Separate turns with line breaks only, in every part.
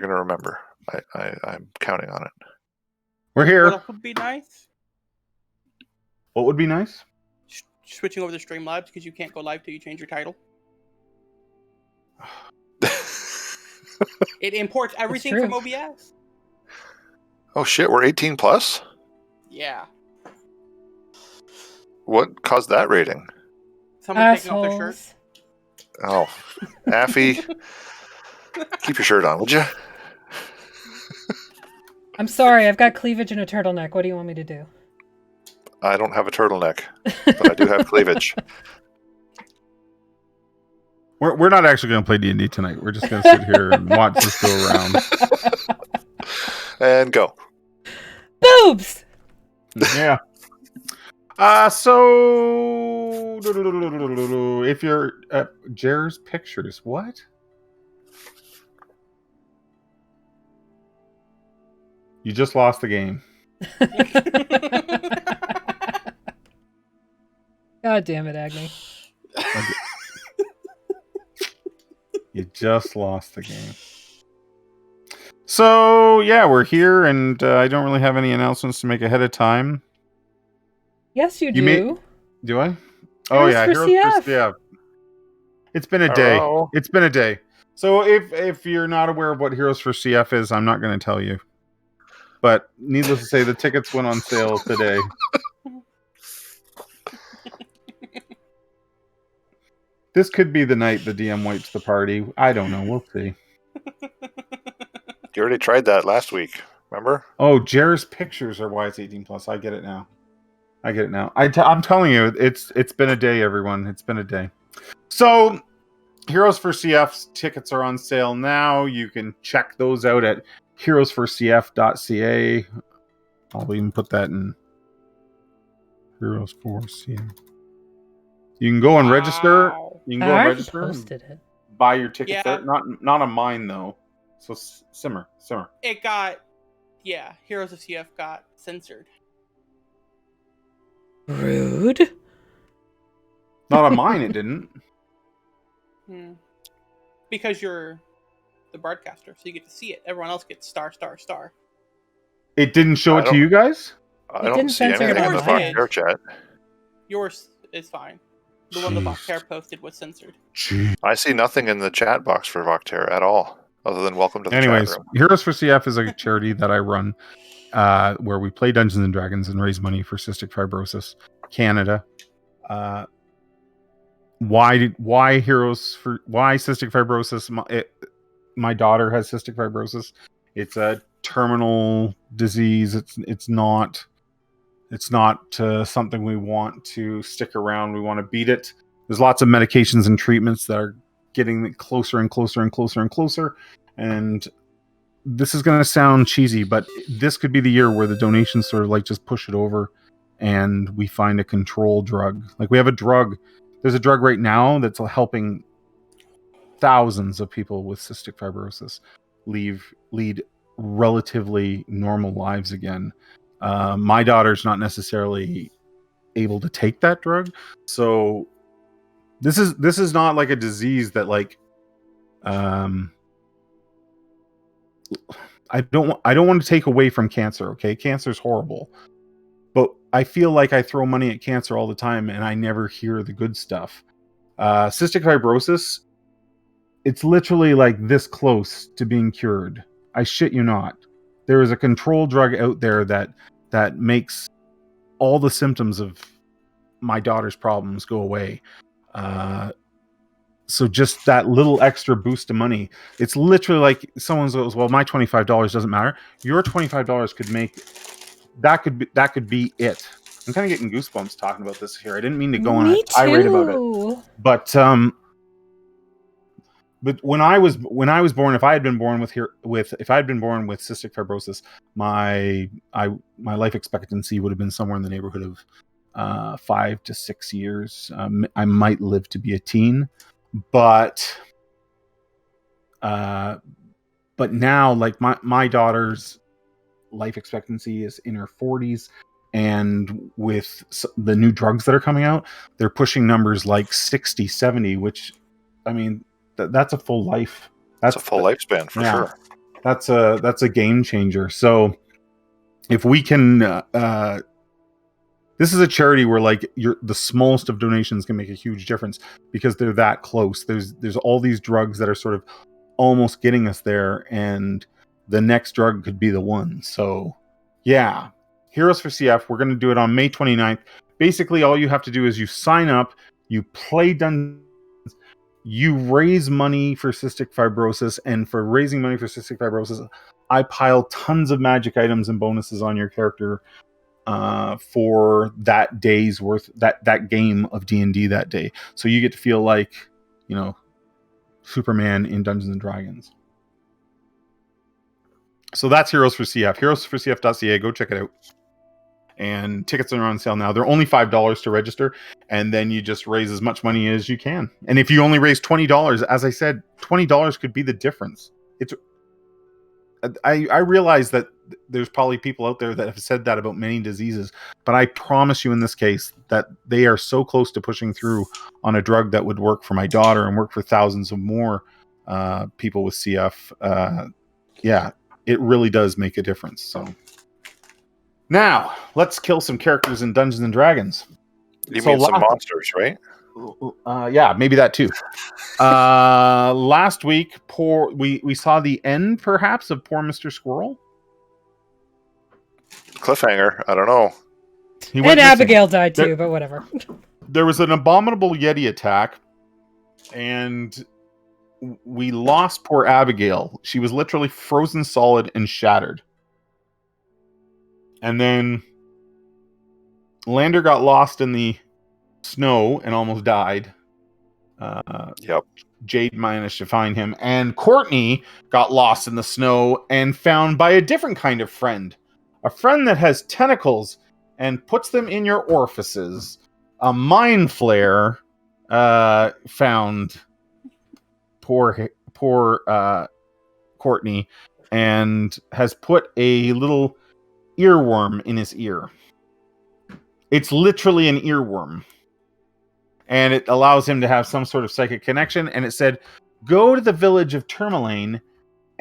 going to remember. I'm counting on it.
We're here.
What would be nice?
What would be nice?
Switching over to Streamlabs because you can't go live till you change your title. It imports everything from OBS.
Oh shit, we're 18 plus?
Yeah.
What caused that rating?
Someone taking off their shirt.
Oh, Affy. Keep your shirt on, would you?
I'm sorry, I've got cleavage and a turtleneck. What do you want me to do?
I don't have a turtleneck, but I do have cleavage.
We're not actually going to play D&D tonight. We're just going to sit here and watch this go around.
And go.
Boobs!
Yeah. So if you're Jer's pictures, what? You just lost the game.
God damn it, Agni.
You just lost the game. So, yeah, we're here, and I don't really have any announcements to make ahead of time.
Yes, you do.
Do I? Oh, yeah.
Heroes for CF.
It's been a day. It's been a day. So, if you're not aware of what Heroes for CF is, I'm not going to tell you. But needless to say, the tickets went on sale today. This could be the night the DM wipes the party. I don't know. We'll see.
You already tried that last week, remember?
Oh, Jer's pictures are why it's 18 plus. I get it now. I'm telling you, it's been a day, everyone. It's been a day. So, Heroes for CF tickets are on sale now. You can check those out at heroesforcf.ca. I'll even put that in Heroes for CF. You can go and register. You can go and register.
Posted it.
Buy your tickets there. Not on mine though. So simmer.
It got, Heroes of CF got censored.
Rude.
Not on mine, it didn't.
Because you're the broadcaster, so you get to see it. Everyone else gets star.
It didn't show it to you guys?
I don't see anything in the Voctair chat.
Yours is fine. The one the Voctair posted was censored.
I see nothing in the chat box for Voctair at all, other than welcome to the chat room.
Heroes for CF is a charity that I run, where we play Dungeons and Dragons and raise money for Cystic Fibrosis Canada. Why cystic fibrosis? My daughter has cystic fibrosis. It's a terminal disease. It's not something we want to stick around. We want to beat it. There's lots of medications and treatments that are getting closer and closer and closer and closer. And this is going to sound cheesy, but this could be the year where the donations sort of like just push it over and we find a control drug. Like we have a drug. There's a drug right now that's helping thousands of people with cystic fibrosis lead relatively normal lives again. My daughter's not necessarily able to take that drug, so this is not like a disease that like I don't want to take away from cancer. Okay, cancer's horrible, but I feel like I throw money at cancer all the time and I never hear the good stuff. Cystic fibrosis, it's literally like this close to being cured. I shit you not. There is a control drug out there that makes all the symptoms of my daughter's problems go away. So just that little extra boost of money, it's literally like someone goes, well, my $25 doesn't matter. Your $25 could make that could be it. I'm kind of getting goosebumps talking about this here. I didn't mean to go on a tirade about it, but when I was born, if I had been born with cystic fibrosis, my life expectancy would have been somewhere in the neighborhood of 5 to 6 years. I might live to be a teen, but now, like my daughter's life expectancy is in her 40s, and with the new drugs that are coming out, they're pushing numbers like 60, 70, which, I mean, that's a full life.
That's a full lifespan for sure.
That's a game changer. So if we can, this is a charity where like the smallest of donations can make a huge difference because they're that close. There's all these drugs that are sort of almost getting us there, and the next drug could be the one. So yeah, Heroes for CF. We're going to do it on May 29th. Basically, all you have to do is you sign up, you play dungeons, you raise money for cystic fibrosis, and for raising money for cystic fibrosis, I pile tons of magic items and bonuses on your character for that day's worth, that game of D&D that day. So you get to feel like, Superman in Dungeons and Dragons. So that's Heroes for CF. Heroesforcf.ca. Go check it out. And tickets are on sale now. They're only $5 to register, and then you just raise as much money as you can. And if you only raise $20, as I said, $20 could be the difference. I realize that there's probably people out there that have said that about many diseases, but I promise you in this case that they are so close to pushing through on a drug that would work for my daughter and work for thousands of more people with CF. Yeah, it really does make a difference. So now let's kill some characters in Dungeons and Dragons.
You mean some monsters, right?
Yeah, maybe that too. Last week, we saw the end, perhaps, of poor Mr. Squirrel.
Cliffhanger. I don't know.
And Abigail died too, but whatever.
There was an abominable yeti attack, and we lost poor Abigail. She was literally frozen solid and shattered. And then Lander got lost in the snow and almost died.
Yep.
Jade managed to find him, and Courtney got lost in the snow and found by a different kind of friend, a friend that has tentacles and puts them in your orifices. A mind flare found poor Courtney and has put a little earworm in his ear. It's literally an earworm. And it allows him to have some sort of psychic connection. And it said, go to the village of Termalaine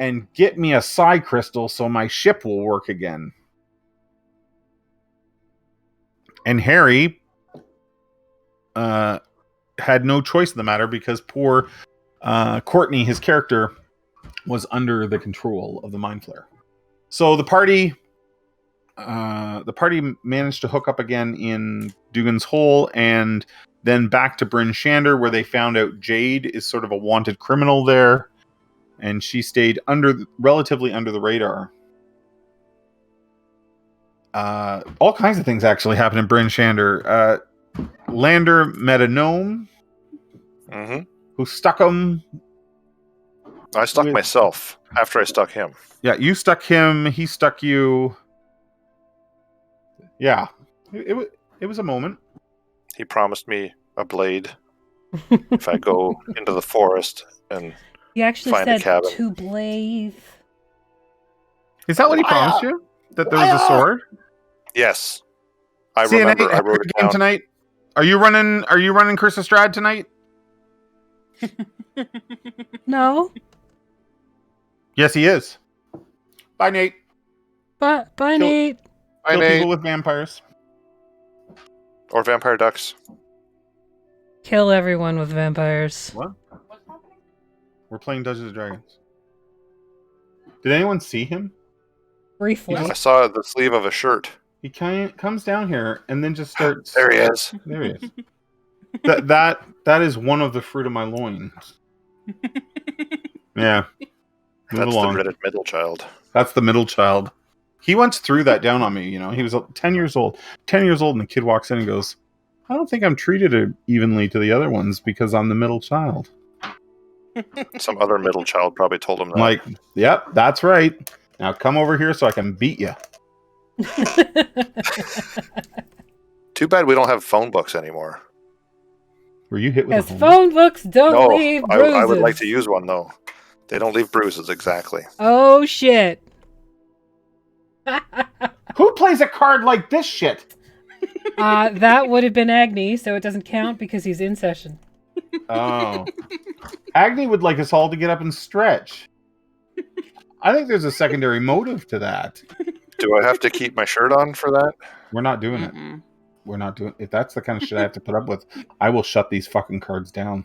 and get me a psi crystal so my ship will work again. And Harry had no choice in the matter because poor Courtney, his character, was under the control of the mind flare. So the party managed to hook up again in Dugan's Hole, and then back to Bryn Shander, where they found out Jade is sort of a wanted criminal there, and she stayed relatively under the radar. All kinds of things actually happened in Bryn Shander. Lander met a gnome who stuck him.
I stuck myself after I stuck him.
Yeah, you stuck him. He stuck you. Yeah, it was a moment.
He promised me a blade if I go into the forest and
he actually
find a
said
cabin.
to Blaive.
Is that what he promised you? That there was a sword?
Yes. I remember. I wrote it down.
Tonight. Are you running Curse of Strahd tonight?
No.
Yes, he is. Bye, Nate.
Bye, Nate.
Kill people with vampires.
Or vampire ducks.
Kill everyone with vampires.
What? We're playing Dungeons and Dragons. Did anyone see him?
Briefly.
I saw the sleeve of a shirt.
He comes down here and then just starts.
There he is.
There he is. That is one of the fruit of my loins. Yeah.
That's the dreaded middle child.
That's the middle child. He once threw that down on me, He was 10 years old. 10 years old, and the kid walks in and goes, I don't think I'm treated evenly to the other ones because I'm the middle child.
Some other middle child probably told him that.
I'm like, yep, that's right. Now come over here so I can beat you.
Too bad we don't have phone books anymore.
Were you hit with
As phone books don't leave bruises.
I would like to use one, though. They don't leave bruises, exactly.
Oh, shit.
Who plays a card like this shit?
That would have been Agni, so it doesn't count because he's in session.
Oh. Agni would like us all to get up and stretch. I think there's a secondary motive to that.
Do I have to keep my shirt on for that?
We're not doing it. We're not doing. If that's the kind of shit I have to put up with, I will shut these fucking cards down.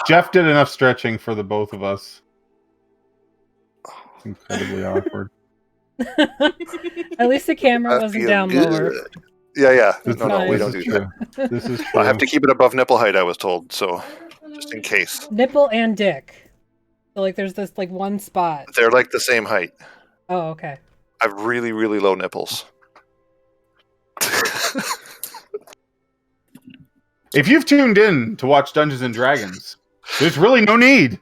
Jeff did enough stretching for the both of us. It's incredibly awkward.
At least the camera wasn't down lower.
Yeah.
That's
No, we
fine.
don't do that.
This is true.
I have to keep it above nipple height, I was told, so just in case.
Nipple and dick. So like there's this like one spot.
They're like the same height.
Oh, okay.
I have really, really low nipples.
If you've tuned in to watch Dungeons and Dragons, there's really no need.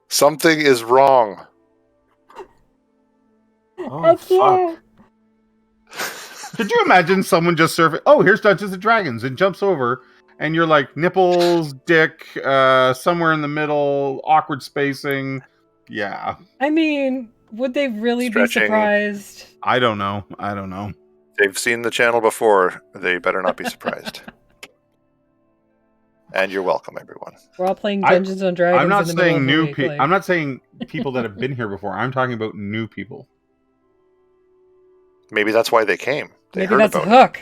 Something is wrong.
Oh, fuck. Could you imagine someone just surfing? Oh, here's Dungeons and Dragons, and jumps over, and you're like nipples, dick, somewhere in the middle, awkward spacing. Yeah.
I mean, would they really
Stretching.
be surprised?
I don't know.
They've seen the channel before. They better not be surprised. And you're welcome, everyone.
We're all playing Dungeons and Dragons.
I'm not
in the
saying
middle of
new
the week,
people.
like-
I'm not saying people that have been here before. I'm talking about new people.
Maybe that's why they came. They
Maybe
heard
that's a
about it.
hook.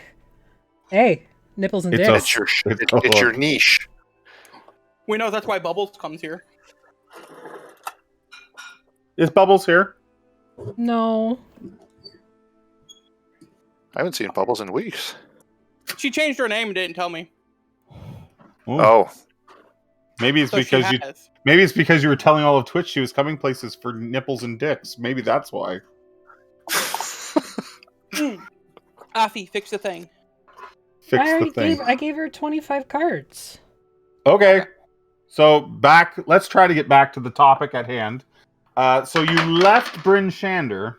Hey, nipples and
It's
dicks.
It's your
It's
it's
a
your
hook.
niche.
We know that's why Bubbles comes here.
Is Bubbles here?
No.
I haven't seen Bubbles in weeks.
She changed her name and didn't tell me.
Ooh.
Oh,
Maybe it's
So
because
she
you.
has.
Maybe it's because you were telling all of Twitch she was coming places for nipples and dicks. Maybe that's why.
Afi, fix the thing.
Fix
I
the
already
thing.
I gave her 25 cards.
Okay. So back. Let's try to get back to the topic at hand. So you left Bryn Shander.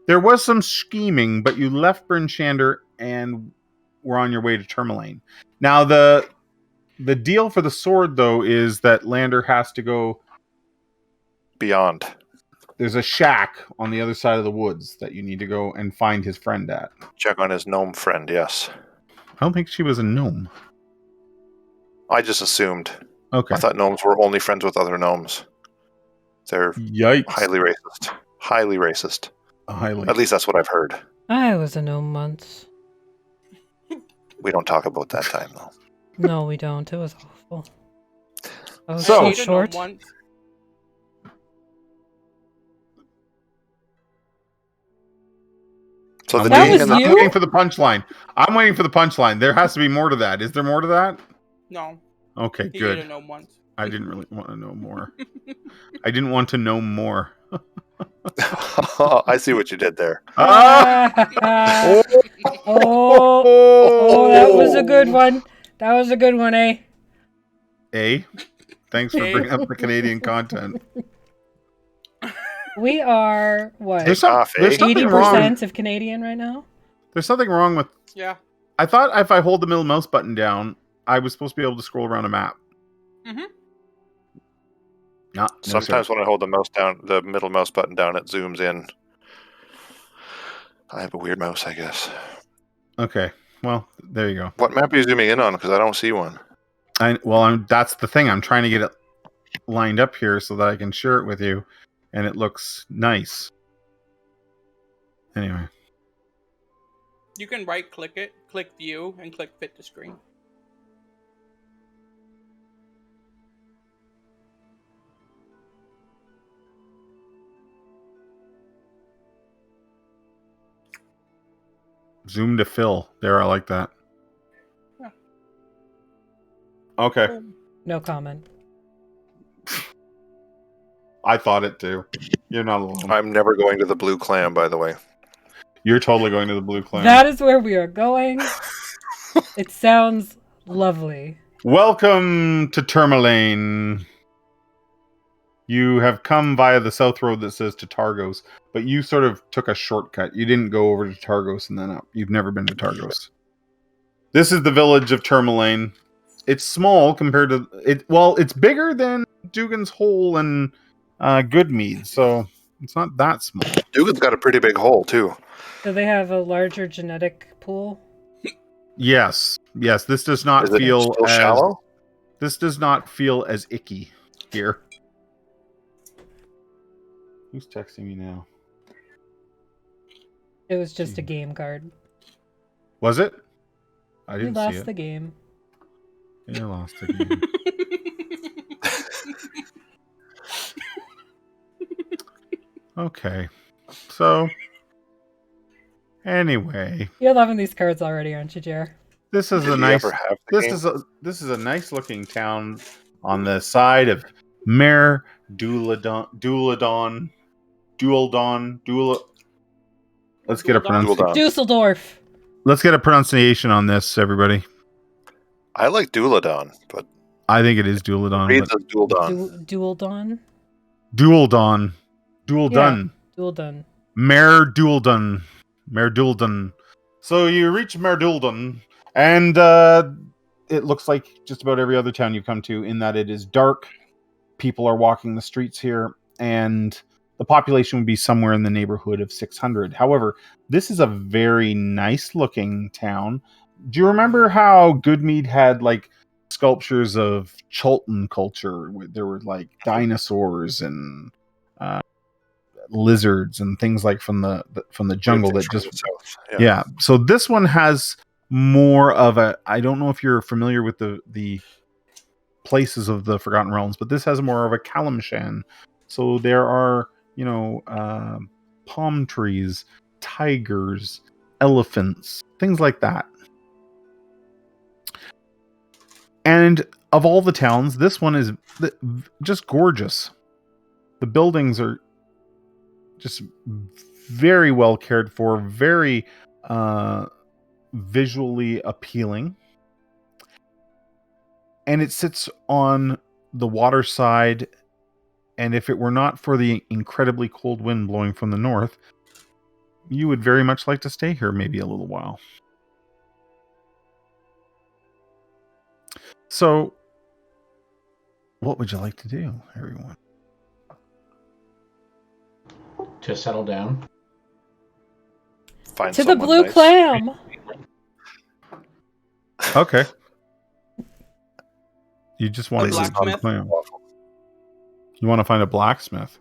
There was some scheming, but you left Bryn Shander and were on your way to Termalaine. Now the deal for the sword, though, is that Lander has to go.
beyond.
There's a shack on the other side of the woods that you need to go and find his friend at.
Check on his gnome friend, yes.
I don't think she was a gnome.
I just assumed.
Okay.
I thought gnomes were only friends with other gnomes. They're
Yikes.
highly racist. Highly racist.
Highly.
At least that's what I've heard.
I was a gnome once.
We don't talk about that time, though.
No, we don't. It was awful. I was
So-
so
I dated him
short.
once.
So the
That
D
was
and the
I'm
you?
waiting for the punchline. I'm waiting for the punchline. There has to be more to that. Is there more to that?
No,
Okay,
he
good.
dated him once.
I didn't really want to know more. I didn't want to know more.
I see what you did there.
Ah!
Oh, that was a good one. That was a good one, eh?
A. Thanks for
A.
bringing up the Canadian content.
We are what?
There's,
Off, eh?
there's something wrong.
80% of Canadian right now.
There's something wrong with.
Yeah.
I thought if I hold the middle mouse button down, I was supposed to be able to scroll around a map.
Mm-hmm.
No,
Sometimes when I hold the mouse down, the middle mouse button down, it zooms in. I have a weird mouse, I guess.
Okay. Well, there you go.
What map are you zooming in on? Because I don't see one.
That's the thing. I'm trying to get it lined up here so that I can share it with you, and it looks nice. Anyway,
You can right click it, click view, and click fit to screen.
zoom to fill. There, I like that.
Yeah.
Okay.
No comment.
I thought it too. You're not alone.
I'm never going to the blue clam, by the way.
You're totally going to the blue clan.
That is where we are going. It sounds lovely.
Welcome to Termalaine. You have come via the south road that says to Targos, but you sort of took a shortcut. You didn't go over to Targos and then up. You've never been to Targos. This is the village of Termalaine. It's small compared to it. Well, it's bigger than Dugan's Hole and Goodmead, so it's not that small.
Dugan's got a pretty big hole, too.
Do they have a larger genetic pool?
Yes. This does not
Is it
feel
still
as
shallow?
this does not feel as icky here. Who's texting me now?
It was just a
Gee.
game card.
Was it? I
You
didn't see
lost
it.
the game.
You lost the game. Okay. So anyway,
You're loving these cards already, aren't you, Jer?
this is
Did
a
we
nice
ever have the game?
this is a nice looking town on the side of Mare Dualdon. Let's get a
Dualdon.
Dusseldorf.
Let's get a pronunciation on this, everybody.
I like Duladon, but
I think it is Dualdon.
reads as Dualdon.
Dualdon?
Dualdon.
Yeah, Dualdon.
Mare Dualdon. So you reach Mare Dualdon, and it looks like just about every other town you come to in that it is dark. People are walking the streets here, and the population would be somewhere in the neighborhood of 600. However, this is a very nice looking town. Do you remember how Goodmead had like sculptures of Chultan culture, where there were like dinosaurs and lizards and things like from the jungle that
From
just
the south.
yeah. So this one has more of a, I don't know if you're familiar with the places of the Forgotten Realms, but this has more of a Kalimshan. So there are, palm trees, tigers, elephants, things like that. And of all the towns, this one is just gorgeous. The buildings are just very well cared for, very visually appealing. And it sits on the water side. And if it were not for the incredibly cold wind blowing from the north, you would very much like to stay here maybe a little while. So, what would you like to do, everyone?
To settle down.
Find
To the
someone
blue
nice.
clam.
Okay. You just want
The
to
blacksmith?
You want to find a blacksmith?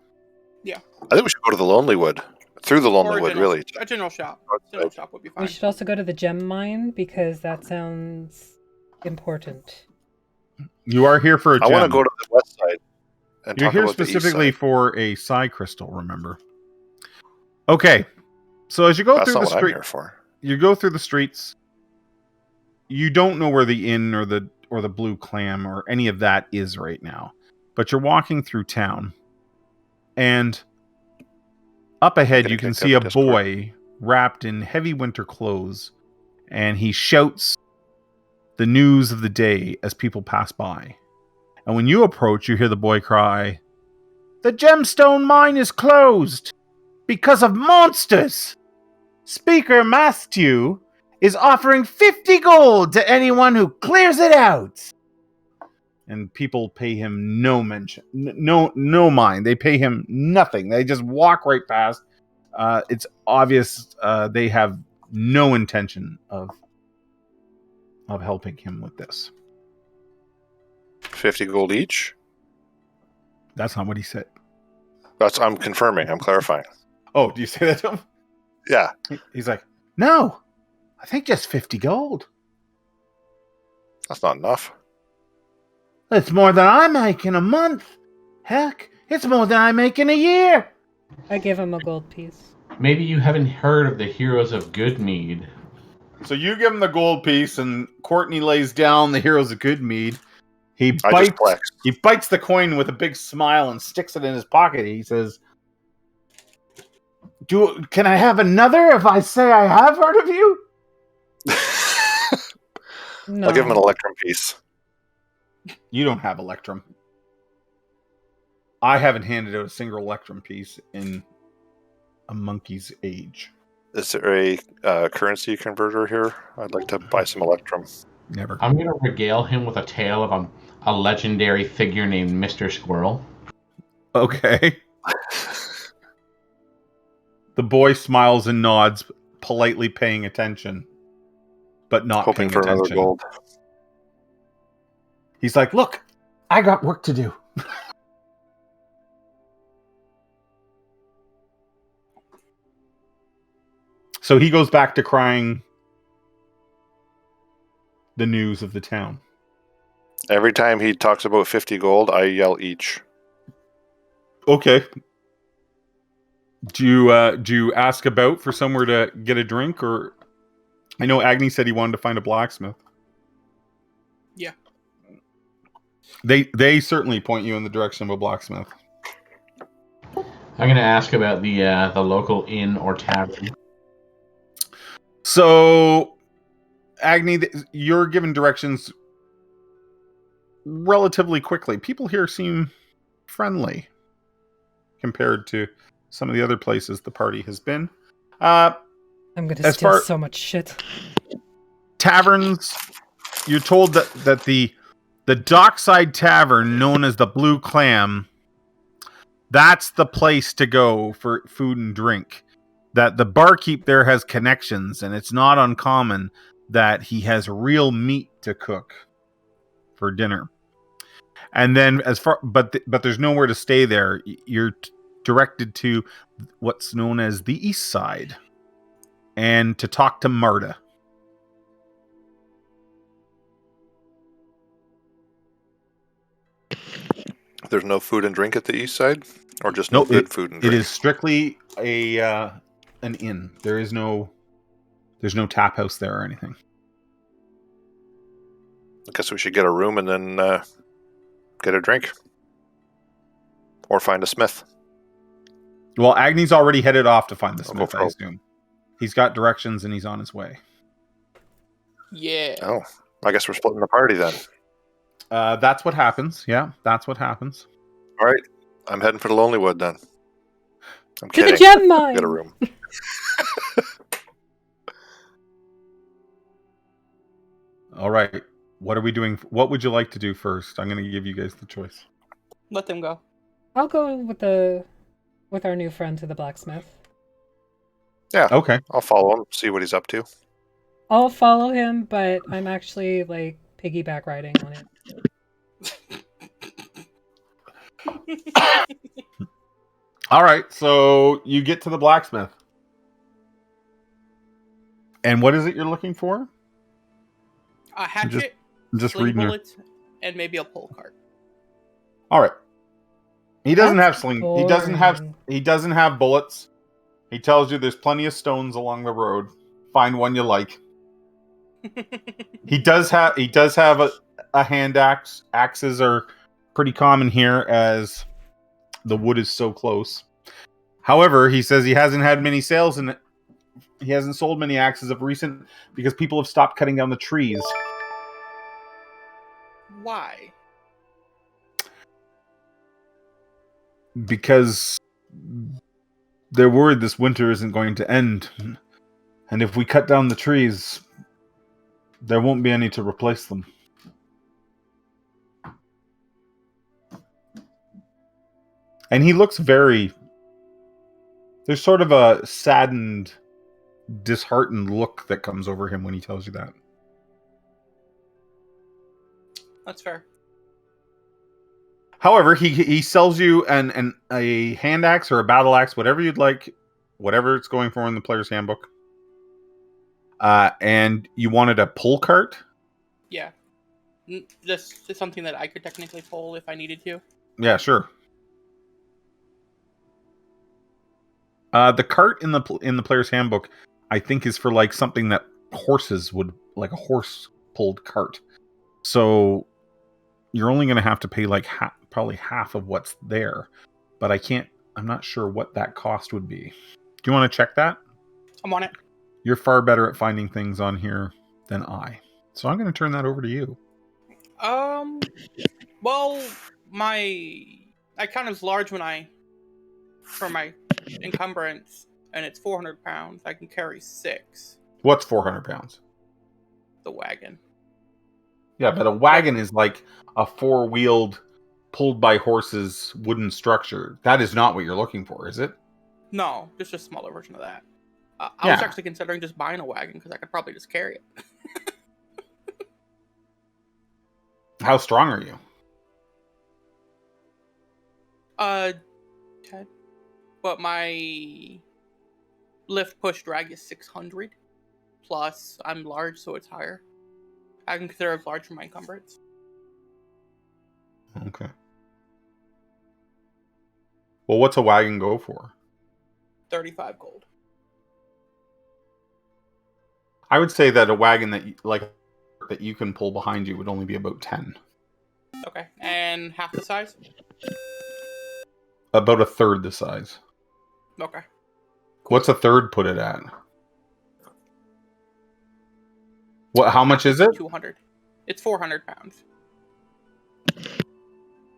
I think we should go to the Lonely Wood. Through the
Or
Lonely
a
Wood,
general,
really.
a general shop. General shop would be fine.
We should also go to the gem mine because that sounds important.
You are here for a gem.
I want to go to the west side. And
You're
talk
here
about the east
specifically
side.
for a psi crystal, remember? Okay. So as you go
That's
through
not
the
what I'm
street,
here for.
you go through the streets. You don't know where the inn or the blue clam or any of that is right now. But you're walking through town. And up ahead
Getting
you can
kicked
see
out
a
of Discord.
boy wrapped in heavy winter clothes, and he shouts the news of the day as people pass by. And when you approach, you hear the boy cry, "The gemstone mine is closed because of monsters! Speaker Matthew is offering 50 gold to anyone who clears it out." And people pay him no mention, no mind. They pay him nothing. They just walk right past. It's obvious they have no intention of helping him with this.
50 gold each?
That's not what he said.
I'm confirming. I'm clarifying.
Oh, do you say that to him?
Yeah.
He's like, "No, I think just 50 gold.
That's not enough.
It's more than I make in a month. Heck, it's more than I make in a year."
I give him a gold piece.
Maybe you haven't heard of the Heroes of Goodmead.
So you give him the gold piece, and Courtney lays down the Heroes of Goodmead. He
I just flexed.
bites the coin with a big smile and sticks it in his pocket. He says, "Can I have another if I say I have heard of you?"
No.
I'll give him an electrum piece.
You don't have Electrum. I haven't handed out a single Electrum piece in a monkey's age.
Is there a currency converter here? I'd like to buy some electrum.
Never.
I'm going to regale him with a tale of a legendary figure named Mr. Squirrel.
Okay. The boy smiles and nods, politely paying attention. but not
Hoping
paying
for another
attention.
gold.
He's like, look, I got work to do. So he goes back to crying the news of the town.
Every time he talks about 50 gold, I yell each.
Okay. Do you ask about for somewhere to get a drink, or I know Agni said he wanted to find a blacksmith.
Yeah.
They certainly point you in the direction of a blacksmith.
I'm gonna ask about the local inn or tavern.
So, Agni, you're given directions relatively quickly. People here seem friendly compared to some of the other places the party has been.
I'm gonna
As
steal
far-
so much shit.
Taverns, you're told that the dockside tavern known as the Blue Clam, that's the place to go for food and drink. That the barkeep there has connections, and it's not uncommon that he has real meat to cook for dinner. And then but there's nowhere to stay there. You're directed to what's known as the East Side, and to talk to Marta.
There's no food and drink at the east side? Or just
No,
no good food and
It
drink?
is strictly an inn. There's no tap house there or anything.
I guess we should get a room and then get a drink. Or find a smith.
Well, Agni's already headed off to find the
I'll go
smith,
for
I
a-
assume. He's got directions and he's on his way.
Yeah.
Oh, I guess we're splitting the party then.
That's what happens. Yeah, that's what happens.
All right, I'm heading for the Lonely Wood then. I'm
To
kidding.
the gem mine!
Get a room.
All right. What are we doing? What would you like to do first? I'm going to give you guys the choice.
Let them go.
I'll go with our new friend to the blacksmith.
Yeah,
Okay.
I'll follow him, see what he's up to.
I'll follow him, but I'm actually like piggyback riding on it.
All right. So you get to the blacksmith. And what is it you're looking for?
A hatchet,
Just
sling
reading her.
bullets, and maybe a pole cart.
All right. He doesn't
That's
have sling. He doesn't have bullets. He tells you there's plenty of stones along the road. Find one you like. He does have a hand axe. Axes are pretty common here as the wood is so close. However, he says he hasn't had many sales and he hasn't sold many axes of recent because people have stopped cutting down the trees.
Why?
Because they're worried this winter isn't going to end. And if we cut down the trees, there won't be any to replace them. And he looks very... There's sort of a saddened, disheartened look that comes over him when he tells you that.
That's fair.
However, he sells you a hand axe or a battle axe, whatever you'd like, whatever it's going for in the player's handbook. And you wanted a pull cart?
Yeah. This is something that I could technically pull if I needed to.
Yeah, sure. The cart in the player's handbook, I think, is for like something that horses would, like a horse pulled cart. So you're only going to have to pay like probably half of what's there. But I'm not sure what that cost would be. Do you want to check that?
I'm on it.
You're far better at finding things on here than I. So I'm going to turn that over to you.
Well, I count as large for my encumbrance, and it's 400 pounds. I can carry 6.
What's 400 pounds?
The wagon.
Yeah, but a wagon is like a 4-wheeled, pulled by horses wooden structure. That is not what you're looking for, is it?
No, just a smaller version of that. I was
Yeah.
actually considering just buying a wagon because I could probably just carry it.
How strong are you?
10. But my lift push drag is 600. Plus, I'm large, so it's higher. I can consider it large for my encumbrance.
Okay. Well, what's a wagon go for?
35 gold.
I would say that a wagon that that you can pull behind you would only be about 10.
Okay, and half the size?
About a third the size.
Okay.
What's a third put it at? What? How much is it?
200. It's 400 pounds.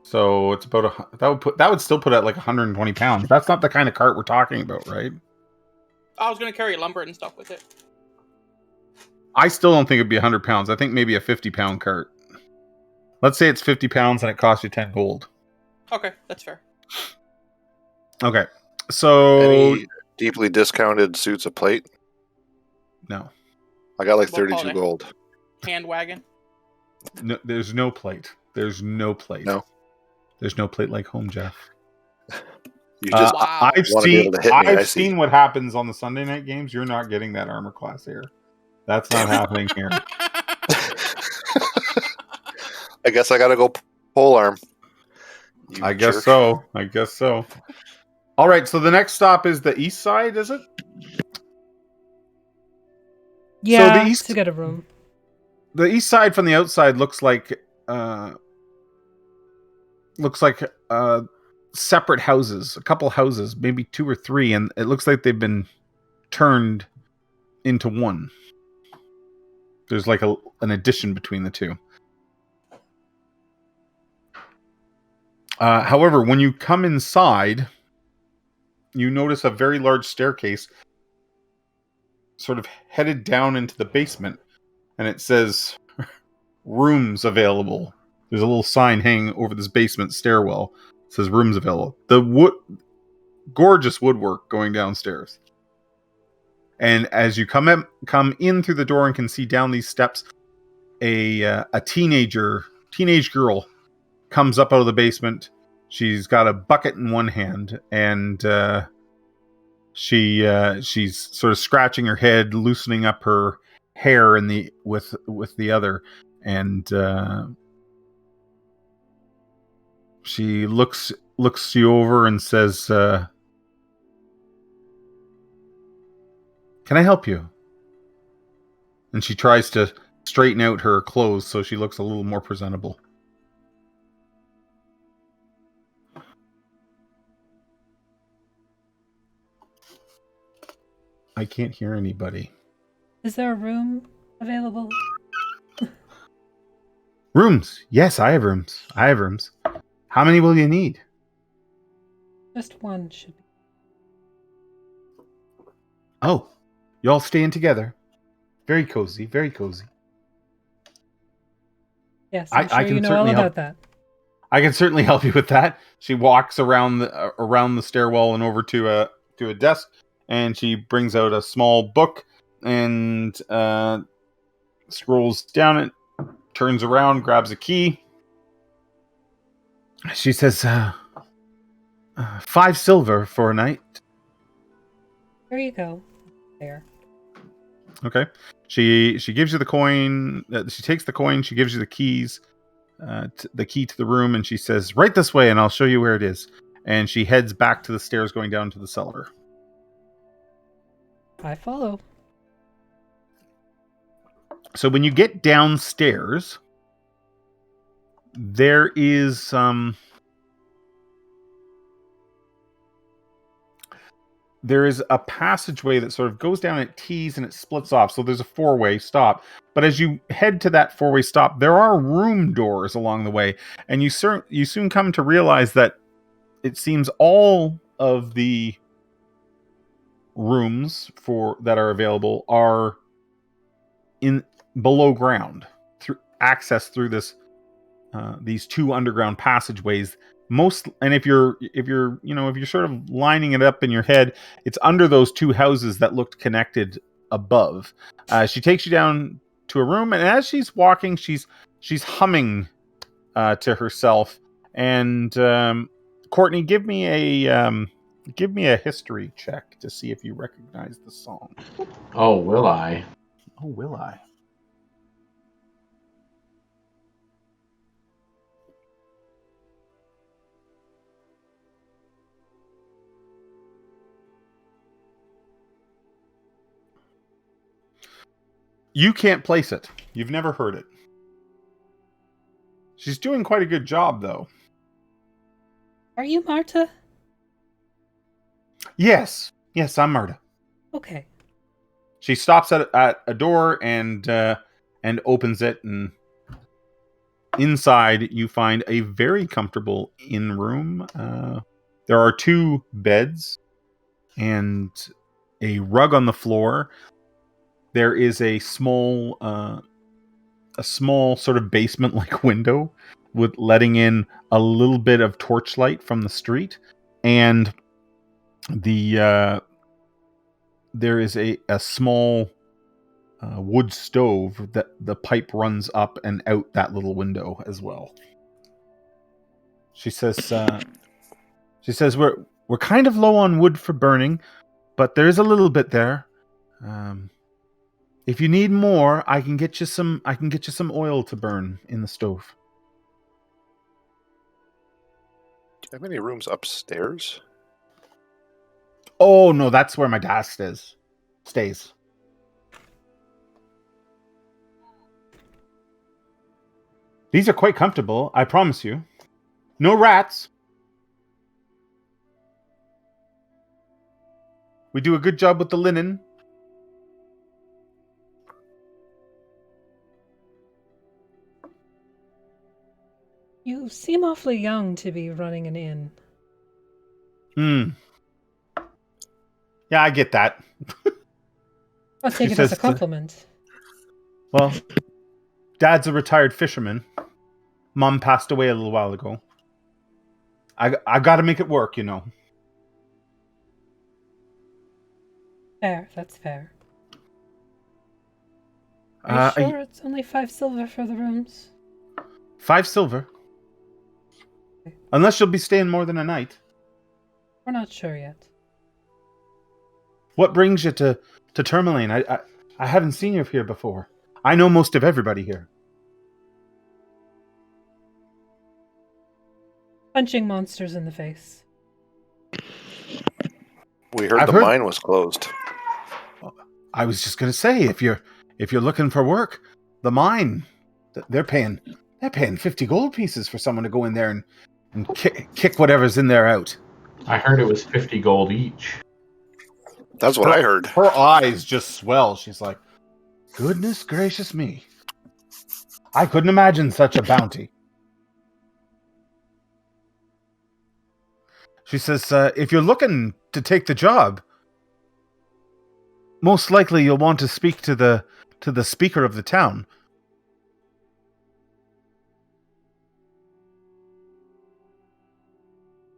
So it's about that would still put it at like 120 pounds. That's not the kind of cart we're talking about, right?
I was going to carry lumber and stuff with it.
I still don't think it'd be 100 pounds. I think maybe a 50-pound cart. Let's say it's 50 pounds and it costs you 10 gold.
Okay, that's fair.
Okay. So
Any deeply discounted suits of plate?
no.
I got like
We'll call
32
it
gold.
Hand wagon.
No, there's no plate. There's no plate.
No.
There's no plate like home, Jeff.
You just
Wow.
I've
wanna be
seen
able to hit me, I
I've
see.
seen what happens on the Sunday night games. You're not getting that armor class here. That's not happening here.
I guess I gotta go pole arm. You
I guess
jerk.
so. I guess so. All right. So the next stop is the east side. Is it?
Yeah,
east-
to get a room.
The east side from the outside looks like separate houses, a couple houses, maybe 2 or 3, and it looks like they've been turned into one. There's like an addition between the two. However, when you come inside, you notice a very large staircase sort of headed down into the basement, and it says rooms available. There's a little sign hanging over this basement stairwell. It says rooms available. The gorgeous woodwork going downstairs. And as you come in through the door and can see down these steps, a teenage girl comes up out of the basement. She's got a bucket in one hand, and she's sort of scratching her head, loosening up her hair with the other, and she looks you over and says, "Can I help you?" And she tries to straighten out her clothes so she looks a little more presentable. I can't hear anybody.
Is there a room available?
Rooms. Yes, I have rooms. How many will you need?
Just one should be.
Oh, you all staying together. Very cozy, very cozy.
Yes, I'm sure
I can
you know all
certainly
about
help.
that.
I can certainly help you with that. She walks around the stairwell and over to a desk, and she brings out a small book and scrolls down it, turns around, grabs a key. She says, 5 silver for a night.
There you go. There.
Okay. She gives you the coin. She takes the coin. She gives you the keys, the key to the room, and she says, "Right this way, and I'll show you where it is." And she heads back to the stairs going down to the cellar.
I follow.
So when you get downstairs, there is a passageway that sort of goes down at T's and it splits off. So there's a 4-way stop. But as you head to that 4-way stop, there are room doors along the way, and you soon come to realize that it seems all of the rooms that are available are in below ground, through access through this these 2 underground passageways And if you're sort of lining it up in your head, it's under those two houses that looked connected above. She takes you down to a room, and as she's walking, she's humming to herself. And Courtney, give me a history check to see if you recognize the song.
Oh, will I?
Oh, will I? You can't place it. You've never heard it. She's doing quite a good job, though.
Are you Marta?
Yes, I'm Marta.
Okay.
She stops at a door and opens it, and inside you find a very comfortable inn room. There are 2 beds and a rug on the floor. There is a small sort of basement-like window with letting in a little bit of torchlight from the street, and there is a small wood stove that the pipe runs up and out that little window as well. She says we're kind of low on wood for burning, but there is a little bit there. If you need more, I can get you some oil to burn in the stove.
Do you have any rooms upstairs?
Oh no, that's where my dad stays. These are quite comfortable, I promise you. No rats. We do a good job with the linen.
You seem awfully young to be running an inn.
Yeah, I get that.
I'll take
She
it as a
says
compliment.
Well, Dad's a retired fisherman. Mom passed away a little while ago. I got to make it work, you know.
Fair, that's fair. Are you sure it's only 5 silver for the rooms?
5 silver? Unless you'll be staying more than a night.
We're not sure yet.
What brings you to Termalaine? I haven't seen you here before. I know most of everybody here.
Punching monsters in the face.
We heard the mine was closed.
I was just going to say, if you're looking for work, the mine, they're paying 50 gold pieces for someone to go in there and kick whatever's in there out.
I heard it was 50 gold each.
That's what I heard.
Her eyes just swell. She's like, goodness gracious me. I couldn't imagine such a bounty. She says, if you're looking to take the job, most likely you'll want to speak to the speaker of the town.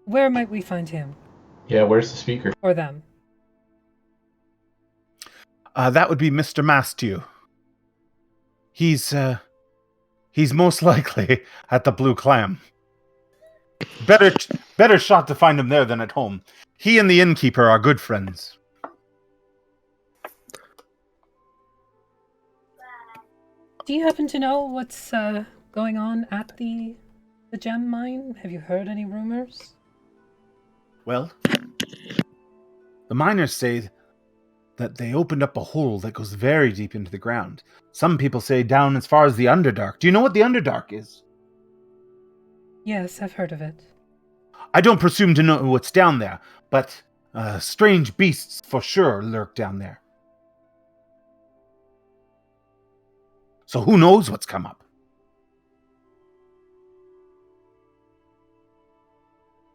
Where might we find him?
Yeah, where's the speaker?
Or them?
That would be Mr. Mastew. He's most likely at the Blue Clam. Better shot to find him there than at home. He and the innkeeper are good friends.
Do you happen to know what's going on at the gem mine? Have you heard any rumors?
Well, the miners say that they opened up a hole that goes very deep into the ground. Some people say down as far as the Underdark. Do you know what the Underdark is?
Yes, I've heard of it.
I don't presume to know what's down there, but strange beasts for sure lurk down there. So who knows what's come up?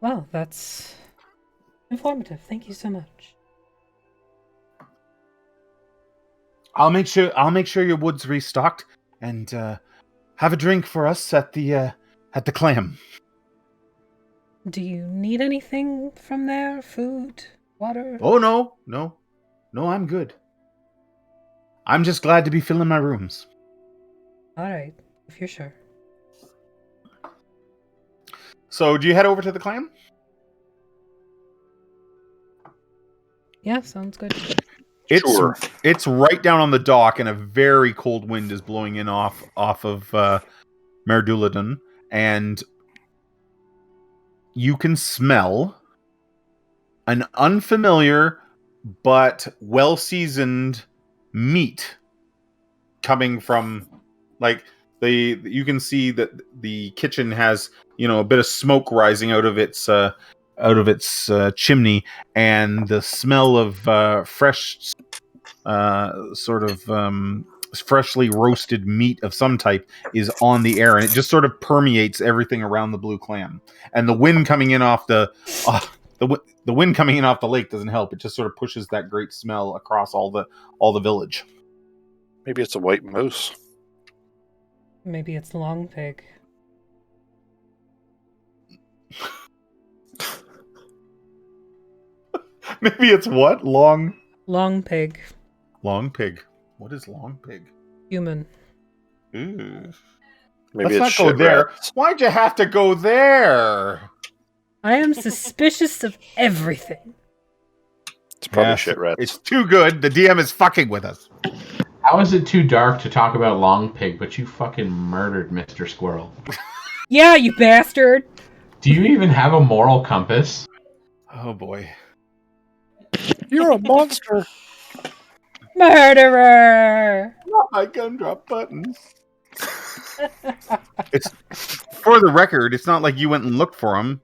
Well, that's informative. Thank you so much.
I'll make sure your wood's restocked, and have a drink for us at the clam.
Do you need anything from there? Food? Water?
Oh, no, I'm good. I'm just glad to be filling my rooms.
Alright, if you're sure.
So, do you head over to the clam?
Yeah, sounds good.
Sure.
It's right down on the dock, and a very cold wind is blowing in off of Merduladun, and you can smell an unfamiliar but well-seasoned meat coming from, like, you can see that the kitchen has, a bit of smoke rising out of its chimney, and the smell of fresh freshly roasted meat of some type is on the air, and it just sort of permeates everything around the blue clam. And the wind coming in off the wind coming in off the lake doesn't help. It just sort of pushes that great smell across all the village.
Maybe it's a white moose.
Maybe it's long pig.
Maybe it's what? Long
Pig.
Long pig. What is long pig?
Human.
Ooh.
Maybe
Let's
it's
not go
shit
there.
rats.
Why'd you have to go there?
I am suspicious of everything.
It's probably
Yes,
shit rats.
It's too good. The DM is fucking with us.
How is it too dark to talk about Long Pig, but you fucking murdered Mr. Squirrel?
Yeah, you bastard!
Do you even have a moral compass?
Oh boy.
You're a monster.
Murderer!
Not my gumdrop buttons. It's for the record. It's not like you went and looked for him.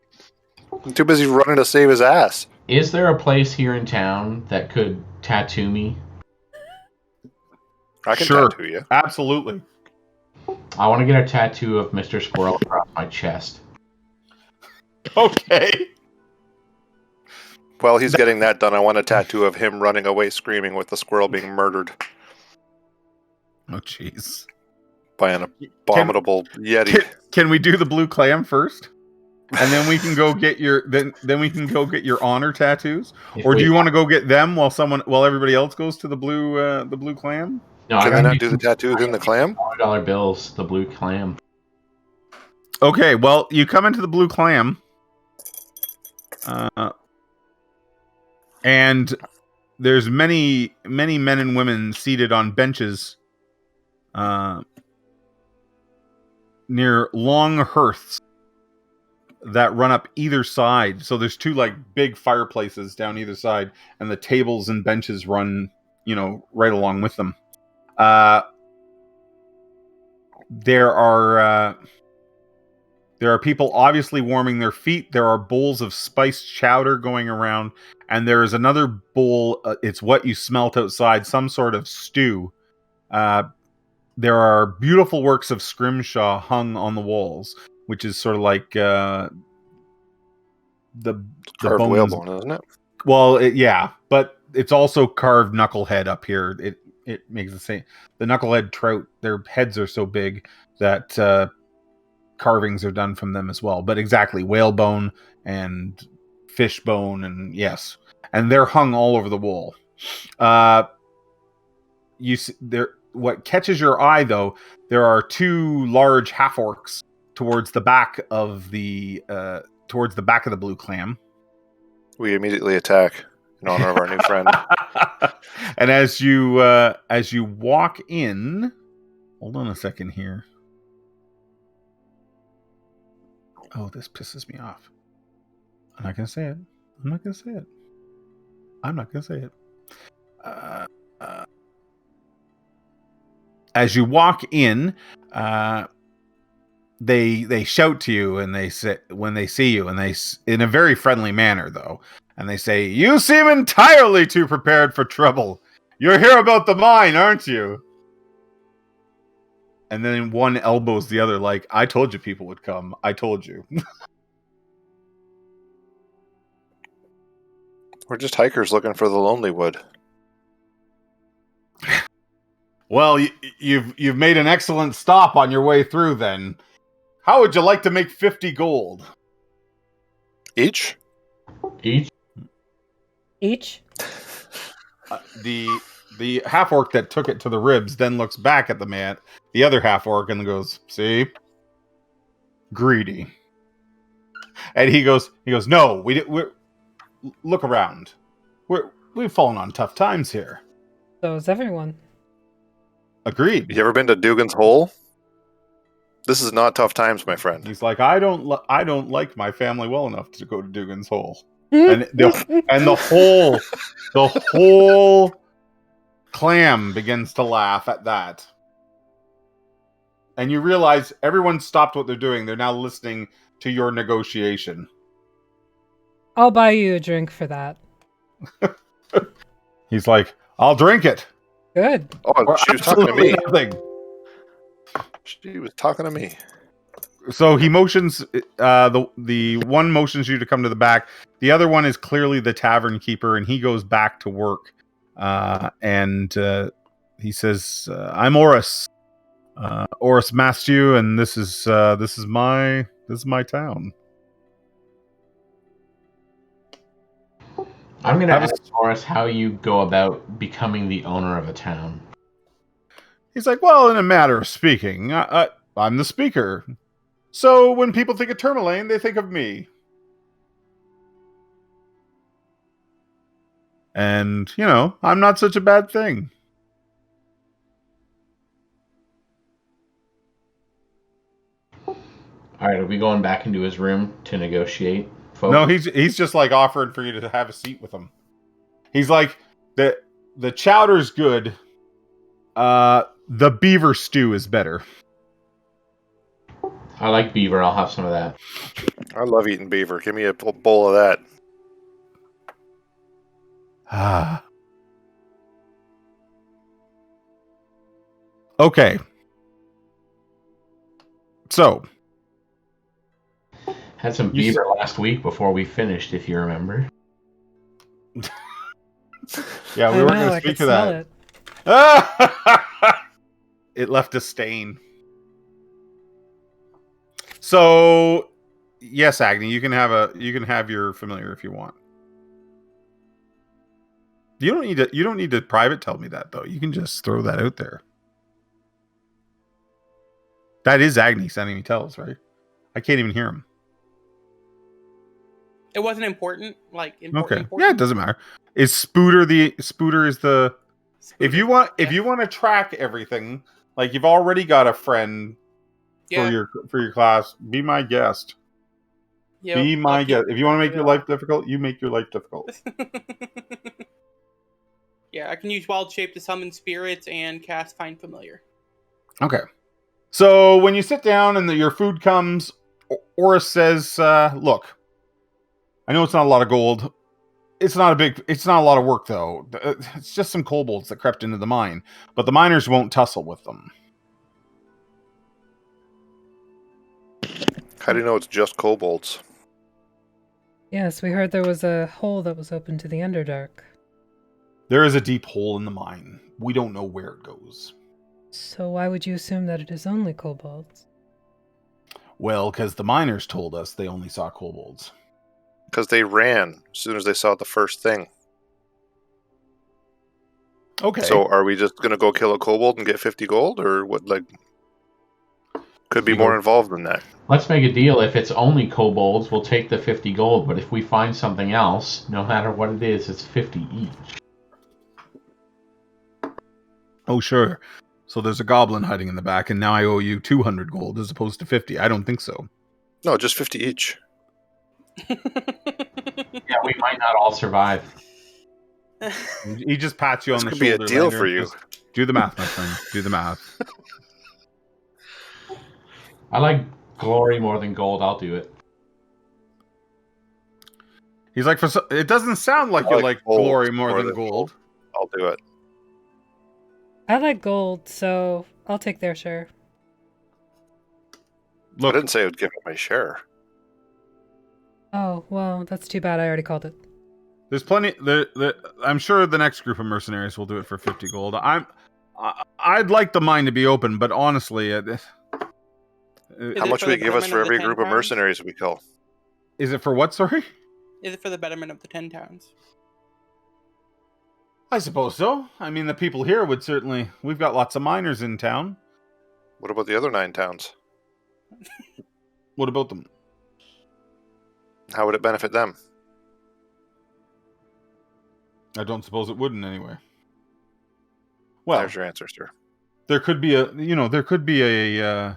I'm too busy running to save his ass.
Is there a place here in town that could tattoo me?
I can
Sure.
tattoo you.
Absolutely.
I want to get a tattoo of Mr. Squirrel across my chest.
Okay.
While he's getting that done, I want a tattoo of him running away screaming with the squirrel being murdered
Oh jeez.
by an abominable yeti.
Can we do the blue clam first? And then we can go get your then we can go get your honor tattoos, or do you want to go get them while everybody else goes to the blue clam?
No,
Can they not do the tattoos in the clam?
$100 bills, the blue clam.
Okay, well, you come into the blue clam, and there's many men and women seated on benches near long hearths that run up either side. So there's two like big fireplaces down either side, and the tables and benches run, right along with them. There are people obviously warming their feet. There are bowls of spiced chowder going around, and there is another bowl. It's what you smelt outside, some sort of stew. There are beautiful works of scrimshaw hung on the walls, which is sort of like the
Carved
bones.
whalebone, isn't it?
Well, yeah, but it's also carved knucklehead up here. It makes the same. The knucklehead trout, their heads are so big that carvings are done from them as well. But exactly, whalebone and fish bone, and yes, and they're hung all over the wall. You see, there. What catches your eye, though, there are two large half orcs towards the back of the blue clam.
We immediately attack in honor of our new friend.
And as you walk in, hold on a second here. Oh, this pisses me off. I'm not gonna say it. As you walk in, they shout to you, and they say, when they see you, and they, in a very friendly manner though, and they say, "You seem entirely too prepared for trouble. You're here about the mine, aren't you?" And then one elbows the other, like, "I told you people would come. I told you."
We're just hikers looking for the lonely wood.
Well, you've made an excellent stop on your way through. Then, how would you like to make 50 gold?
Each?
Each.
Each?
The half orc that took it to the ribs then looks back at the other half orc, and goes, "See, greedy." And he goes, "No, we're look around. We've fallen on tough times here."
So is everyone.
Agreed.
You ever been to Dugan's Hole? This is not tough times, my friend.
He's like, I don't like my family well enough to go to Dugan's Hole, and the whole clam begins to laugh at that, and you realize everyone stopped what they're doing. They're now listening to your negotiation.
I'll buy you a drink for that.
He's like, I'll drink it.
Good.
Oh,
Or
she was talking to me.
nothing.
She was talking to me.
So he motions, the one motions you to come to the back. The other one is clearly the tavern keeper, and he goes back to work. And he says, "I'm Oris, Oris Mastu, and this is my town."
I'm going to ask Horace how you go about becoming the owner of a town.
He's like, "Well, in a matter of speaking, I'm the speaker. So when people think of Termalaine, they think of me. And, I'm not such a bad thing."
All right, are we going back into his room to negotiate, folks?
No, he's just like offering for you to have a seat with him. He's like, the chowder's good. The beaver stew is better.
I like beaver. I'll have some of that.
I love eating beaver. Give me a bowl of that.
Okay. So.
Had some beaver last week before we finished, if you remember.
Yeah, we weren't going to speak to that. It left a stain. So, yes, Agni, you can have your familiar if you want. You don't need to private tell me that though. You can just throw that out there. That is Agni sending me tells, right? I can't even hear him.
It wasn't important.
Okay. Yeah, it doesn't matter. Is Spooter is the if you want to track everything, like you've already got a friend for your class, be my guest. Yep, be my guest. If you want to make your life difficult, you make your life difficult.
Yeah, I can use Wild Shape to summon spirits and cast Find Familiar.
Okay. So when you sit down and your food comes, Oris says, "Look, I know it's not a lot of gold. It's not a lot of work though. It's just some kobolds that crept into the mine, but the miners won't tussle with them."
How do you know it's just kobolds?
Yes, we heard there was a hole that was open to the Underdark.
There is a deep hole in the mine. We don't know where it goes.
So why would you assume that it is only kobolds?
Well, because the miners told us they only saw kobolds.
Because they ran as soon as they saw the first thing.
Okay.
So are we just going to go kill a kobold and get 50 gold? Or what, could be more involved than that.
Let's make a deal. If it's only kobolds, we'll take the 50 gold. But if we find something else, no matter what it is, it's 50 each.
Oh, sure. So there's a goblin hiding in the back, and now I owe you 200 gold as opposed to 50. I don't think so.
No, just 50 each.
Yeah, we might not all survive.
He just pats you on the shoulder.
This could be a deal for you.
Just do the math, my friend. Do the math.
I like glory more than gold. I'll do it.
He's like, it doesn't sound like you like glory more than gold.
I'll do it.
I like gold, so I'll take their share.
Look, I didn't say I would give it my share.
Oh, well, that's too bad. I already called it.
There's plenty. I'm sure the next group of mercenaries will do it for 50 gold. I'd like the mine to be open, but honestly,
how much will you give us for every group of mercenaries we kill?
Is it for what, sorry?
Is it for the betterment of the 10 towns?
I suppose so. I mean, the people here would certainly... We've got lots of miners in town.
What about the other 9 towns?
What about them?
How would it benefit them?
I don't suppose it would in any way. Well,
There's your answer, sir.
there could be a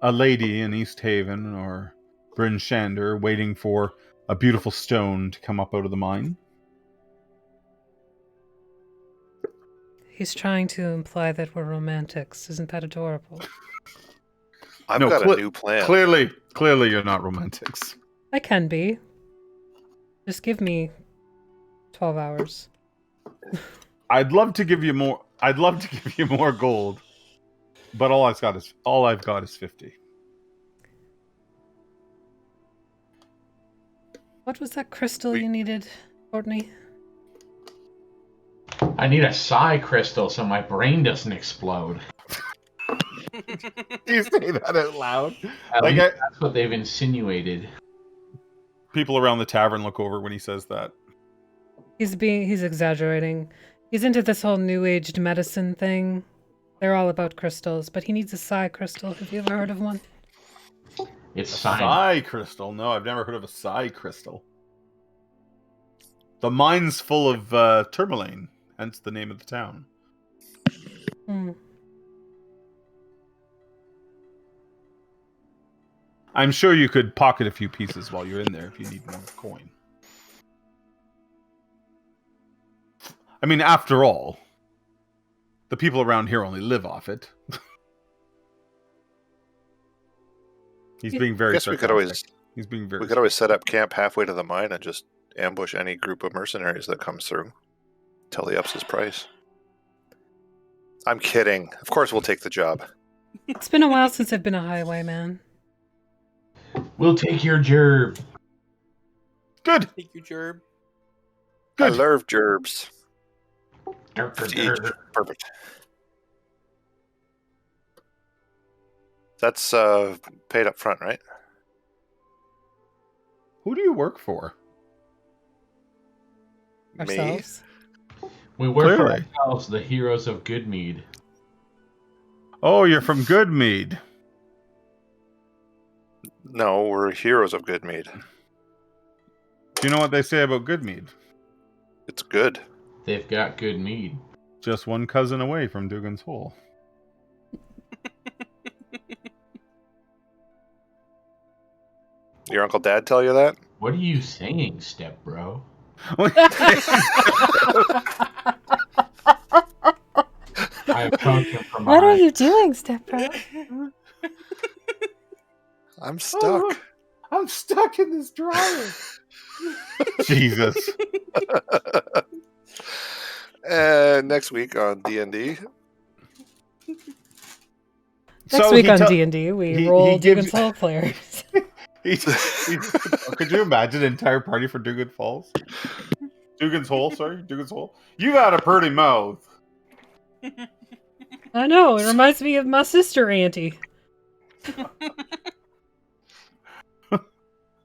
lady in East Haven or Bryn Shander waiting for a beautiful stone to come up out of the mine.
He's trying to imply that we're romantics. Isn't that adorable?
I've
No,
got a new plan.
Clearly you're not romantics.
I can be. Just give me 12 hours.
I'd love to give you more. I'd love to give you more gold, but all I've got is 50.
What was that crystal you needed, Courtney?
I need a psi crystal so my brain doesn't explode.
You say that out loud.
At
Like
least that's what they've insinuated.
people around the tavern look over when he says that.
He's exaggerating. He's into this whole new aged medicine thing. They're all about crystals, but he needs a psi crystal. Have you ever heard of one?
It's
A
science.
psi crystal? No, I've never heard of a psi crystal. The mine's full of Termalaine, hence the name of the town.
Hmm.
I'm sure you could pocket a few pieces while you're in there if you need more coin. I mean, after all, the people around here only live off it. He's being very
I guess we could
sarcastic. He's being very
We could always set up camp halfway to the mine and just ambush any group of mercenaries that comes through till he ups his price. I'm kidding. Of course we'll take the job.
It's been a while since I've been a highwayman.
We'll take your gerb.
Good.
Thank you, Gerb.
I
Good.
love gerbs.
Dur, dur,
Each.
dur.
Perfect. That's paid up front, right?
Who do you work for?
Ourselves.
We work for
Clearly.
ourselves, the Heroes of Goodmead.
Oh, you're from Goodmead.
No, we're Heroes of Goodmead.
Do you know what they say about Goodmead?
It's good.
They've got good mead.
Just one cousin away from Dugan's Hole.
Your Uncle Dad tell you that?
What are you saying, step bro? I approach him from
What are
behind.
you doing, stepbro?
I'm stuck.
I'm stuck in this dryer. Jesus.
Next week on D&D.
Next week on D&D, we roll Dugan's Hole players.
Could you imagine an entire party for Dugan Falls? Dugan's Hole, sorry. Dugan's Hole. You've had a pretty mouth.
I know, it reminds me of my sister, Auntie.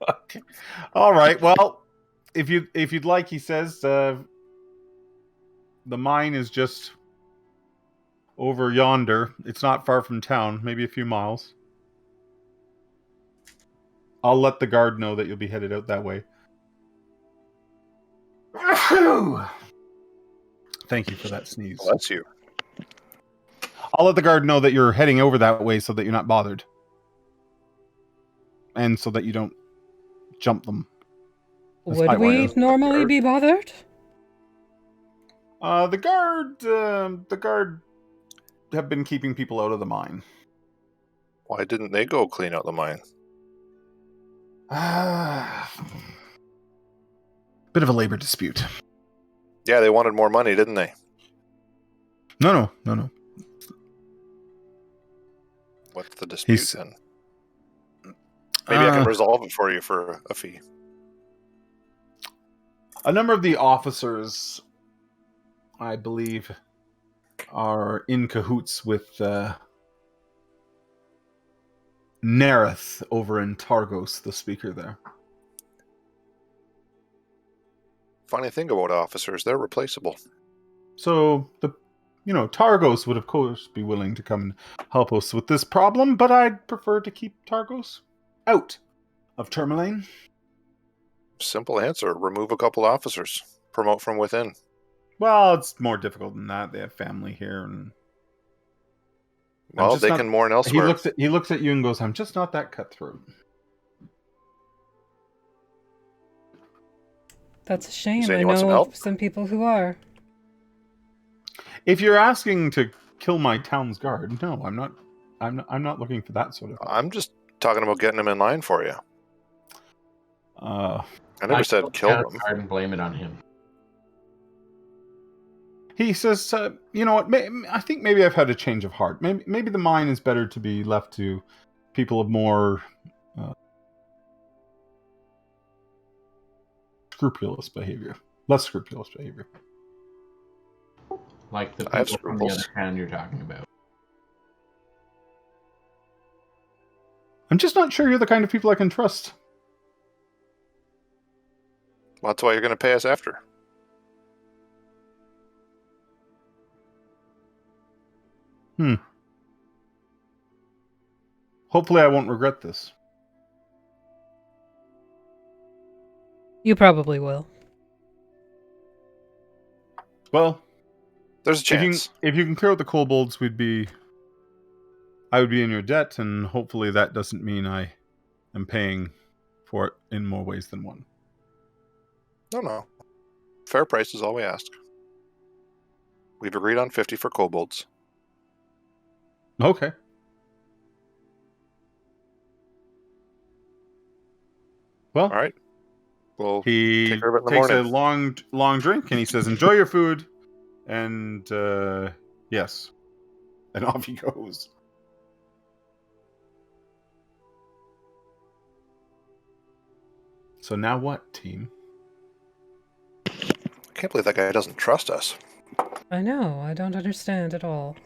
Okay. All right. Well, if you'd like, he says, the mine is just over yonder. It's not far from town, maybe a few miles. I'll let the guard know that you'll be headed out that way. Thank you for that sneeze.
Bless you.
I'll let the guard know that you're heading over that way so that you're not bothered. And so that you don't jump them. That's
Would
probably why
we
those
normally
guard-
be bothered?
The guard have been keeping people out of the mine.
Why didn't they go clean out the mine?
Bit of a labor dispute.
Yeah, they wanted more money, didn't they?
No.
What's the dispute
He's-
then? Maybe I can resolve it for you for a fee.
A number of the officers, I believe, are in cahoots with Nereth over in Targos, the speaker there.
funny thing about officers, they're replaceable.
So Targos would of course be willing to come and help us with this problem, but I'd prefer to keep Targos out of Termalaine.
Simple answer. Remove a couple officers. Promote from within.
Well, it's more difficult than that. They have family here, and
Well, they can mourn elsewhere.
He looks at you and goes, "I'm just not that cutthroat."
That's a shame.
saying
I
you want some
know
help?
some people who are.
If you're asking to kill my town's guard, no, I'm not. I'm not looking for that sort of thing.
I'm just talking about getting them in line for you. I never said kill them.
And blame it on him.
He says, "You know what? I think maybe I've had a change of heart. Maybe the mine is better to be left to people of more scrupulous behavior, less scrupulous behavior."
Like the
I have
people from the other
scruples.
town you're talking about.
I'm just not sure you're the kind of people I can trust.
Well, that's why you're going to pay us after.
Hopefully, I won't regret this.
You probably will.
Well,
There's a chance.
if you can clear out the kobolds, I would be in your debt, and hopefully that doesn't mean I am paying for it in more ways than one.
No. Fair price is all we ask. We've agreed on 50 for kobolds.
Okay. Well,
All right. We'll
he
take care of it in the
takes a
morning.
long drink, and he says, "Enjoy your food," and yes, and off he goes. So now what, team?
I can't believe that guy doesn't trust us.
I know. I don't understand at all.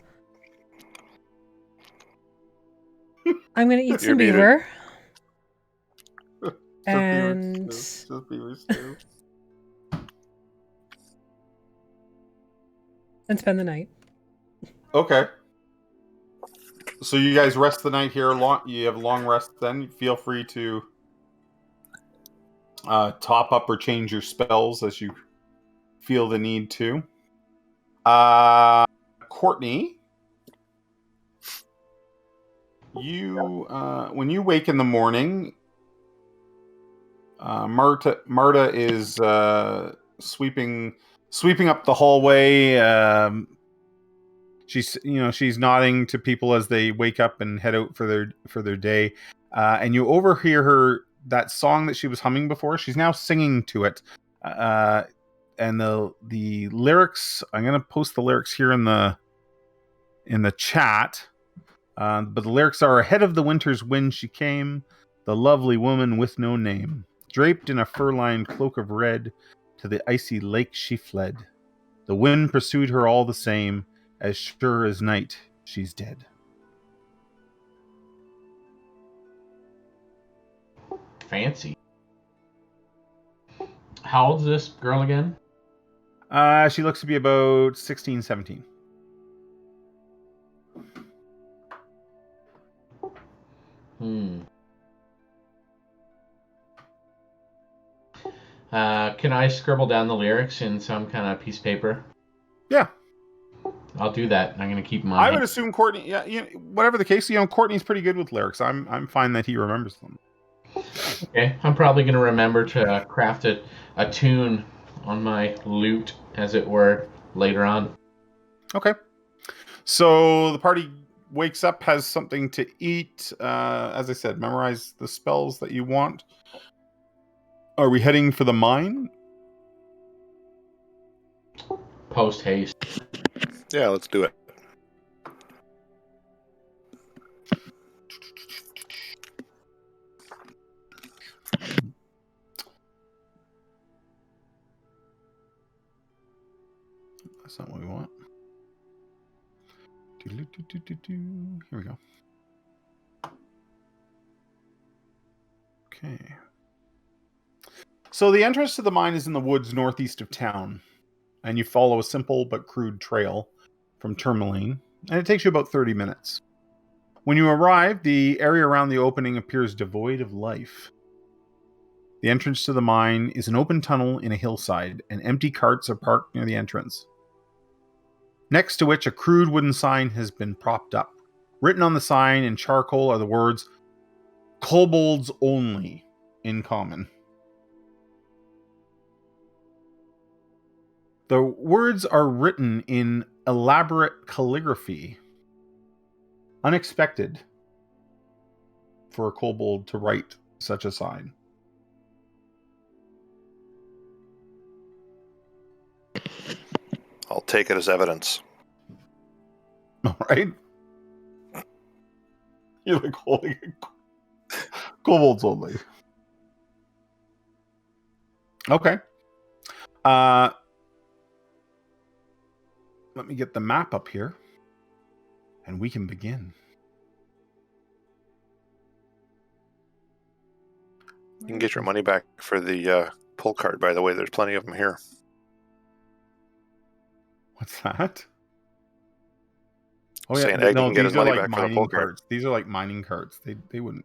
I'm gonna eat some
You're muted.
beaver. And
Just beaver stew.
and spend the night.
Okay. So you guys rest the night here. You have a long rest. Then feel free to top up or change your spells as you feel the need to. Courtney, you when you wake in the morning, Marta is sweeping up the hallway. She's nodding to people as they wake up and head out for their day, and you overhear her that song that she was humming before. She's now singing to it, and the lyrics. I'm gonna post the lyrics here in the chat. But the lyrics are: "Ahead of the winter's wind she came, the lovely woman with no name. Draped in a fur-lined cloak of red, to the icy lake she fled. The wind pursued her all the same, as sure as night she's dead."
Fancy. How old is this girl again?
She looks to be about 16, 17.
Can I scribble down the lyrics in some kind of piece of paper?
Yeah.
I'll do that. I'm going to keep
I would assume Courtney. Yeah, whatever the case, Courtney's pretty good with lyrics. I'm fine that he remembers them.
Okay, I'm probably going to remember to craft a tune on my lute, as it were, later on.
Okay. So the party wakes up, has something to eat. As I said, memorize the spells that you want. Are we heading for the mine?
Post haste.
Yeah, let's do it.
That's not what we want. Here we go. Okay. So the entrance to the mine is in the woods northeast of town, and you follow a simple but crude trail from Termalaine, and it takes you about 30 minutes. When you arrive, the area around the opening appears devoid of life. The entrance to the mine is an open tunnel in a hillside, and empty carts are parked near the entrance, next to which a crude wooden sign has been propped up. Written on the sign in charcoal are the words, "Kobolds only," in common. The words are written in elaborate calligraphy. Unexpected for a kobold to write such a sign.
I'll take it as evidence.
All right. You're like holding it. Kobolds only. Okay. Let me get the map up here, and we can begin.
You can get your money back for the pull cart, by the way. There's plenty of them here.
What's that? Oh
Saying Egg can get his
these are
money
like
back for the
mining
pull cart.
carts. These are like mining carts. They wouldn't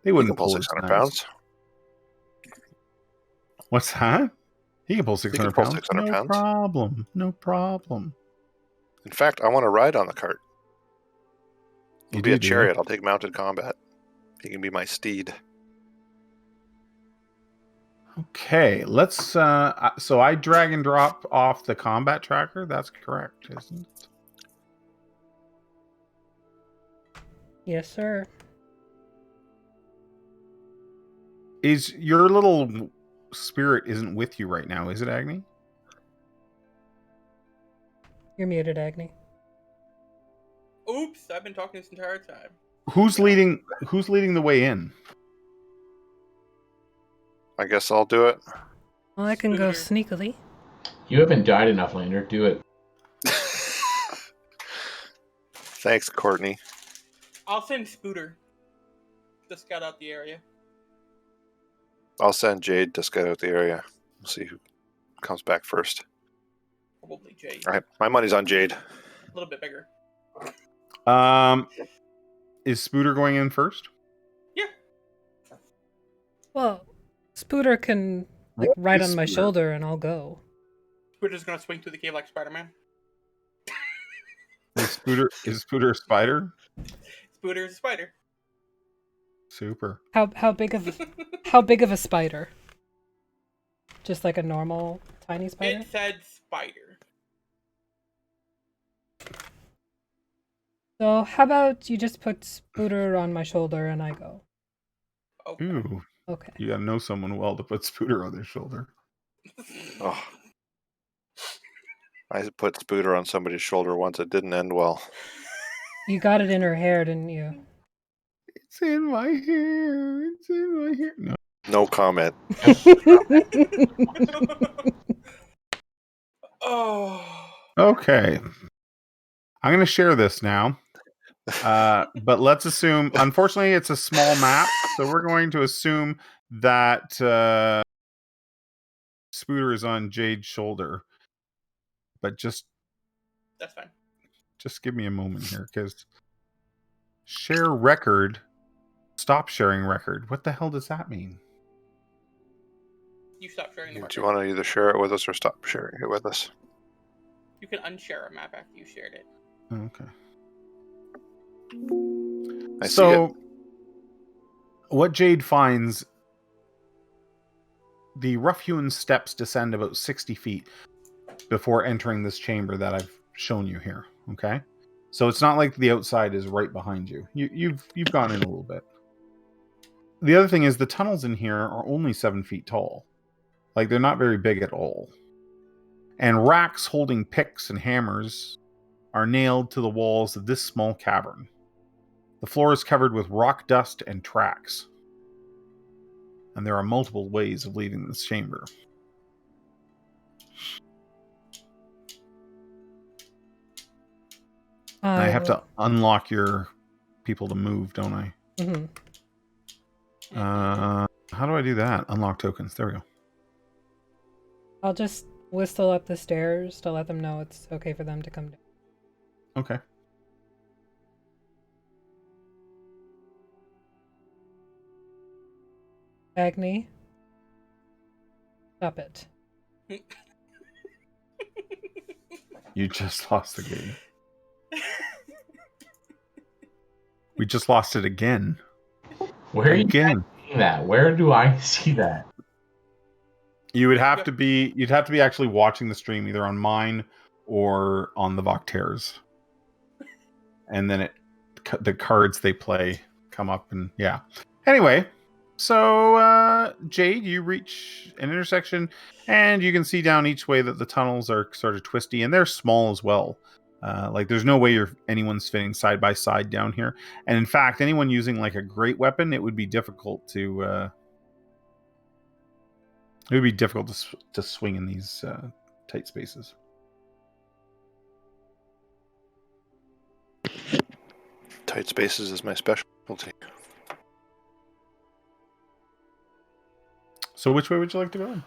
You can pull
pull
600
as
pounds.
What's that? He can pull 600
pull
pounds.
600
no
pounds.
problem. No problem.
In fact, I want to ride on the cart.
You
It'll be
do,
a
do you?
chariot. I'll take mounted combat. He can be my steed.
Okay, let's. So I drag and drop off the combat tracker. That's correct, isn't it?
Yes, sir.
Is your little spirit isn't with you right now? Is it, Agni?
You're muted, Agni.
Oops, I've been talking this entire time.
Who's leading? Who's leading the way in?
I guess I'll do it.
Well, I can go
Scooter.
sneakily.
You haven't died enough, Lander. Do it.
Thanks, Courtney.
I'll send Scooter to scout out the area.
I'll send Jade to scout out the area. We'll see who comes back first.
Probably Jade.
All right, my money's on Jade.
A little bit bigger.
Is Spooter going in first?
Yeah.
Well, Spooter can like
What
ride
is
on my
Spooter?
shoulder and I'll go.
Scooter's gonna swing through the cave like Spider-Man.
Is Spooter a spider?
Scooter's a spider.
Super.
How big of how big of a spider? Just like a normal tiny spider?
It said spider.
So how about you just put Spooter on my shoulder and I go?
Okay.
Ooh,
Okay.
you gotta know someone well to put Spooter on their shoulder.
Oh. I put Spooter on somebody's shoulder once. It didn't end well.
You got it in her hair, didn't you?
It's in my hair. It's in my hair. No.
No comment.
Oh.
Okay. I'm gonna share this now. But let's assume, unfortunately, it's a small map, so we're going to assume that Spooter is on Jade's shoulder. But just
That's fine.
give me a moment here, because share record, stop sharing record. What the hell does that mean?
You stop sharing the
Do
marker.
you want to either share it with us or stop sharing it with us?
You can unshare a map after you shared it.
Okay.
I see
So, what Jade finds, the rough-hewn steps descend about 60 feet before entering this chamber that I've shown you here. Okay, so it's not like the outside is right behind you. You've gone in a little bit. The other thing is the tunnels in here are only 7 feet tall. Like, they're not very big at all. And racks holding picks and hammers are nailed to the walls of this small cavern. The floor is covered with rock dust and tracks. And there are multiple ways of leaving this chamber. I have to unlock your people to move, don't I?
Mm-hmm.
How do I do that? Unlock tokens. There we go.
I'll just whistle up the stairs to let them know it's okay for them to come down.
Okay.
Agni, stop it.
You just lost the game. We just lost it again.
Where are you
Again.
seeing that? Where do I see that?
You would have to be. You'd have to be actually watching the stream either on mine or on the Voctairs, and then the cards they play come up and yeah. Anyway, so Jade, you reach an intersection, and you can see down each way that the tunnels are sort of twisty, and they're small as well. Like there's no way anyone's fitting side by side down here, and in fact, anyone using like a great weapon, it would be difficult to. It would be difficult to swing in these tight spaces.
Tight spaces is my specialty.
So which way would you like to go in?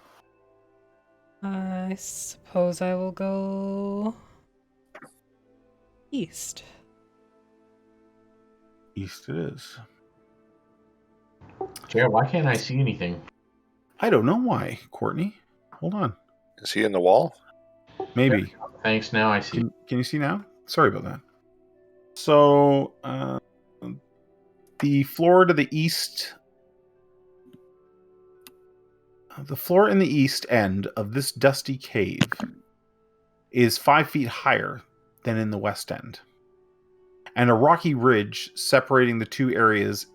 I suppose I will go east.
East it is.
Jared, why can't I see anything?
I don't know why, Courtney. Hold on.
Is he in the wall?
Maybe.
Thanks, now I see.
Can you see now? Sorry about that. So, the floor to the east... The floor in the east end of this dusty cave is 5 feet higher than in the west end. And a rocky ridge separating the two areas...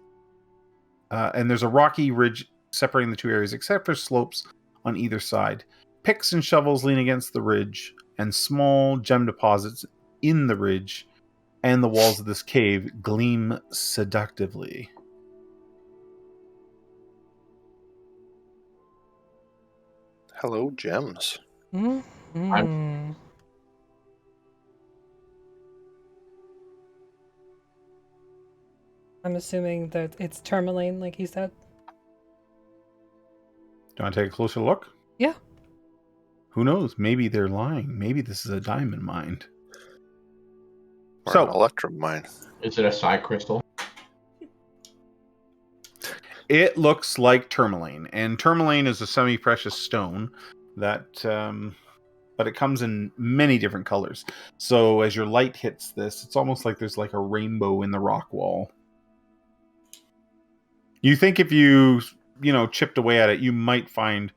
and there's a rocky ridge separating the two areas, except for slopes on either side. Picks and shovels lean against the ridge, and small gem deposits in the ridge and the walls of this cave gleam seductively.
Hello, gems.
Mm-hmm. I'm assuming that it's Termalaine, like he said.
Do you want to take a closer look?
Yeah.
Who knows? Maybe they're lying. Maybe this is a diamond mine.
Or an electrum mine.
Is it a psi crystal?
It looks like tourmaline, and tourmaline is a semi-precious stone that, but it comes in many different colors. So as your light hits this, it's almost like there's like a rainbow in the rock wall. You think if you chipped away at it, you might find,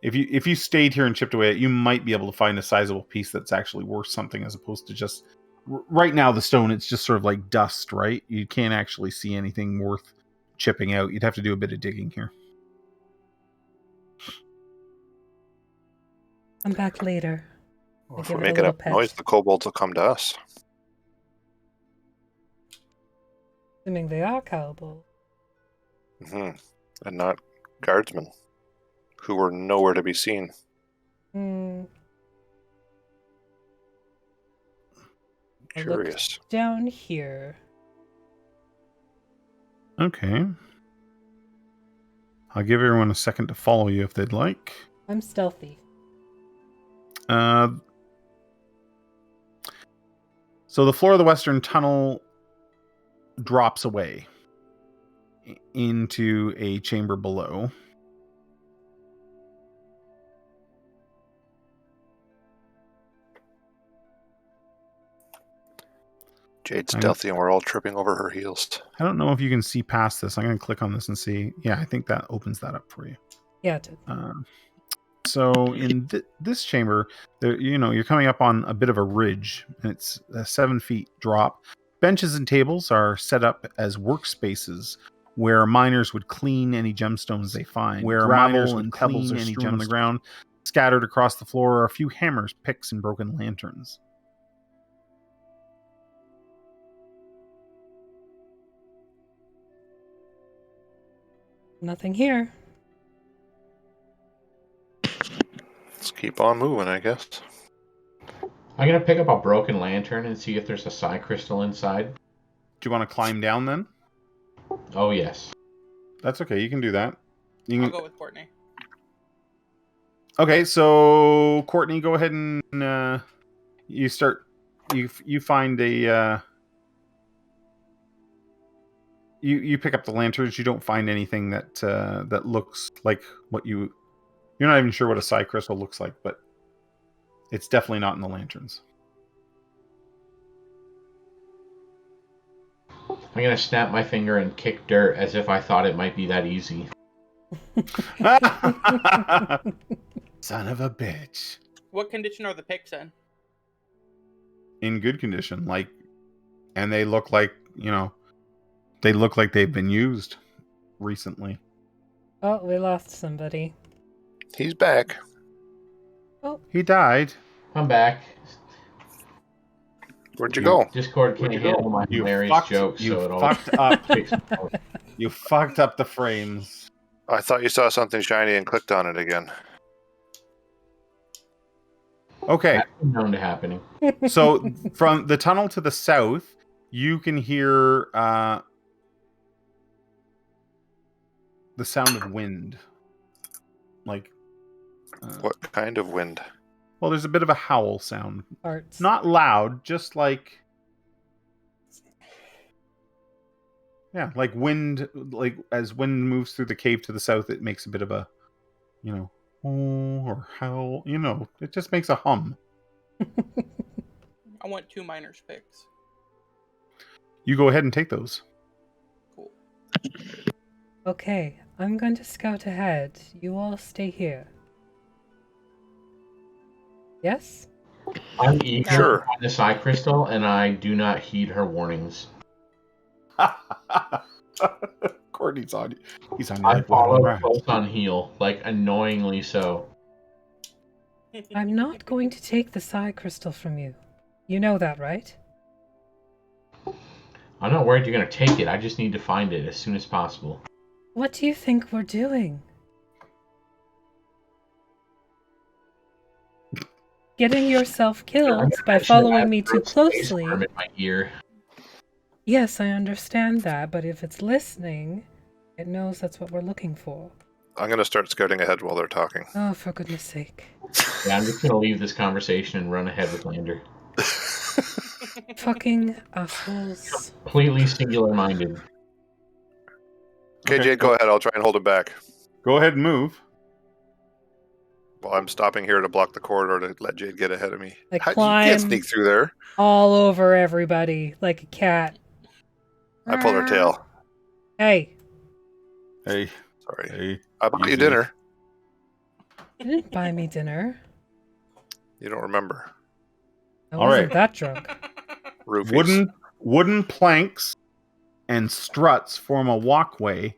if you stayed here and chipped away at it, you might be able to find a sizable piece that's actually worth something, as opposed to just right now the stone, it's just sort of like dust, right? You can't actually see anything worth chipping out. You'd have to do a bit of digging here.
I'm back later.
Well, if
give
we're
it a
making
little
up
pet.
noise, the kobolds will come to us.
Assuming they are cowboys.
Mm-hmm. And not guardsmen, who were nowhere to be seen.
Hmm. I looked
Curious.
down here.
Okay. I'll give everyone a second to follow you if they'd like.
I'm stealthy.
So the floor of the western tunnel drops away into a chamber below.
Jade's stealthy and we're all tripping over her heels.
I don't know if you can see past this. I'm going to click on this and see. Yeah, I think that opens that up for you.
Yeah, it did.
So in this chamber, there, you're coming up on a bit of a ridge, and it's a 7 feet drop. Benches and tables are set up as workspaces where miners would clean any gemstones they find. Where gravel and pebbles are strewn on the ground. Scattered across the floor are a few hammers, picks, and broken lanterns.
Nothing here.
Let's keep on moving, I guess.
I'm going to pick up a broken lantern and see if there's a psi crystal inside.
Do you want to climb down then?
Oh, yes.
That's okay. You can do that.
I'll go with Courtney.
Okay, so Courtney, go ahead and you start. You find a. You pick up the lanterns. You don't find anything that that looks like what you. You're not even sure what a psi crystal looks like, but it's definitely not in the lanterns.
I'm gonna snap my finger and kick dirt as if I thought it might be that easy.
Son of a bitch.
What condition are the picks in?
In good condition, and they look like, they look like they've been used recently.
Oh, we lost somebody.
He's back.
He died.
I'm back.
Where'd you go?
Discord can't handle my hilarious jokes,
You
so it'll
fucked up.
fix it out.
You fucked up the frames.
I thought you saw something shiny and clicked on it again.
Okay,
That's been known to happening.
so from the tunnel to the south, you can hear the sound of wind. Like,
What kind of wind?
well, there's a bit of a howl sound.
Arts.
Not loud, just like, yeah, like wind. Like as wind moves through the cave to the south, it makes a bit of a, oh, or howl. It just makes a hum.
I want 2 miners picks.
You go ahead and take those.
Cool.
Okay, I'm going to scout ahead. You all stay here. Yes?
I'm eager
Sure.
to find the psi crystal, and I do not heed her warnings.
Courtney's on. He's on.
I
your
follow
right.
close on heel, like annoyingly so.
I'm not going to take the psi crystal from you. You know that, right?
I'm not worried you're gonna take it. I just need to find it as soon as possible.
What do you think we're doing? Getting yourself killed by following me too closely.
In my ear.
Yes, I understand that, but if it's listening, it knows that's what we're looking for.
I'm going to start scouting ahead while they're talking.
Oh, for goodness sake.
Yeah, I'm just gonna leave this conversation and run ahead with Lander.
Fucking assholes.
Completely singular-minded.
Okay, Jade, go ahead. I'll try and hold it back.
Go ahead and move.
Well, I'm stopping here to block the corridor to let Jade get ahead of me.
I
You can't
climb
sneak through there.
all over everybody like a cat.
I pulled her tail.
Hey,
Hey,
Sorry.
hey.
I bought you
Easy.
dinner.
you didn't buy me dinner.
You don't remember.
I
All
wasn't
right.
that drunk.
Roofies.
Wooden planks and struts form a walkway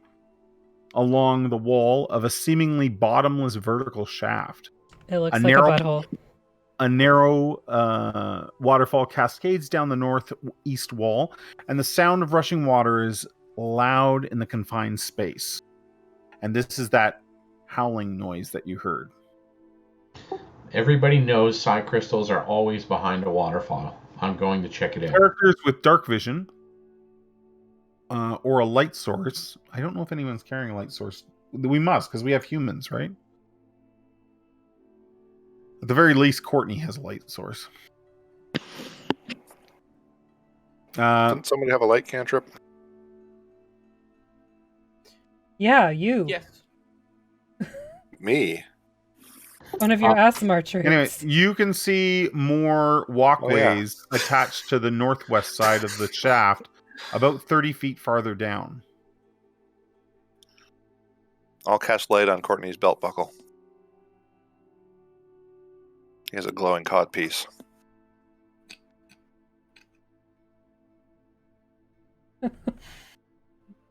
along the wall of a seemingly bottomless vertical shaft.
It looks
A
like
narrow-
a butthole.
A narrow waterfall cascades down the northeast wall, and the sound of rushing water is loud in the confined space. And this is that howling noise that you heard.
Everybody knows psi crystals are always behind a waterfall. I'm going to check it out.
Characters with dark vision or a light source. I don't know if anyone's carrying a light source. We must, because we have humans, right? At the very least, Courtney has a light source.
Didn't somebody have a light cantrip?
Yeah, you.
Yes.
Me.
One of your ASMR traits.
Anyway, you can see more walkways attached to the northwest side of the shaft, about 30 feet farther down.
I'll cast light on Courtney's belt buckle. He has a glowing cod piece.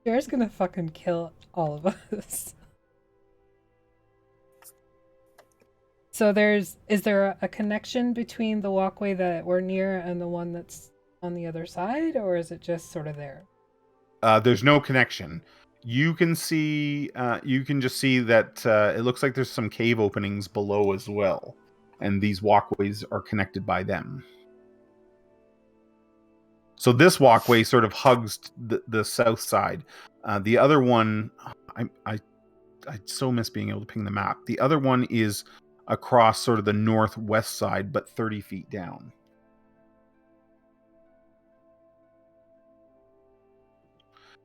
Jared's gonna fucking kill all of us. So is there a connection between the walkway that we're near and the one that's on the other side, or is it just sort of there?
There's no connection. You can see, you can just see that it looks like there's some cave openings below as well, and these walkways are connected by them. So this walkway sort of hugs the south side. The other one, I so miss being able to ping the map. The other one is across sort of the northwest side, but 30 feet down.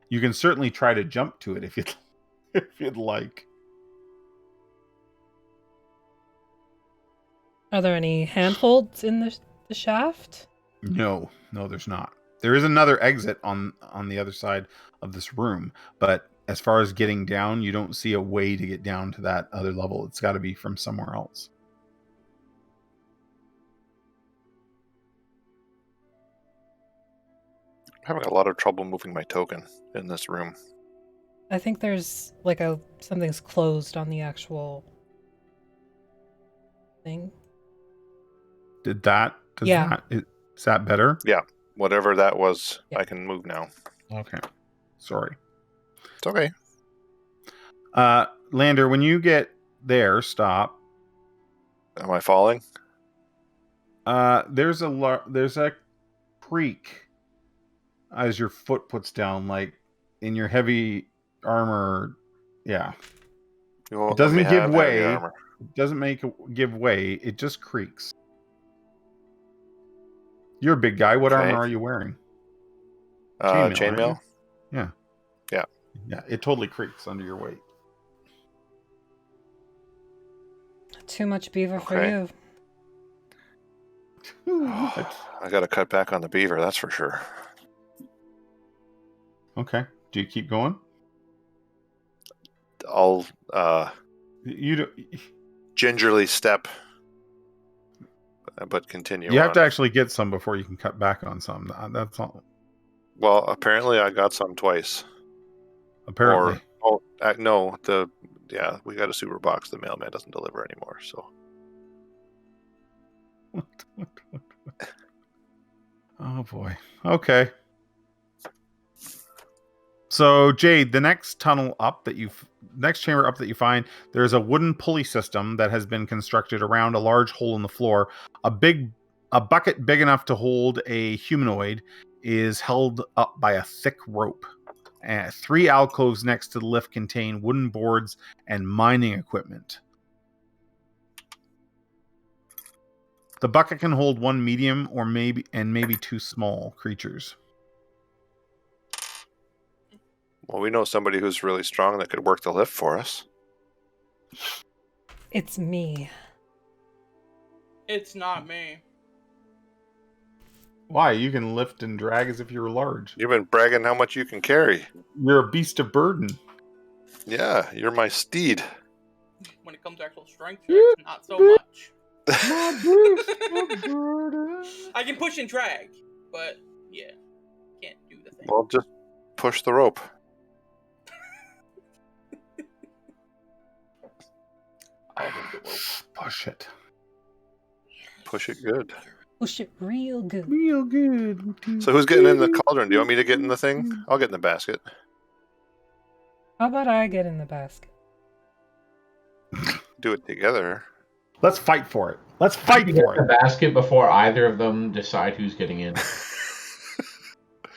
You can certainly try to jump to it if you'd like.
Are there any handholds in the shaft?
No, there's not. There is another exit on the other side of this room, but as far as getting down, you don't see a way to get down to that other level. It's got to be from somewhere else.
I'm having a lot of trouble moving my token in this room.
I think there's like something's closed on the actual thing.
Is that better?
Yeah, whatever that was,
Yeah.
I can move now.
Okay. Sorry.
It's okay.
Lander, when you get there, stop.
Am I falling?
There's a creak as your foot puts down, like in your heavy armor. Yeah.
You won't
It doesn't
let me
give
have
way.
heavy armor.
It doesn't give way. It just creaks. You're a big guy. What
Okay.
armor are you wearing?
Chainmail?
aren't you? Yeah.
Yeah.
Yeah. It totally creaks under your weight.
Too much beaver for
Okay.
you.
I got to cut back on the beaver, that's for sure.
Okay. Do you keep going?
I'll
You don't.
gingerly step, but continue.
You have
on.
to actually get some before you can cut back on some. That's all.
Well, apparently I got some twice.
Apparently.
No, we got a super box. The mailman doesn't deliver anymore, so.
What? Oh boy. Okay. So Jade, the next chamber up that you find, there's a wooden pulley system that has been constructed around a large hole in the floor. A bucket big enough to hold a humanoid is held up by a thick rope. 3 alcoves next to the lift contain wooden boards and mining equipment. The bucket can hold 1 medium or maybe 2 small creatures.
Well, we know somebody who's really strong that could work the lift for us.
It's me.
It's not me.
Why? You can lift and drag as if you were large.
You've been bragging how much you can carry.
You're a beast of burden.
Yeah, you're my steed.
When it comes to actual strength checks, not so much. I can push and drag, but yeah, can't do the thing.
Well, just push the rope.
Push it.
Push it good.
Push it real good.
Real good.
So who's getting in the cauldron? Do you want me to get in the thing? I'll get in the basket.
How about I get in the basket?
Do it together.
Let's fight for it. Let's fight
Get
for
the
it.
basket before either of them decide who's getting in.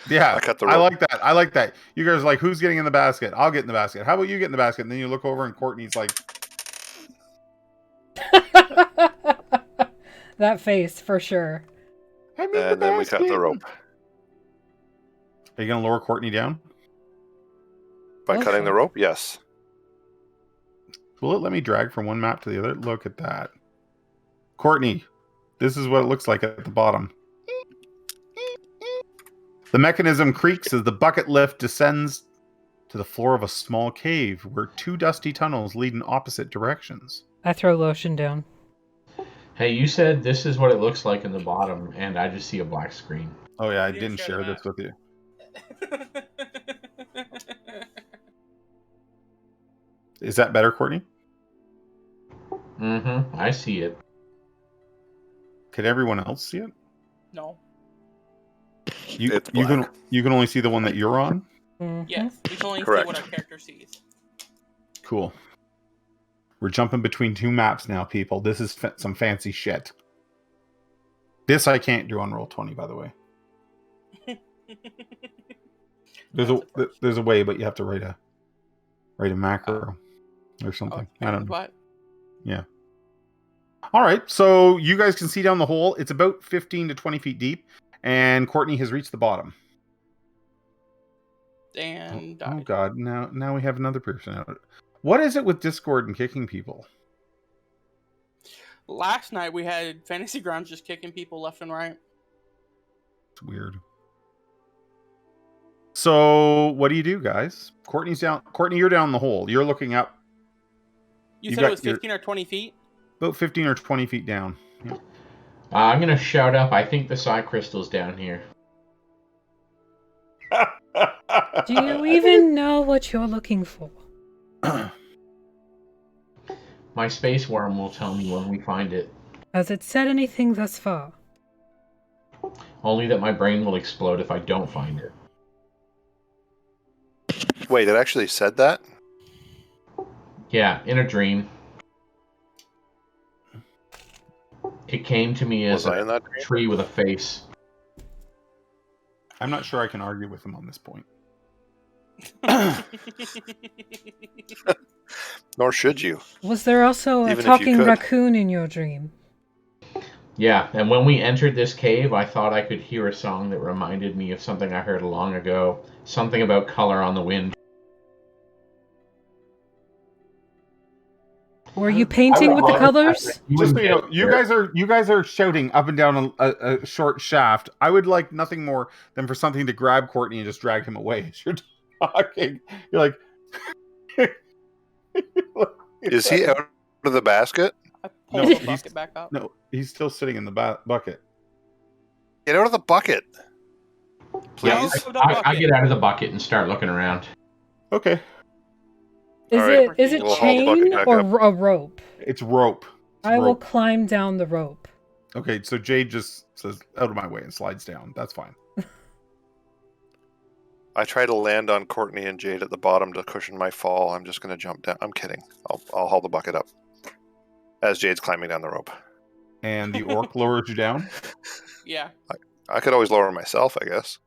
Yeah,
I cut the
I
rope.
like that. You guys are like, who's getting in the basket? I'll get in the basket. How about you get in the basket? And then you look over and Courtney's like,
That face, for sure.
I'm in the
And then we
basket.
cut the rope.
Are you going to lower Courtney down?
By
Go
cutting
for
the
it.
rope? Yes.
Will it let me drag from one map to the other? Look at that. Courtney, this is what it looks like at the bottom. The mechanism creaks as the bucket lift descends to the floor of a small cave where 2 dusty tunnels lead in opposite directions.
I throw lotion down.
Hey, you said this is what it looks like in the bottom, and I just see a black screen.
Oh yeah, I
You
didn't share
the
this with you. Is that better, Courtney?
Mm-hmm. I see it.
Could everyone else see it?
No.
You
It's
you can
black.
you can only see the one that you're on?
Mhm.
Yes, we can only see
Correct.
what our character sees.
Cool. We're jumping between 2 maps now, people. This is some fancy shit. This I can't do on Roll20, by the way. There's a way, but you have to write a macro or something. I don't know.
What?
Yeah. All right, so you guys can see down the hole. It's about 15 to 20 feet deep, and Courtney has reached the bottom.
And
Oh
died.
God! Now we have another person out. What is it with Discord and kicking people?
Last night we had Fantasy Grounds just kicking people left and right.
It's weird. So what do you do, guys? Courtney's down. Courtney, you're down the hole. You're looking up.
You
You
said
got
it was 15 or 20 feet?
About 15 or 20 feet down. Yep.
I'm gonna shout up. I think the Psy Crystal's down here.
Do you even know what you're looking for?
My space worm will tell me when we find it.
Has it said anything thus far?
Only that my brain will explode if I don't find it.
Wait, it actually said that?
Yeah, in a dream. It came to me as
Was I in
a
that dream?
tree with a face.
I'm not sure I can argue with him on this point.
Nor should you.
Was there also a
Even if you
talking
could.
raccoon in your dream?
Yeah, and when we entered this cave, I thought I could hear a song that reminded me of something I heard long ago. Something about color on the wind.
Were you painting with the colors?
Just so you know, you guys are shouting up and down a short shaft. I would like nothing more than for something to grab Courtney and just drag him away as you're talking. You're like,
Is he out of the basket?
I pulled
No,
the
he's-
bucket back up.
No, he's still sitting in the bucket.
Get out of the bucket.
Yeah,
Please.
I'll-
I get out of the bucket and start looking around.
Okay,
Is
All right.
it
We'll haul the bucket
chain
back
or
up.
a rope?
it's rope. It's
I will
rope.
climb down the rope.
Okay, so Jade just says, "Out of my way," and slides down. That's fine.
I try to land on Courtney and Jade at the bottom to cushion my fall. I'm just going to jump down. I'm kidding. I'll haul the bucket up as Jade's climbing down the rope.
And the orc lowers you down.
Yeah.
I could always lower myself, I guess.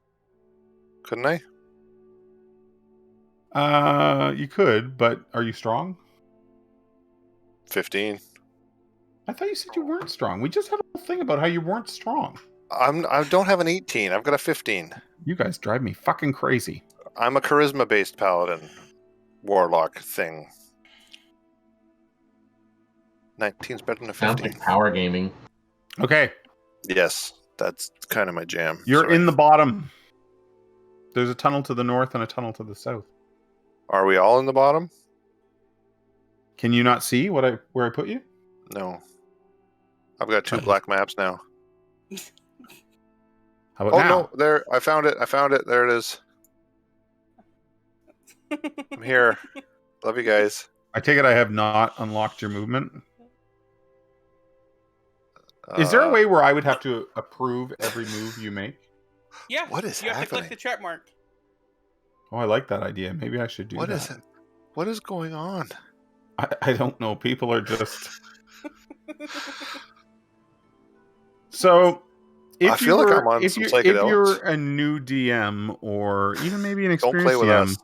Couldn't I?
You could, but are you strong?
15.
I thought you said you weren't strong. We just had a whole thing about how you weren't strong.
I don't have an 18. I've got a 15.
You guys drive me fucking crazy.
I'm a charisma-based paladin warlock thing. 19's better than a
Sounds
15.
like power gaming.
Okay,
Yes, that's kind of my jam.
you're
Sorry.
in the bottom. There's a tunnel to the north and a tunnel to the south.
Are we all in the bottom?
Can you not see where I put you?
No. I've got 2 black maps now.
How about
Oh
now?
no, there! I found it. There it is. I'm here. Love you guys.
I take it I have not unlocked your movement. Is there a way where I would have to approve every move you make?
Yeah.
What is
You have to
happening?
click the check mark.
Oh, I like that idea. Maybe I should do
What
that.
is it? What is going on?
I don't know. People are just... So, if
I feel like I'm on some
if
psychedelics.
you're a new DM or even maybe an
Don't
experienced
play with
DM,
us.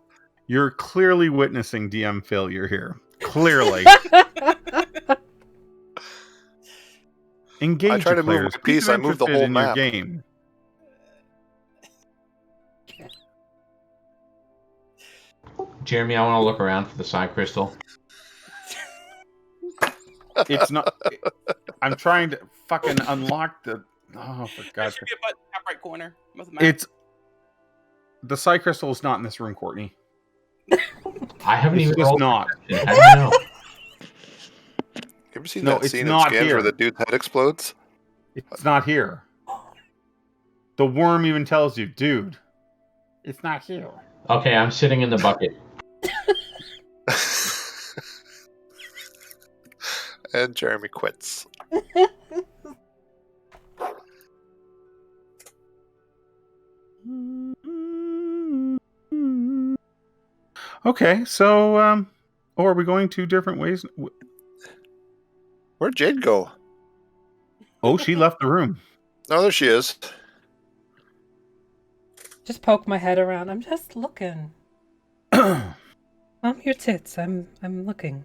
you're clearly witnessing DM failure here. Clearly. Engage
I try
your
to move
players.
my
Keep
piece,
them
I move the
interested
whole
in your
map.
game.
Jeremy, I want to look around for the Psy Crystal.
It's not... I'm trying to fucking unlock the... Oh, for
There
God's
should
sake.
be a button top right corner with a map.
It's... The Psy Crystal is not in this room, Courtney.
I haven't
It's
even
just
rolled
not.
perception. How do you know?
You ever seen
No,
that
it's
scene in
not
Skins
here.
where the dude's head explodes?
It's not here. The worm even tells you, dude, it's not here.
Okay, I'm sitting in the bucket.
And Jeremy quits.
Okay, so, or are we going two different ways?
Where'd Jade go?
Oh, she left the room.
Oh, there she is.
Just poke my head around. I'm just looking. Your tits. I'm looking.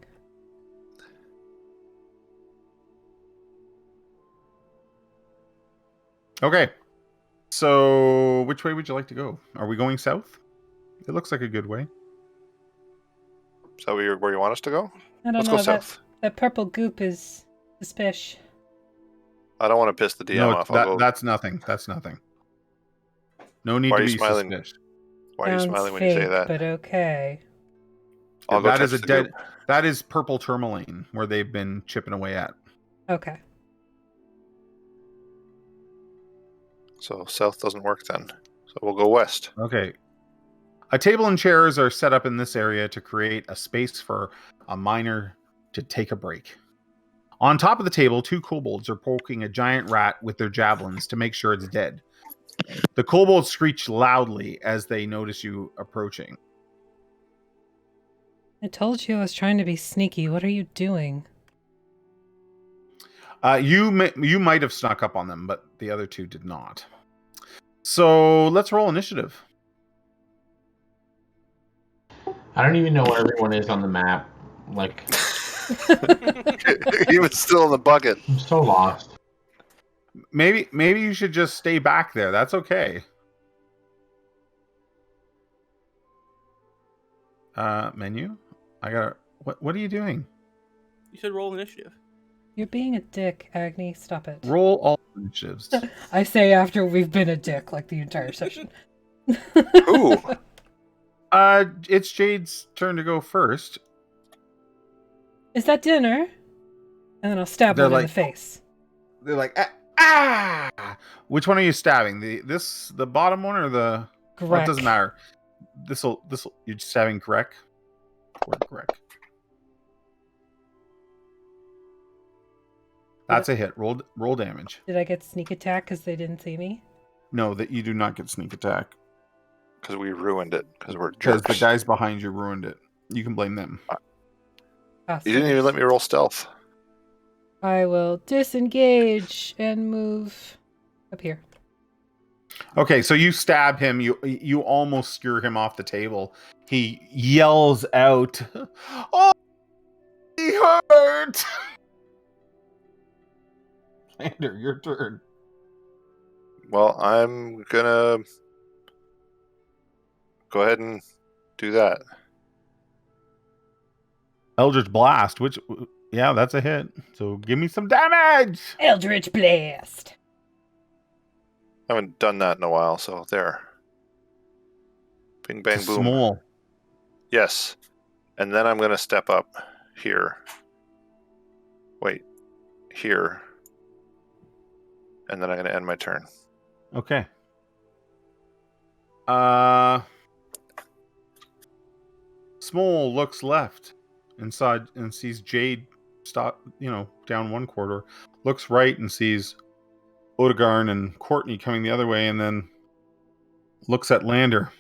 Okay. So, which way would you like to go? Are we going south? It looks like a good way.
Is that where you want us to go?
I don't
Let's
know.
go south.
That purple goop is suspicious.
I don't want to piss the DM
No,
off. I'll go.
that's nothing. That's nothing. No need
Why
to
are you
be
smiling?
suspicious.
Why are you
Sounds
smiling when
fake,
you say that?
but okay.
I'll go
That
touch
is a
the
dead.
goop.
That is purple Termalaine, where they've been chipping away at.
Okay.
So south doesn't work then. So we'll go west.
Okay. A table and chairs are set up in this area to create a space for a miner to take a break. On top of the table, 2 kobolds are poking a giant rat with their javelins to make sure it's dead. The kobolds screech loudly as they notice you approaching.
I told you I was trying to be sneaky. What are you doing?
You might have snuck up on them, but the other 2 did not. So let's roll initiative.
I don't even know where everyone is on the map. Like,
He was still in the bucket.
I'm so lost.
Maybe you should just stay back there. That's okay. Menu. I gotta. What are you doing?
You said roll initiative.
You're being a dick, Agni. Stop it.
Roll all initiatives.
I say after we've been a dick like the entire session.
Ooh.
It's Jade's turn to go first.
Is that dinner? And then I'll stab
They're
one in
like-
the face.
They're like, ah! Which one are you stabbing? The bottom one or the? Well, it
Greg.
doesn't matter. This'll. You're stabbing Greg. Or Greg. That's a hit. Roll damage.
Did I get sneak attack because they didn't see me?
No, that you do not get sneak attack
Because we ruined it. Because we're
because
jerks.
the guys behind you ruined it. You can blame them.
You didn't even let me roll stealth.
I will disengage and move up here.
Okay, so you stab him. You almost skewer him off the table. He yells out, "Oh, he hurt!" Lander, your turn.
Well, I'm gonna go ahead and do that.
Eldritch Blast, yeah, that's a hit. So give me some damage.
Eldritch Blast.
I haven't done that in a while, so there. Bing, bang, boom.
Small.
Yes. And then I'm gonna step up here. Wait. Here. And then I'm gonna end my turn.
Okay. Small looks left inside and sees Jade down one corridor. Looks right and sees Odegarn and Courtney coming the other way, and then looks at Lander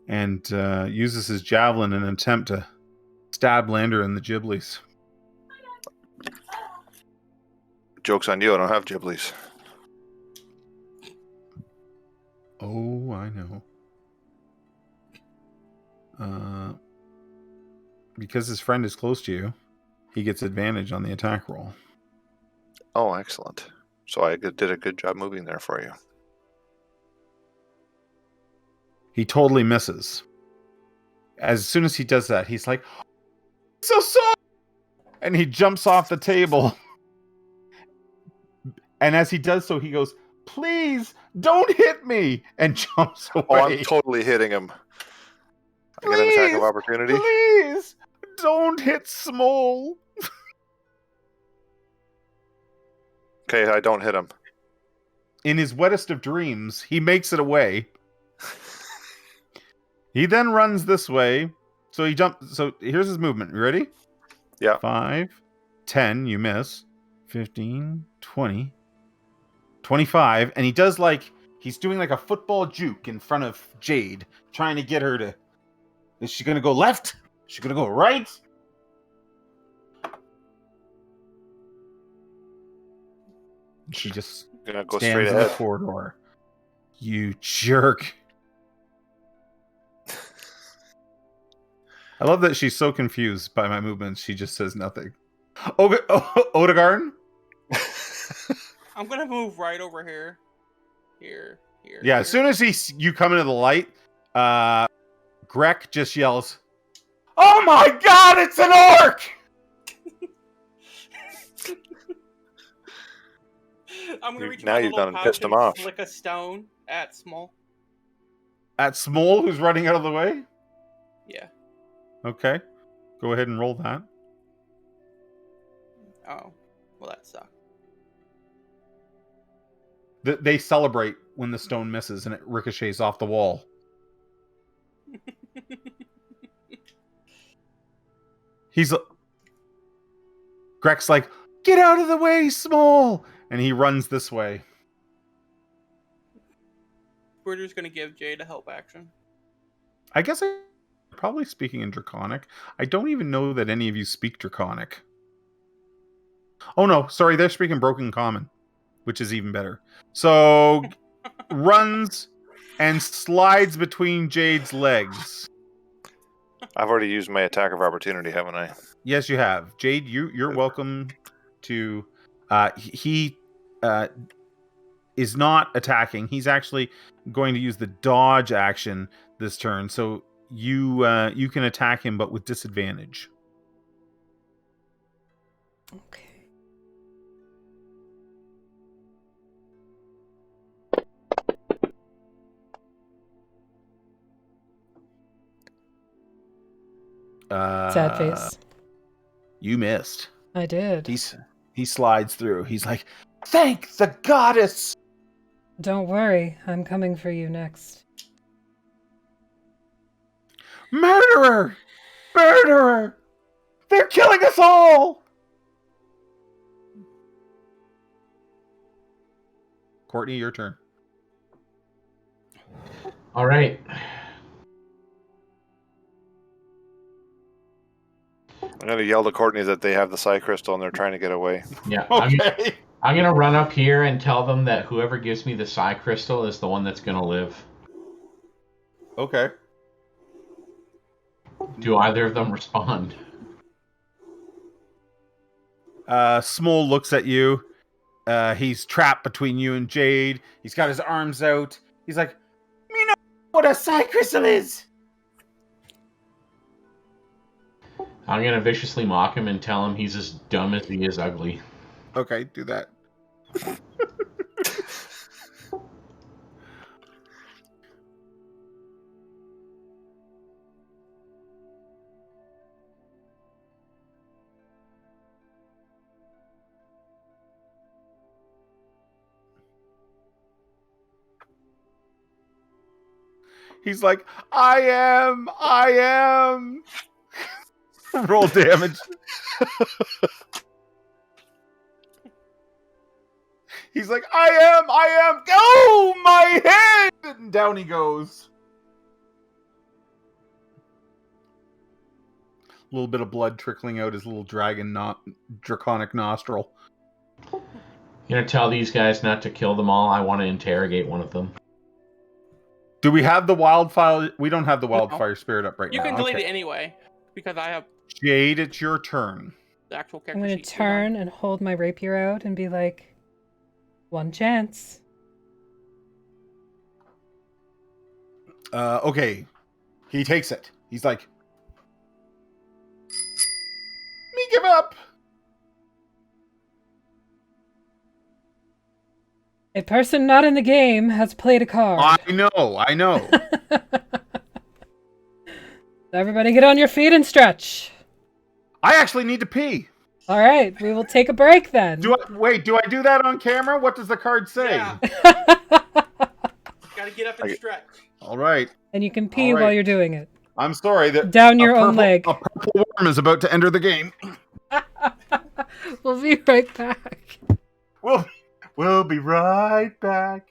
and uses his javelin in an attempt to stab Lander in the giblies.
Joke's on you, I don't have giblies.
Oh, I know. Because his friend is close to you, he gets advantage on the attack roll.
Oh, excellent. So I did a good job moving there for you.
He totally misses. As soon as he does that, he's like, so sorry! And he jumps off the table. And as he does so, he goes, please, don't hit me! And jumps away.
Oh, I'm totally hitting him. I get an attack of opportunity.
Please, don't hit Small.
Okay, I don't hit him.
In his wettest of dreams, he makes it away. He then runs this way. So he jumps. So here's his movement. You ready?
Yeah.
5, 10, you miss. 15, 20, 25. And he does he's doing like a football juke in front of Jade, trying to get her to. Is she going to go left? Is she going to go right? She just
Gonna go
stands
straight
in the
ahead.
corridor. You jerk. I love that she's so confused by my movements. She just says nothing. Odegarn?
I'm gonna move right over here. Here.
Yeah, as soon as you come into the light, Grek just yells, "Oh my god, it's an orc!"
I'm gonna reach
Now
my
you've
little
done
pouch
pissed him
and
off.
flick a stone at Small.
At Small, who's running out of the way.
Yeah.
Okay, go ahead and roll that.
Oh, well that sucked.
They celebrate when the stone misses and it ricochets off the wall. Greg's like, "Get out of the way, Small!" And he runs this way.
We're just gonna give Jade a help action.
I guess I'm probably speaking in Draconic. I don't even know that any of you speak Draconic. Oh no, sorry, they're speaking Broken Common, which is even better. So, runs and slides between Jade's legs.
I've already used my attack of opportunity, haven't I?
Yes, you have. Jade, you're welcome to... he is not attacking. He's actually going to use the dodge action this turn. So you can attack him, but with disadvantage.
Okay. Sad face.
You missed.
I did.
He slides through. He's like, "Thank the goddess!"
Don't worry, I'm coming for you next.
Murderer! Murderer! They're killing us all! Courtney, your turn.
All right.
I'm going to yell to Courtney that they have the Psi Crystal and they're trying to get away.
Yeah.
Okay.
I'm gonna run up here and tell them that whoever gives me the Psi Crystal is the one that's gonna live.
Okay.
Do either of them respond?
Small looks at you. He's trapped between you and Jade. He's got his arms out. He's like, "Me know what a Psi Crystal is."
I'm gonna viciously mock him and tell him he's as dumb as he is ugly.
Okay, do that. He's like, I am. Roll damage. He's like, I am. Oh, my head! And down he goes. A little bit of blood trickling out his little draconic nostril.
You gonna tell these guys not to kill them all? I want to interrogate one of them.
Do we have the wildfire? We don't have the wildfire spirit up right
You
now.
can delete it anyway, because I have
Jade, it's your turn.
the actual character
I'm going to
sheet still on.
turn and hold my rapier out and be like, one chance.
Okay. He takes it. He's like, me give up.
A person not in the game has played a card.
I know.
Everybody get on your feet and stretch.
I actually need to pee.
All right, we will take a break then.
Do I do that on camera? What does the card say?
Yeah. Gotta get up and stretch.
All right.
And you can pee
All right.
while you're doing it.
I'm sorry.
Down your own leg.
A purple worm is about to enter the game.
We'll be right back.
We'll be right back.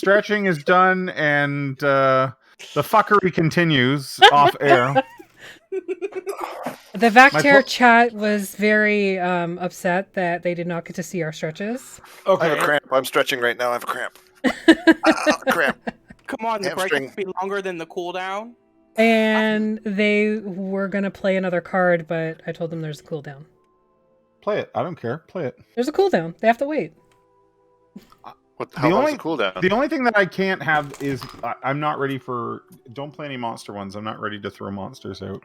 Stretching is done, and the fuckery continues off air.
The Vactair chat was very upset that they did not get to see our stretches.
I have a cramp. I'm stretching right now. I have a cramp. Cramp.
Come on, the break
Hamstring.
has to be longer than the cooldown.
And they were going to play another card, but I told them there's a cooldown.
Play it. I don't care. Play it.
There's a cooldown. They have to wait.
How long's the cooldown?
The only thing that I can't have is I'm not ready for. Don't play any monster ones. I'm not ready to throw monsters out.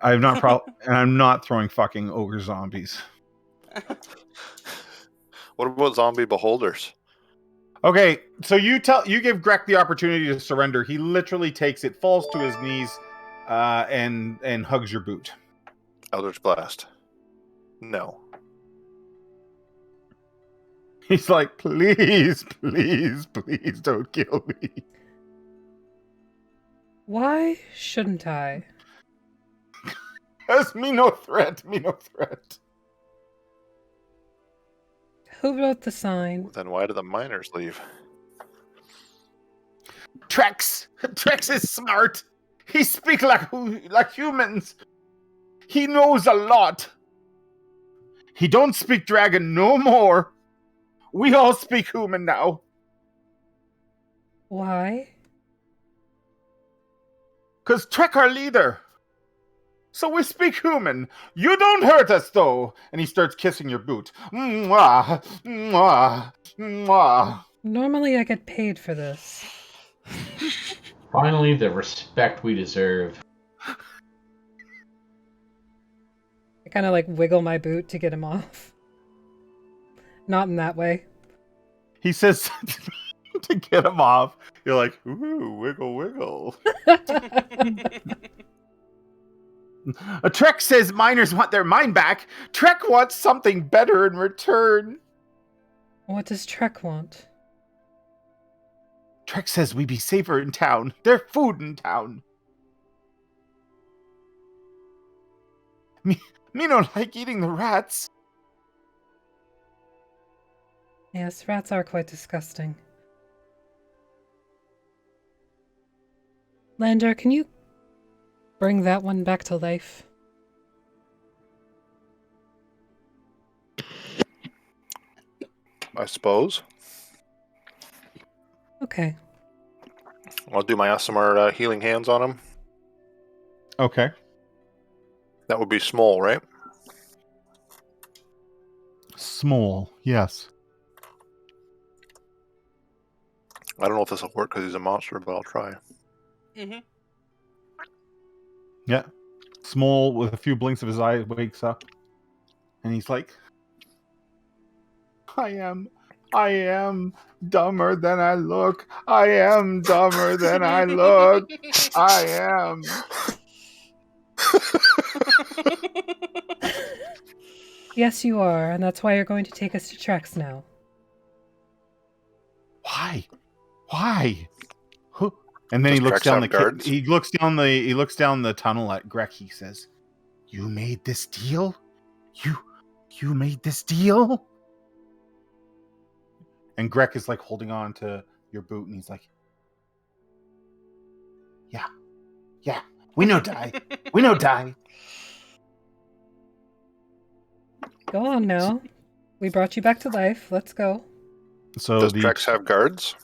I'm not and I'm not throwing fucking ogre zombies.
What about zombie beholders?
Okay, so you give Greg the opportunity to surrender. He literally takes it, falls to his knees, and hugs your boot.
Eldritch Blast. No.
He's like, please, please, please don't kill me.
Why shouldn't I?
That's me no threat, me no threat.
Who wrote the sign?
Then why did the miners leave?
Trex is smart. He speaks like humans. He knows a lot. He don't speak dragon no more. We all speak human now.
Why?
'Cause Trek our leader. So we speak human. You don't hurt us, though. And he starts kissing your boot. Mwah, mwah, mwah.
Normally I get paid for this.
Finally, the respect we deserve.
I kind of like wiggle my boot to get him off. Not in that way.
He says to get him off. You're like, ooh, wiggle, wiggle. Trek says miners want their mine back. Trek wants something better in return.
What does Trek want?
Trek says we be safer in town. There's food in town. Me don't like eating the rats.
Yes, rats are quite disgusting. Lander, can you bring that one back to life?
I suppose.
Okay.
I'll do my ASMR healing hands on him.
Okay.
That would be small, right?
Small, yes.
I don't know if this will work because he's a monster, but I'll try.
Mm-hmm.
Yeah. Small, with a few blinks of his eye, wakes up. And he's like, I am dumber than I look. I am dumber than I look. I am.
Yes, you are, and that's why you're going to take us to Trex now.
Why? Why? Who? And then
Does
he looks
Trex
down
have
the
guards?
he looks down the tunnel at Greg. He says, "You made this deal? You made this deal?" And Greg is like holding on to your boot, and he's like, "Yeah, we know die. We know die."
Go on now. We brought you back to life. Let's go.
So
Does Trex have guards?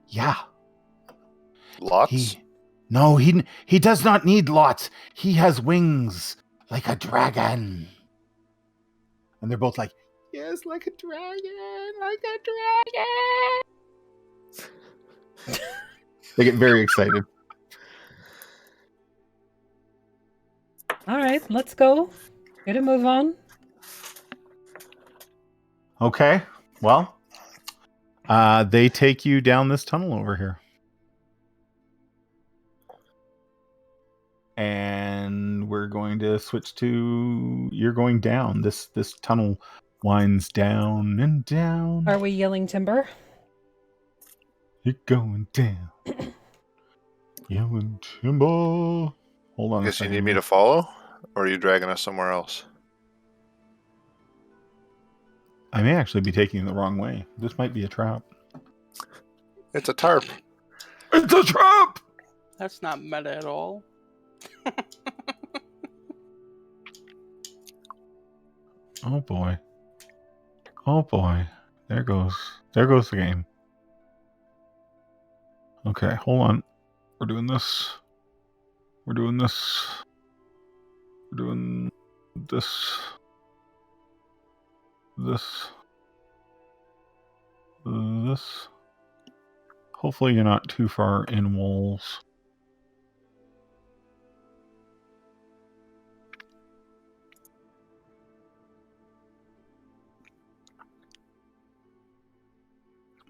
Yeah.
Lots?
He does not need lots. He has wings like a dragon. And they're both like, yes, like a dragon, like a dragon. They get very excited.
All right, let's go. Get a move on.
Okay. Well, they take you down this tunnel over here. And we're going to switch to you're going down. This tunnel winds down and down.
Are we yelling timber?
You're going down. Yelling timber. Hold on
I
a
guess you
second.
need me to follow? Or are you dragging us somewhere else?
I may actually be taking it the wrong way. This might be a trap.
It's a tarp.
It's a trap!
That's not meta at all.
Oh boy. Oh boy. There goes the game. Okay, hold on. We're doing this. We're doing this. We're doing this. This. Hopefully you're not too far in walls.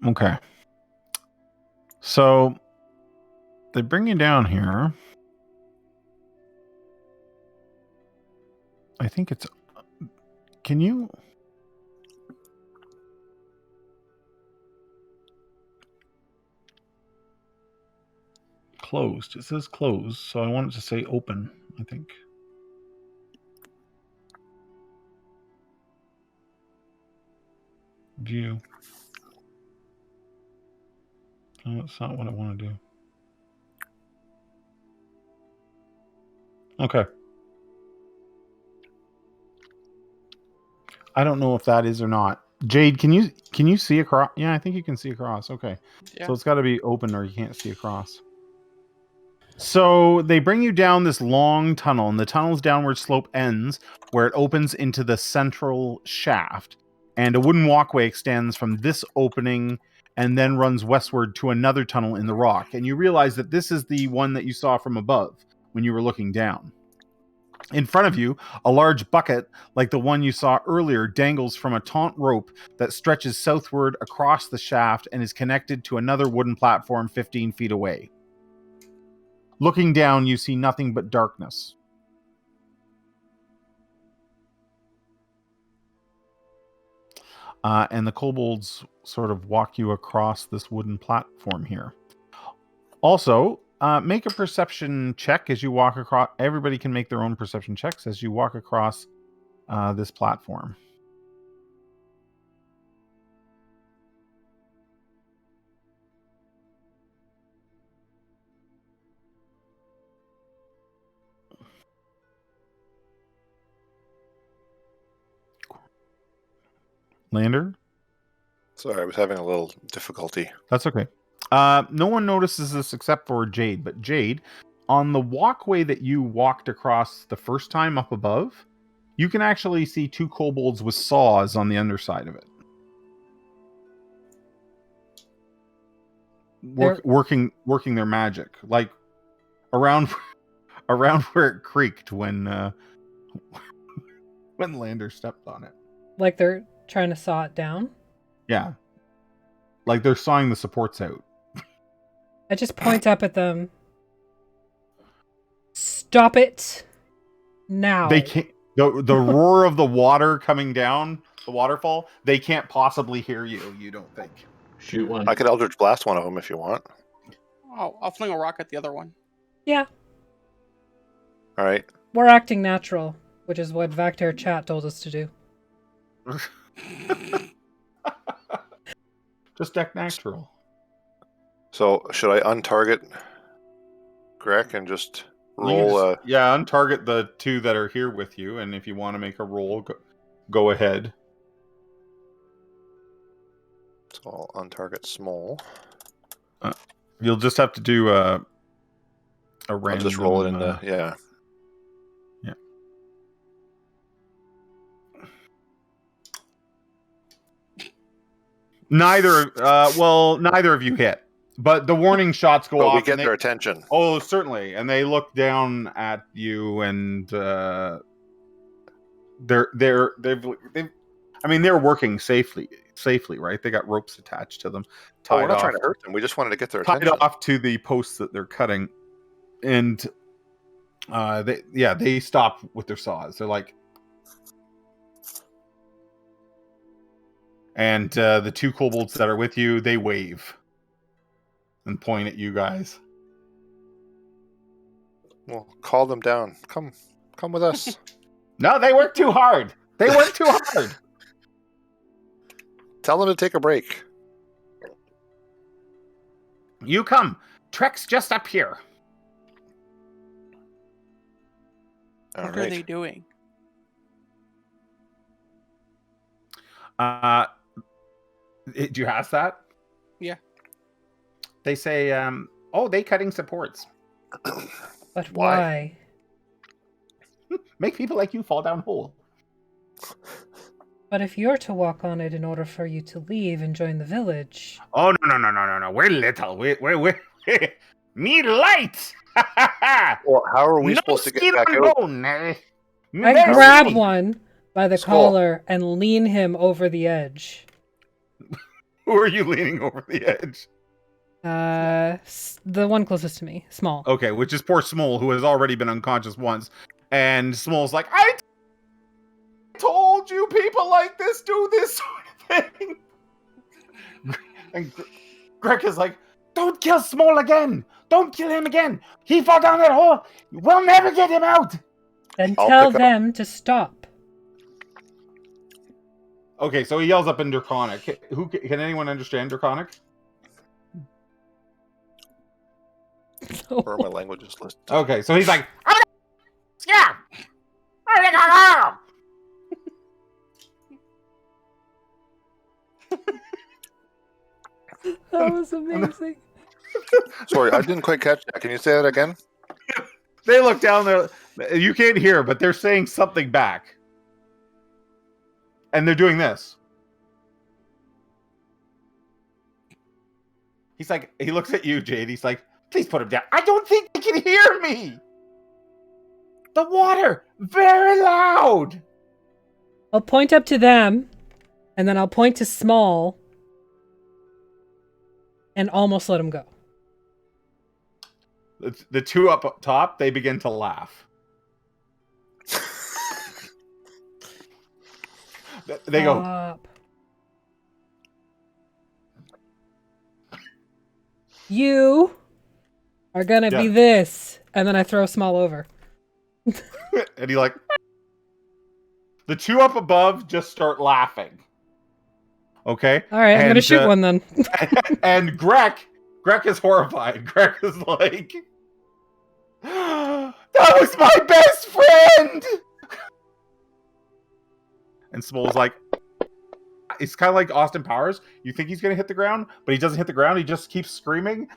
Okay. So they bring you down here. I think it's... Can you... Closed. It says closed, so I want it to say open, I think. View. No, that's not what I want to do. Okay. I don't know if that is or not. Jade, can you see across? Yeah, I think you can see across. Okay.
Yeah.
So it's got to be open or you can't see across. So they bring you down this long tunnel, and the tunnel's downward slope ends where it opens into the central shaft. And a wooden walkway extends from this opening and then runs westward to another tunnel in the rock. And you realize that this is the one that you saw from above when you were looking down. In front of you, a large bucket, like the one you saw earlier, dangles from a taut rope that stretches southward across the shaft and is connected to another wooden platform 15 feet away. Looking down, you see nothing but darkness. And the kobolds sort of walk you across this wooden platform here. Also, make a perception check as you walk across. Everybody can make their own perception checks as you walk across this platform. Lander?
Sorry, I was having a little difficulty.
That's okay. No one notices this except for Jade. But Jade, on the walkway that you walked across the first time up above, you can actually see two kobolds with saws on the underside of it. Working their magic. Like around where it creaked when Lander stepped on it.
Like they're trying to saw it down?
Yeah. Like they're sawing the supports out.
I just point up at them. Stop it now.
They can't. The roar of the water coming down the waterfall. They can't possibly hear you. You don't think?
Shoot one.
I could Eldritch Blast one of them if you want.
Oh, I'll fling a rock at the other one.
Yeah.
All right.
We're acting natural, which is what Vactair chat told us to do.
Just act natural.
So should I untarget Greg and just roll?
Yeah, untarget the two that are here with you, and if you want to make a roll, go ahead.
So I'll untarget small.
You'll just have to do a random.
I'll just roll it in the yeah.
Yeah. Neither of you hit, but the warning shots go off.
We get their attention.
Oh, certainly, and they look down at you, and they're working safely, right? They got ropes attached to them,
We're not trying to hurt them. We just wanted to get their attention.
Tied off to the posts that they're cutting, and they stop with their saws. They're like. And the two kobolds that are with you, they wave and point at you guys.
Well, call them down. Come with us.
No, they work too hard.
Tell them to take a break.
You come. Trek's just up here.
All
What are
right.
they doing?
Did you ask that?
Yeah.
They say, they cutting supports.
But
Why?
why?
Make people like you fall down hole.
But if you're to walk on it in order for you to leave and join the village,
Oh, no. We're little. We're me light.
Well, how are we
No
supposed to get
skin
back
on
out?
bone.
I
Mercy.
grab one by the
Skull.
collar and lean him over the edge.
Who are you leaning over the edge?
The one closest to me, Small.
Okay, which is poor Smole, who has already been unconscious once. And Smole's like, I told you people like this do this sort of thing. And Greg is like, don't kill Smole again. Don't kill him again. He fell down that hole. We'll never get him out.
Then
I'll
tell
pick up-
them to stop.
Okay, so he yells up in Draconic. Who can anyone understand Draconic?
Or my language is listed.
Okay, so he's like, yeah.
That was amazing.
Sorry, I didn't quite catch that. Can you say that again?
They look down there. You can't hear, but they're saying something back. And they're doing this. He's like, he looks at you, Jade. He's like, please put him down. I don't think they can hear me. The water, very loud.
I'll point up to them, and then I'll point to Small, and almost let him go.
The two up top, they begin to laugh. They go,
Stop. You are gonna be
Yeah.
this, and then I throw Small over.
and he like, the two up above just start laughing. Okay?
All right, I'm gonna
And,
shoot one then.
And Greg is horrified. Greg is like, that was my best friend! And Smole's like, it's kind of like Austin Powers. You think he's going to hit the ground, but he doesn't hit the ground. He just keeps screaming.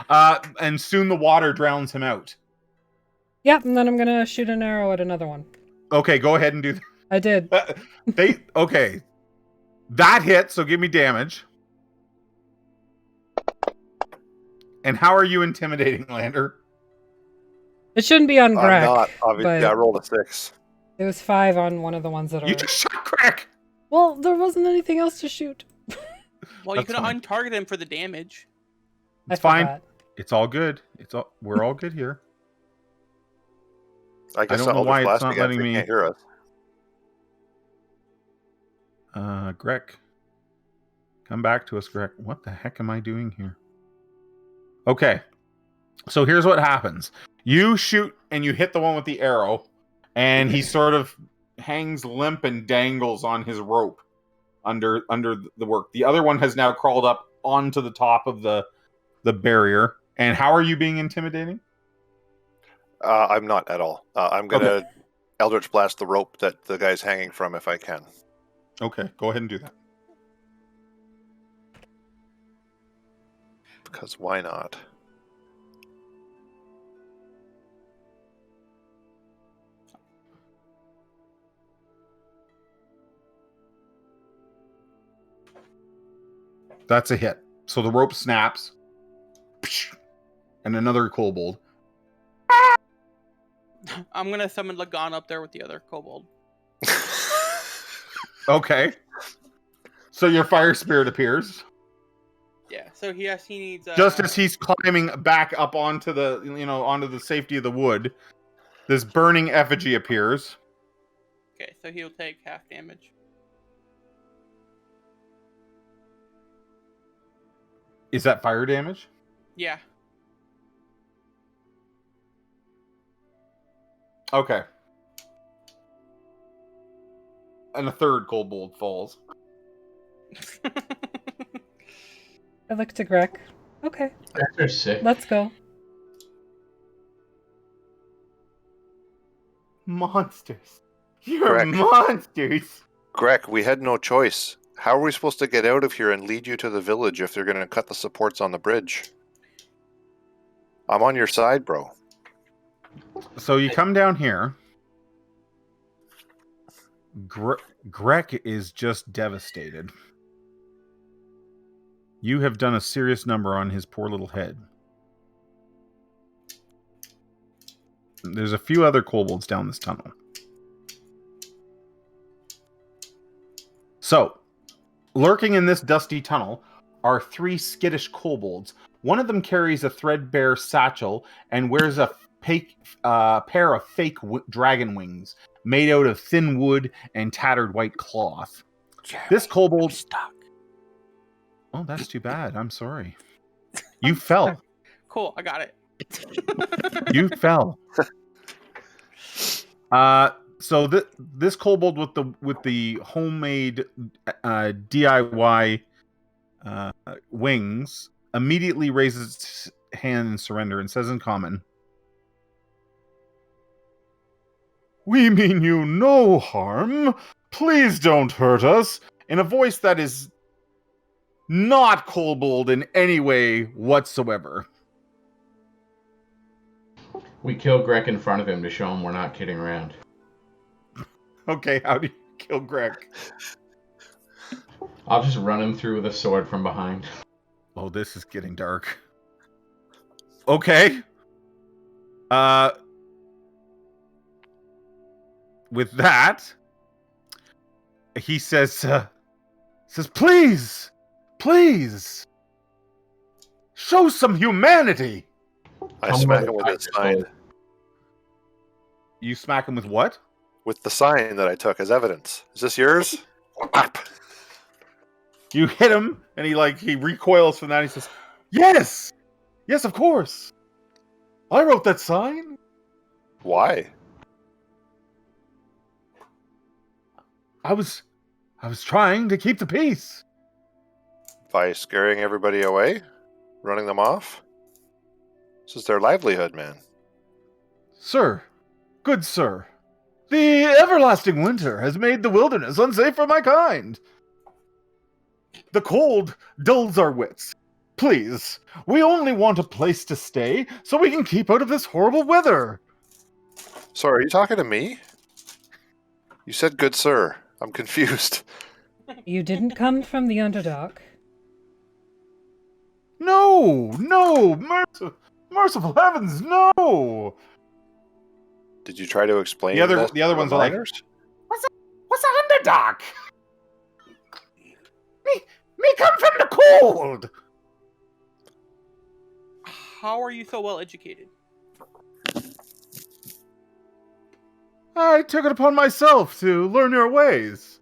And soon the water drowns him out.
Yep, and then I'm gonna shoot an arrow at another one.
Okay, go ahead and do
I did.
that. Okay. That hit, so give me damage. And how are you intimidating, Lander?
It shouldn't be on
I'm
Greg.
not, obviously.
but
I rolled a 6.
It was 5 on one of the ones that
You
are.
just shot Greg!
Well, there wasn't anything else to shoot.
Well, you
That's
could
fine.
untarget him for the damage.
It's
I
fine.
forgot.
It's all good. We're all good here.
I guess
don't
the
know why
Eldritch
it's
Blast
not
again,
letting
so you
me-
can't hear us.
Greg. Come back to us, Greg. What the heck am I doing here? Okay. So here's what happens. You shoot and you hit the one with the arrow, and he sort of hangs limp and dangles on his rope under the work. The other one has now crawled up onto the top of the barrier. And how are you being intimidating?
I'm not at all. I'm going to Eldritch Blast the rope that the guy's hanging from if I can.
Okay, go ahead and do that.
Because why not?
That's a hit. So the rope snaps. And another kobold.
I'm gonna summon Lagan up there with the other kobold.
Okay. So your fire spirit appears.
Yeah, so he needs
Just as he's climbing back up onto onto the safety of the wood, this burning effigy appears.
Okay, so he'll take half damage.
Is that fire damage?
Yeah.
Okay. and a third kobold falls.
I look to Greg. Okay,
They're sick.
let's go.
Monsters. You're
Correct.
monsters.
Greg, we had no choice. How are we supposed to get out of here and lead you to the village if they're going to cut the supports on the bridge? I'm on your side, bro.
So you come down here. Greg is just devastated. You have done a serious number on his poor little head. There's a few other kobolds down this tunnel. So, lurking in this dusty tunnel are 3 skittish kobolds. One of them carries a threadbare satchel and wears a pair of fake dragon wings made out of thin wood and tattered white cloth.
Jeremy,
This kobold...
I'm stuck.
Oh, that's too bad. I'm sorry. You fell.
Cool, I got it.
You fell. So this kobold with the homemade DIY wings immediately raises its hand in surrender and says in common, "We mean you no harm. Please don't hurt us," in a voice that is not kobold in any way whatsoever.
We kill Greg in front of him to show him we're not kidding around.
Okay, how do you kill Greg?
I'll just run him through with a sword from behind.
Oh, this is getting dark. Okay. With that, he says, please, show some humanity.
I smack him with
I
that sign.
You smack him with what?
With the sign that I took as evidence. Is this yours? Whap.
You hit him, and he recoils from that. And he says, yes, of course. I wrote that sign.
Why?
I was trying to keep the peace.
By scaring everybody away? Running them off? This is their livelihood, man.
Sir, good sir, the everlasting winter has made the wilderness unsafe for my kind. The cold dulls our wits. Please, we only want a place to stay so we can keep out of this horrible weather.
So are you talking to me? You said good sir. I'm confused.
You didn't come from the Underdark.
No, merciful heavens, no.
Did you try to explain
The other
this to
ones are like,
miners?
what's a Underdark? Me come from the cold.
How are you so well educated?
I took it upon myself to learn your ways.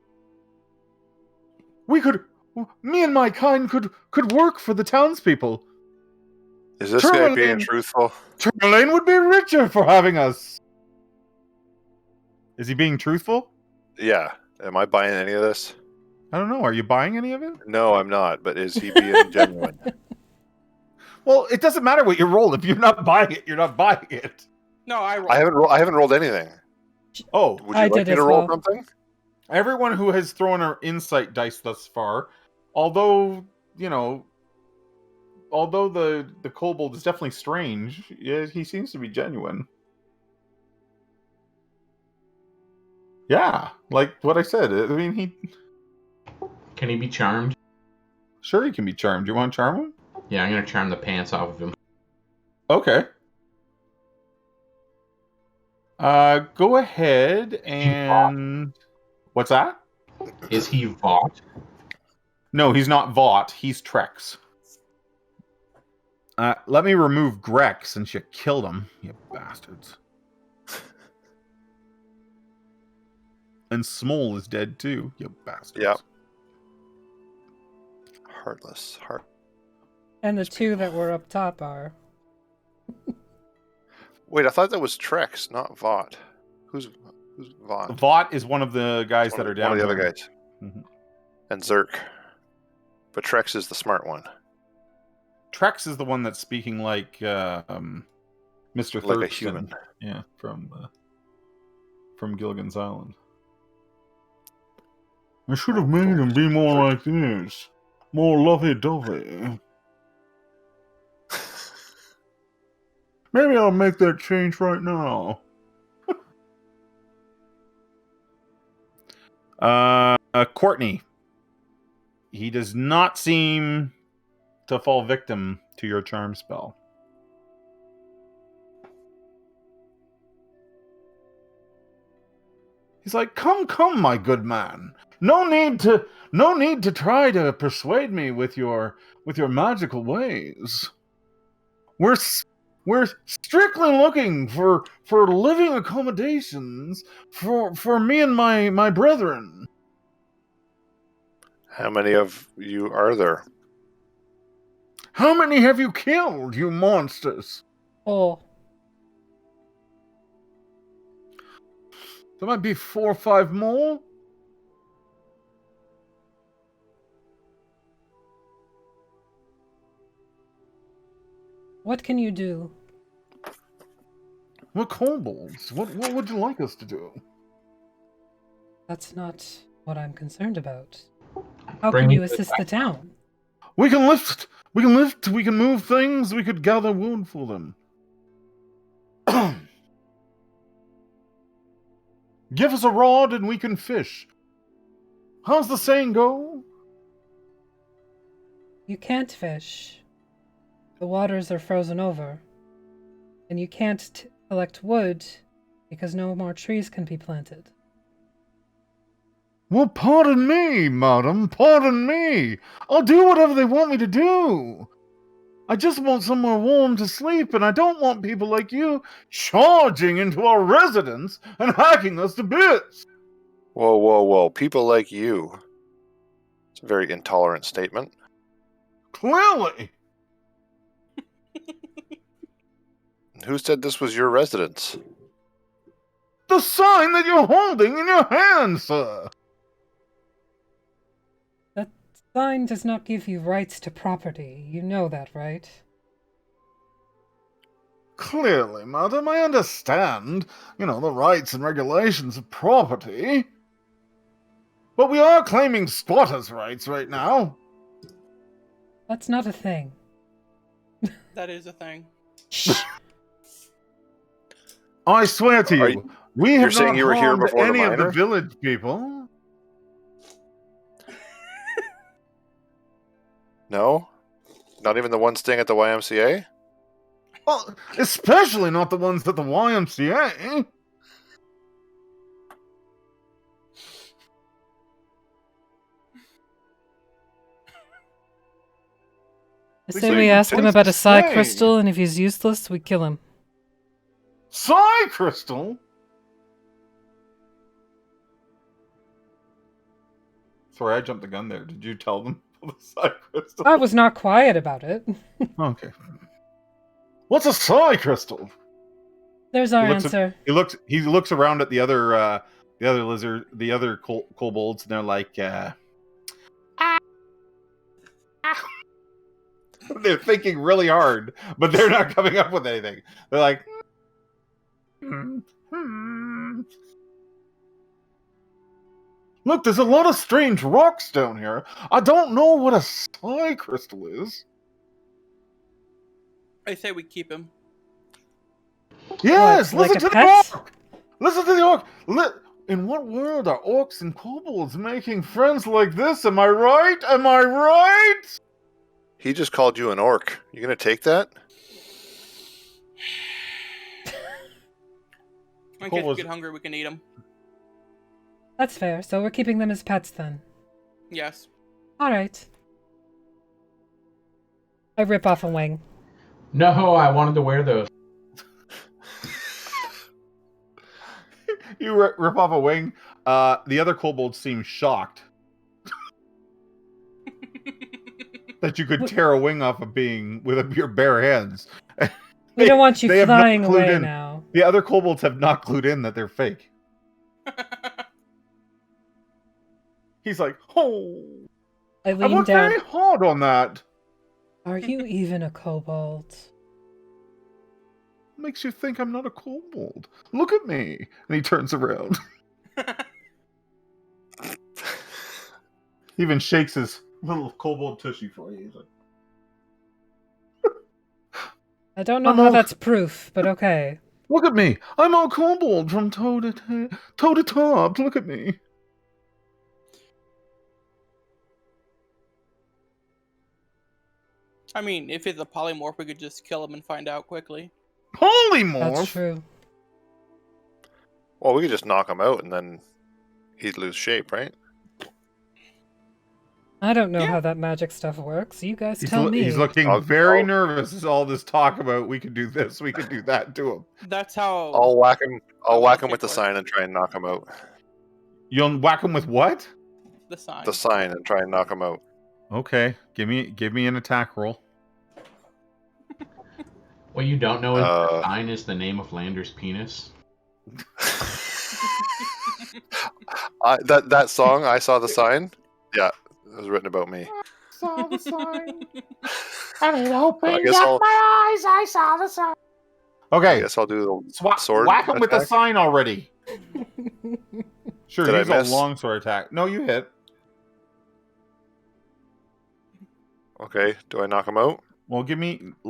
Me and my kind could work for the townspeople.
Is this guy being
Termalaine-
truthful?
Termalaine would be richer for having us. Is he being truthful?
Yeah. Am I buying any of this?
I don't know. Are you buying any of it?
No, I'm not. But is he being genuine?
Well, it doesn't matter what you roll. If you're not buying it, you're not buying it.
No, I rolled.
I haven't rolled anything.
Oh,
Would you
I
like
did
me
as
to roll
well.
something?
everyone who has thrown an insight dice thus far, although the kobold is definitely strange, yeah, he seems to be genuine. Yeah, like what I said. I mean,
Can he be charmed?
sure he can be charmed. You want to charm him?
Yeah, I'm gonna charm the pants off of him.
Okay. Go ahead and... What's that?
Is he Vought?
No, he's not Vought. He's Trex. Let me remove Grek since you killed him, you bastards. And Smole is dead too, you bastards.
Yep. Heartless.
And the two that were up top are.
Wait, I thought that was Trex, not Vought. Who's Who's Vaught?
Vought is one of the guys that are down
One of the
there.
other guys.
Mhm.
And Zerk. But Trex is the smart one.
Trex is the one that's speaking like Mr.
Like a
Thurston.
human.
Yeah, from Gilligan's Island. I should have made him be more like this. More lovey-dovey. Maybe I'll make that change right now. Courtney. He does not seem to fall victim to your charm spell. He's like, come, my good man. No need to try to persuade me with your magical ways. We're strictly looking for living accommodations for me and my brethren.
How many of you are there?
How many have you killed, you monsters?
Oh,
There might be 4 or 5 more.
what can you do?
We're kobolds. What would you like us to do?
That's not what I'm concerned about. How
Bring
can
me
you
the
assist the town?
We can lift, we can move things, we could gather wood for them. Give us a rod and we can fish. How's the saying go?
You can't fish. The waters are frozen over. And you can't collect wood because no more trees can be planted.
Well, pardon me, madam, pardon me. I'll do whatever they want me to do. I just want somewhere warm to sleep, and I don't want people like you charging into our residence and hacking us to bits.
Whoa, whoa, whoa. People like you. It's a very intolerant statement.
Clearly.
Who said this was your residence?
The sign that you're holding in your hand, sir.
That sign does not give you rights to property. You know that, right?
Clearly, madam, I understand, the rights and regulations of property. But we are claiming squatters' rights right now.
That's not a thing.
That is a thing.
I swear to you, we have
saying
not
you were here
harmed
before the
any of the
miner?
village people.
No? Not even the one staying at the YMCA?
Well, especially not the ones at the YMCA.
I
We
say
say
we
we
ask him
taste
about a psi
stay.
crystal, and if he's useless, we kill him.
Psi crystal? Sorry, I jumped the gun there. Did you tell them the psi crystal?
I was not quiet about it.
Okay. What's a psi crystal?
There's our
He looks
answer.
He looks around at the other lizard, the other kobolds, and they're like, they're thinking really hard, but they're not coming up with anything. They're like, Look, there's a lot of strange rocks down here. I don't know what a psi crystal is.
I say we keep him.
Yes,
What, like
listen
a
to
pet?
the orc. Listen to the orc. In what world are orcs and kobolds making friends like this? Am I right? Am I right?
He just called you an orc. You gonna take that?
In
Cool,
case we
was-
get hungry, we can eat him.
That's fair. So we're keeping them as pets then.
Yes.
All right. I rip off a wing.
No, I wanted to wear those.
You rip off a wing. The other kobolds seem shocked that you could tear a wing off of being with your bare hands.
We don't want you
they have not
flying
clued
away
in.
now.
The other kobolds have not clued in that they're fake. He's like, oh,
I
I
lean
worked
down.
very hard on that.
Are you even a kobold?
Makes you think I'm not a kobold. Look at me. And he turns around. He even shakes his little kobold tushy for you. He's like,
I don't know
I'm
how
all-
that's proof, but okay.
look at me. I'm all kobold from toe to top. Look at me.
I mean, if it's a polymorph, we could just kill him and find out quickly.
Polymorph.
That's true.
Well, we could just knock him out and then he'd lose shape, right?
I don't know
Yeah.
how that magic stuff works. You guys tell me.
He's looking
I'll-
very
I'll-
nervous as all this talk about we could do this, we could do that to him.
That's how.
I'll whack him. I'll whack him with the
Okay,
sign and try and knock him out.
You'll whack him with what?
The sign.
The sign and try and knock him out.
Okay, give me an attack roll.
What you don't know is the
Uh,
sign is the name of Lander's penis.
That song, I saw the sign. Yeah, it was written about me.
Saw the sign. And it opened
I guess I'll-
my eyes. I saw the sign.
I
Okay,
guess I'll do the sword.
whack him with the
attack.
sign already. Sure,
Did I
use
miss?
a longsword attack. No, you hit.
Okay, do I knock him out?
Well, give me a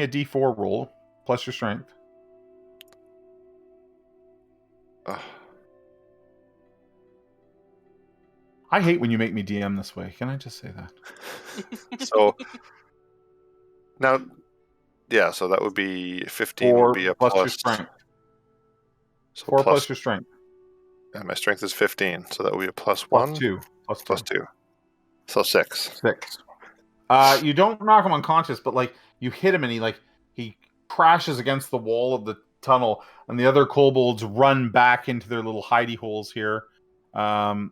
D4 roll plus your strength.
Ugh.
I hate when you make me DM this way. Can I just say that?
So now, yeah, so that would be 15.
4
Would be a
plus your
plus.
strength.
So
4
plus,
plus your strength.
and my strength is 15, so that would be a plus
Plus
1.
2. Plus 2.
Plus 2. So 6.
6. You don't knock him unconscious, but like you hit him and he crashes against the wall of the tunnel, and the other kobolds run back into their little hidey holes here. And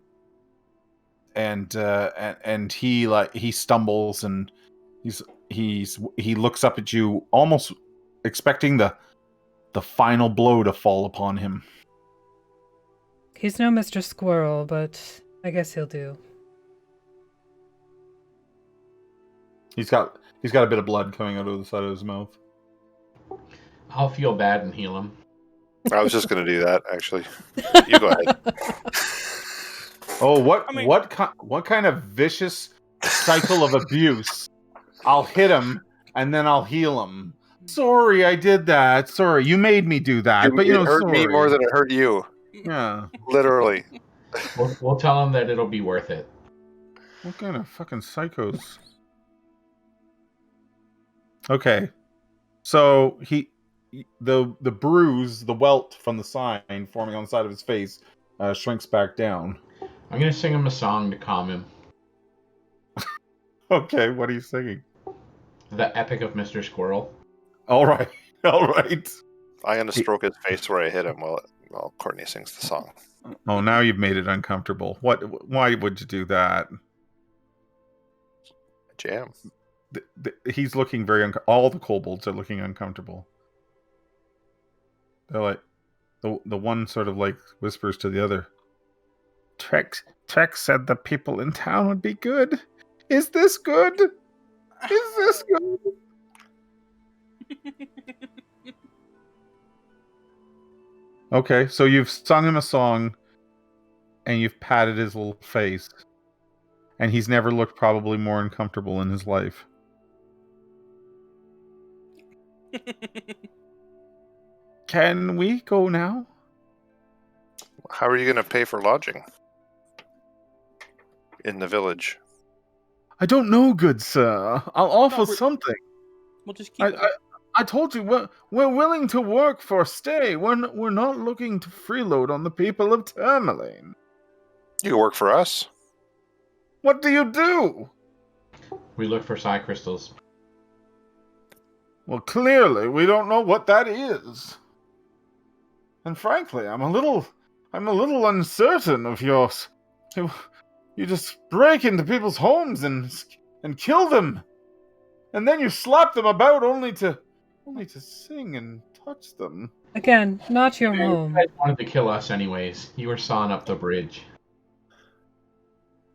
he stumbles and he looks up at you, almost expecting the final blow to fall upon him.
He's no Mr. Squirrel, but I guess he'll do.
He's got a bit of blood coming out of the side of his mouth.
I'll feel bad and heal him.
I was just going to do that, actually. You go ahead.
Oh,
I mean-
what kind of vicious cycle of abuse? I'll hit him and then I'll heal him. Sorry, I did that. Sorry, you made me do that. But
it hurt
sorry.
me more than it hurt you.
Yeah.
Literally.
We'll tell him that it'll be worth it.
What kind of fucking psychos? Okay, so the bruise, the welt from the sign forming on the side of his face, shrinks back down.
I'm gonna sing him a song to calm him.
Okay, what are you singing?
The Epic of Mr. Squirrel.
All right, all right.
I'm going to stroke his face where I hit him while Courtney sings the song.
Oh, now you've made it uncomfortable. Why would you do that?
Jam.
He's looking very all the kobolds are looking uncomfortable. They're like the one sort of like whispers to the other. Trex said the people in town would be good. Is this good? Is this good? Okay, so you've sung him a song and you've patted his little face. And he's never looked probably more uncomfortable in his life. Can we go now?
How are you going to pay for lodging in the village?
I don't know, good sir. I'll offer
we're-
something.
We'll just keep.
I told you we're willing to work for a stay. We're not looking to freeload on the people of Termalaine.
You can work for us.
What do you do?
We look for psi crystals.
Well, clearly we don't know what that is. And frankly, I'm a little uncertain of yours. You just break into people's homes and kill them, and then you slap them about only to sing and touch them.
Again, not your
You
home.
guys wanted to kill us anyways. You were sawing up the bridge.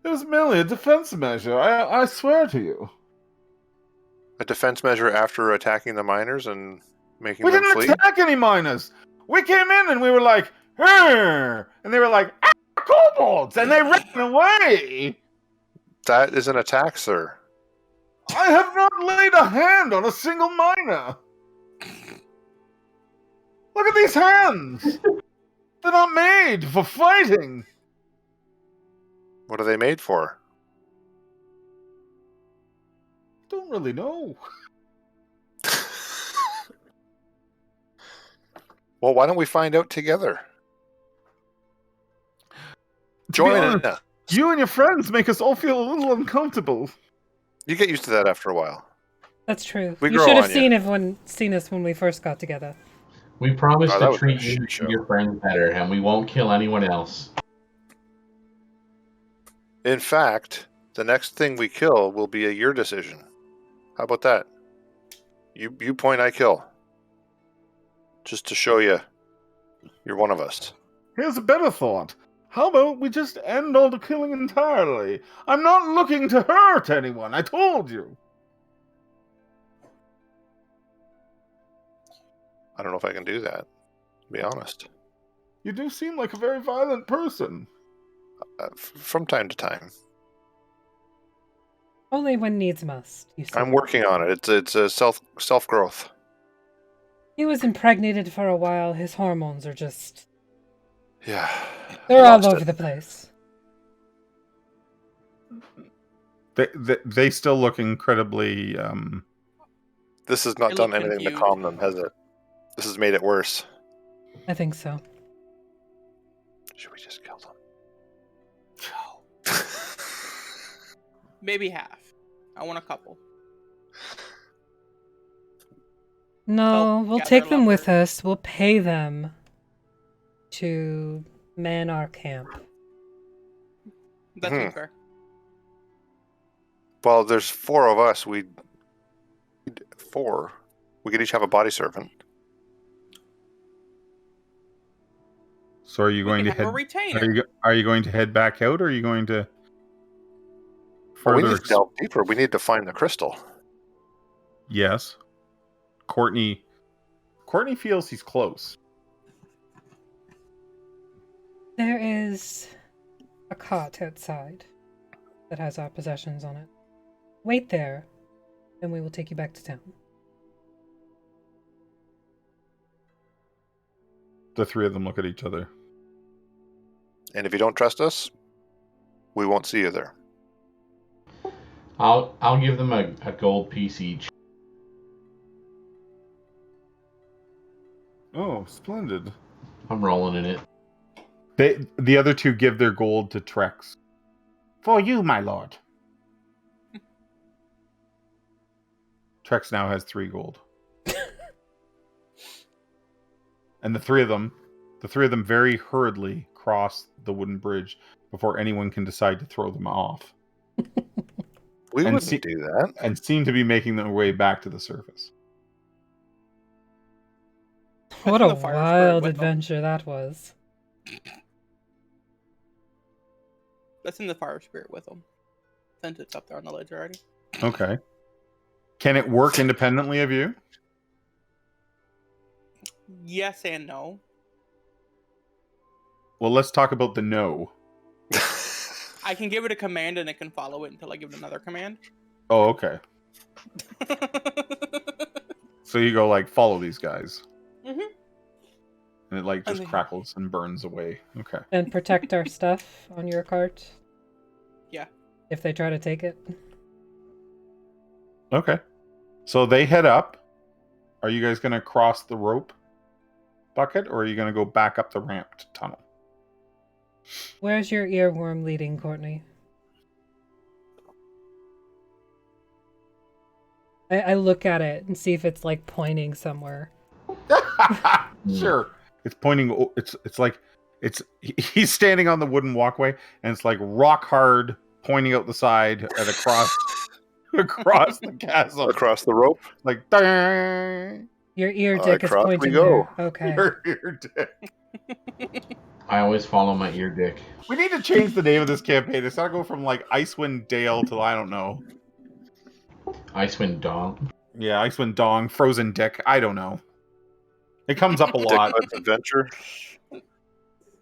It was merely a defense measure. I swear to you.
A defense measure after attacking the miners and making
We
them
didn't
flee?
attack any miners. We came in and we were like, "Her," and they were like, "Ah, kobolds," and they ran away.
That is an attack, sir.
I have not laid a hand on a single miner. Look at these hands. They're not made for fighting.
What are they made for?
Don't really know.
Well, why don't we find out together?
To be
Join
honest,
us.
you and your friends make us all feel a little uncomfortable.
You get used to that after a while.
That's true.
We
You
grow
should have
on you.
seen us when we first got together.
We promise
Oh, that
to
was a
treat
shit
you
show.
and your friends better, and we won't kill anyone else.
In fact, the next thing we kill will be your decision. How about that? You point, I kill. Just to show you you're one of us.
Here's a better thought. How about we just end all the killing entirely? I'm not looking to hurt anyone, I told you.
I don't know if I can do that, to be honest.
You do seem like a very violent person.
From time to time.
Only when needs must, you see.
I'm working on it. It's a self growth.
He was impregnated for a while. His hormones are just...
Yeah.
They're
I
all
lost
over
it.
the place.
They still look incredibly...
This has not
They
done
look
anything to
confused.
calm them, has it? This has made it worse.
I think so.
Should we just kill them?
Maybe half. I want a couple.
No,
Help
we'll
gather
take them with
lumber.
us. We'll pay them to man our camp.
That seems fair.
Well, there's 4 of us. We need 4. We could each have a body servant.
So are you
We
going
can
to
have a
head...
retainer.
Are you going to head back out, or are you going to
Well, we
further?
need to delve deeper. We need to find the crystal.
Yes. Courtney feels he's close.
There is a cot outside that has our possessions on it. Wait there, and we will take you back to town.
The 3 of them look at each other.
And if you don't trust us, we won't see you there.
I'll give them a gold piece each.
Oh, splendid.
I'm rolling in it.
The other 2 give their gold to Trex. For you, my lord. Trex now has 3 gold. And the three of them very hurriedly cross the wooden bridge before anyone can decide to throw them off.
We
And
wouldn't do that.
And seem to be making their way back to the surface.
What
in
a
the fire spirit
wild
with them.
adventure that was.
Let's send the fire spirit with them. Since it's up there on the ledge already.
Okay. Can it work independently of you?
Yes and no.
Well, let's talk about the no.
I can give it a command and it can follow it until I give it another command.
Oh, okay. So you go like, follow these guys.
Mm-hmm.
And it like just
Okay.
crackles and burns away. Okay.
And protect our stuff on your cart.
Yeah.
If they try to take it.
Okay. So they head up. Are you guys going to cross the rope bucket, or are you going to go back up the ramped tunnel?
Where's your earworm leading, Courtney? I look at it and see if it's like pointing somewhere.
Sure. It's pointing. It's like he's standing on the wooden walkway, and it's like rock hard, pointing out the side and across the chasm.
Across the rope.
Like, dang.
Your ear
All
dick
right,
is
Croc, we
pointing
go.
there. Okay.
Your dick.
I always follow my ear dick.
We need to change the name of this campaign. It's got to go from like Icewind Dale to I don't know.
Icewind Dong.
Yeah, Icewind Dong, Frozen Dick. I don't know. It comes up a
Dick
lot.
Butt Adventure.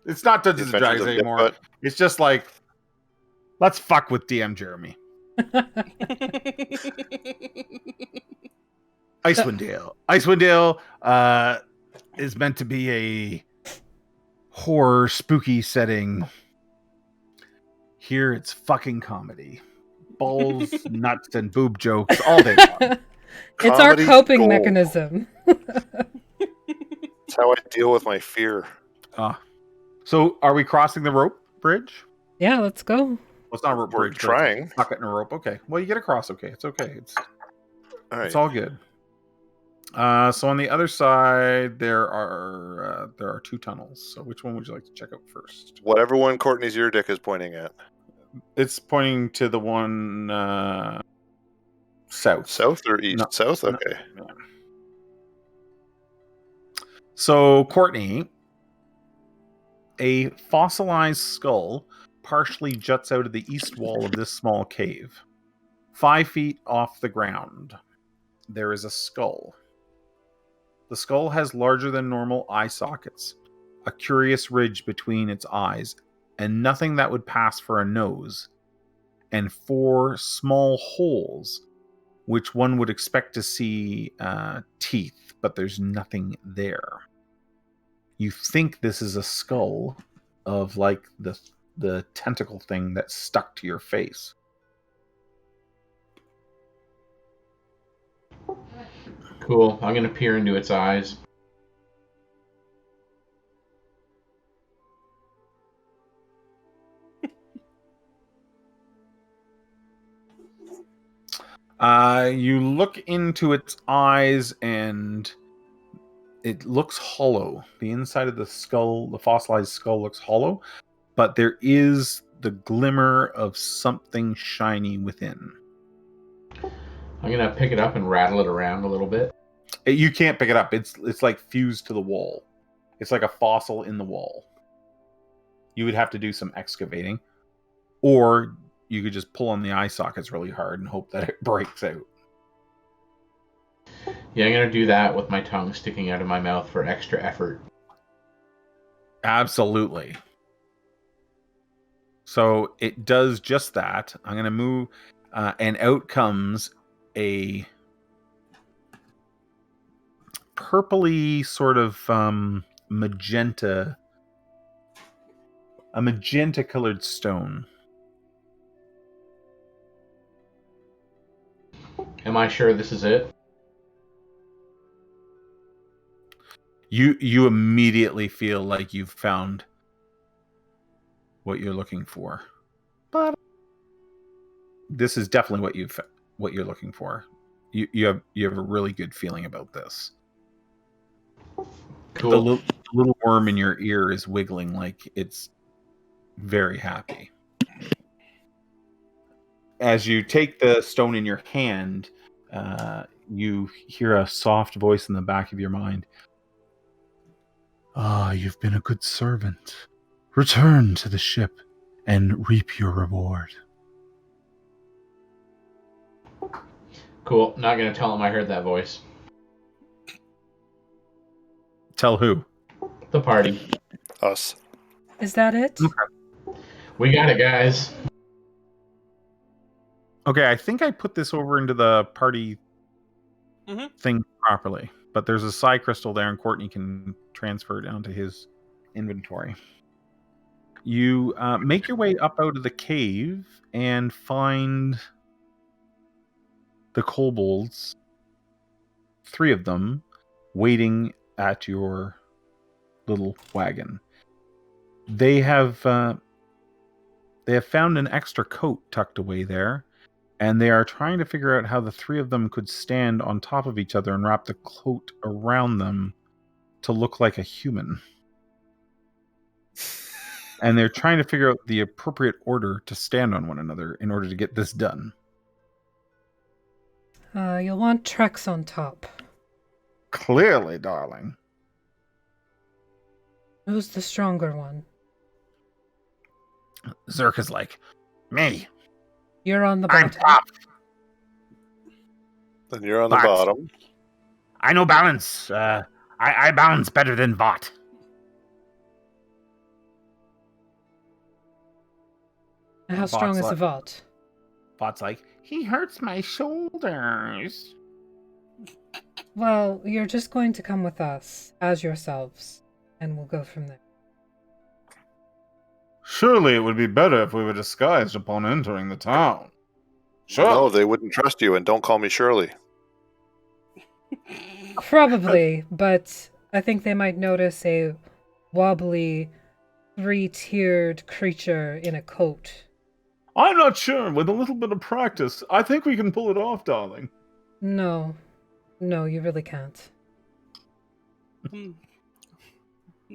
It's not
The
Dungeons and
Adventures
Dragons
of Dick
anymore.
Butt.
It's just like, let's fuck with DM Jeremy. Icewind Dale. Icewind Dale is meant to be a horror, spooky setting. Here it's fucking comedy. Balls, nuts, and boob jokes all day long.
It's our
Comedy
coping
gold.
mechanism.
It's how I deal with my fear.
So are we crossing the rope bridge?
Yeah, let's go.
Well, it's not a rope
We're
bridge. but it's
trying.
a bucket and a rope. Okay. Well, you get across. Okay. It's okay. It's
All
all
right.
good. So on the other side, there are 2 tunnels. So which one would you like to check out first?
Whatever one Courtney's ear dick is pointing at.
It's pointing to the one south.
South or east?
No,
South?
no.
Okay.
So Courtney, a fossilized skull partially juts out of the east wall of this small cave. 5 feet off the ground, there is a skull. The skull has larger than normal eye sockets, a curious ridge between its eyes, and nothing that would pass for a nose, and 4 small holes, which one would expect to see teeth, but there's nothing there. You think this is a skull of like the tentacle thing that stuck to your face.
Cool. I'm gonna peer into its eyes.
You look into its eyes and it looks hollow. The inside of the skull, the fossilized skull, looks hollow, but there is the glimmer of something shiny within.
I'm gonna pick it up and rattle it around a little bit.
You can't pick it up. It's like fused to the wall. It's like a fossil in the wall. You would have to do some excavating, or you could just pull on the eye sockets really hard and hope that it breaks out.
Yeah, I'm gonna do that with my tongue sticking out of my mouth for extra effort.
Absolutely. So it does just that. I'm going to move, and out comes a purpley sort of magenta colored stone.
Am I sure this is it?
You immediately feel like you've found what you're looking for, but this is definitely what you're looking for. You have a really good feeling about this.
Cool.
The little worm in your ear is wiggling like it's very happy. As you take the stone in your hand, you hear a soft voice in the back of your mind. Ah, you've been a good servant. Return to the ship and reap your reward.
Cool. Not gonna tell him I heard that voice.
Tell who?
The party.
Us.
Is that it?
We got it, guys.
Okay, I think I put this over into the party thing properly, but there's a psi crystal there, and Courtney can transfer it onto his inventory. You make your way up out of the cave and find the kobolds, 3 of them, waiting at your little wagon. They have found an extra coat tucked away there, and they are trying to figure out how the 3 of them could stand on top of each other and wrap the coat around them to look like a human. And they're trying to figure out the appropriate order to stand on one another in order to get this done.
You'll want Trex on top.
Clearly, darling.
Who's the stronger one?
Zerk is like, me.
You're on the
I'm
bottom.
top.
Then you're on the
But-
bottom.
I know balance. I balance better than Vought.
How strong is
Vaught's
the vault?
Vought's like, he hurts my shoulders.
Well, you're just going to come with us as yourselves, and we'll go from there.
Surely it would be better if we were disguised upon entering the town.
No, they wouldn't trust you, and don't call me Shirley.
Probably, but I think they might notice a wobbly, three-tiered creature in a coat.
I'm not sure. With a little bit of practice, I think we can pull it off, darling.
No, you really can't.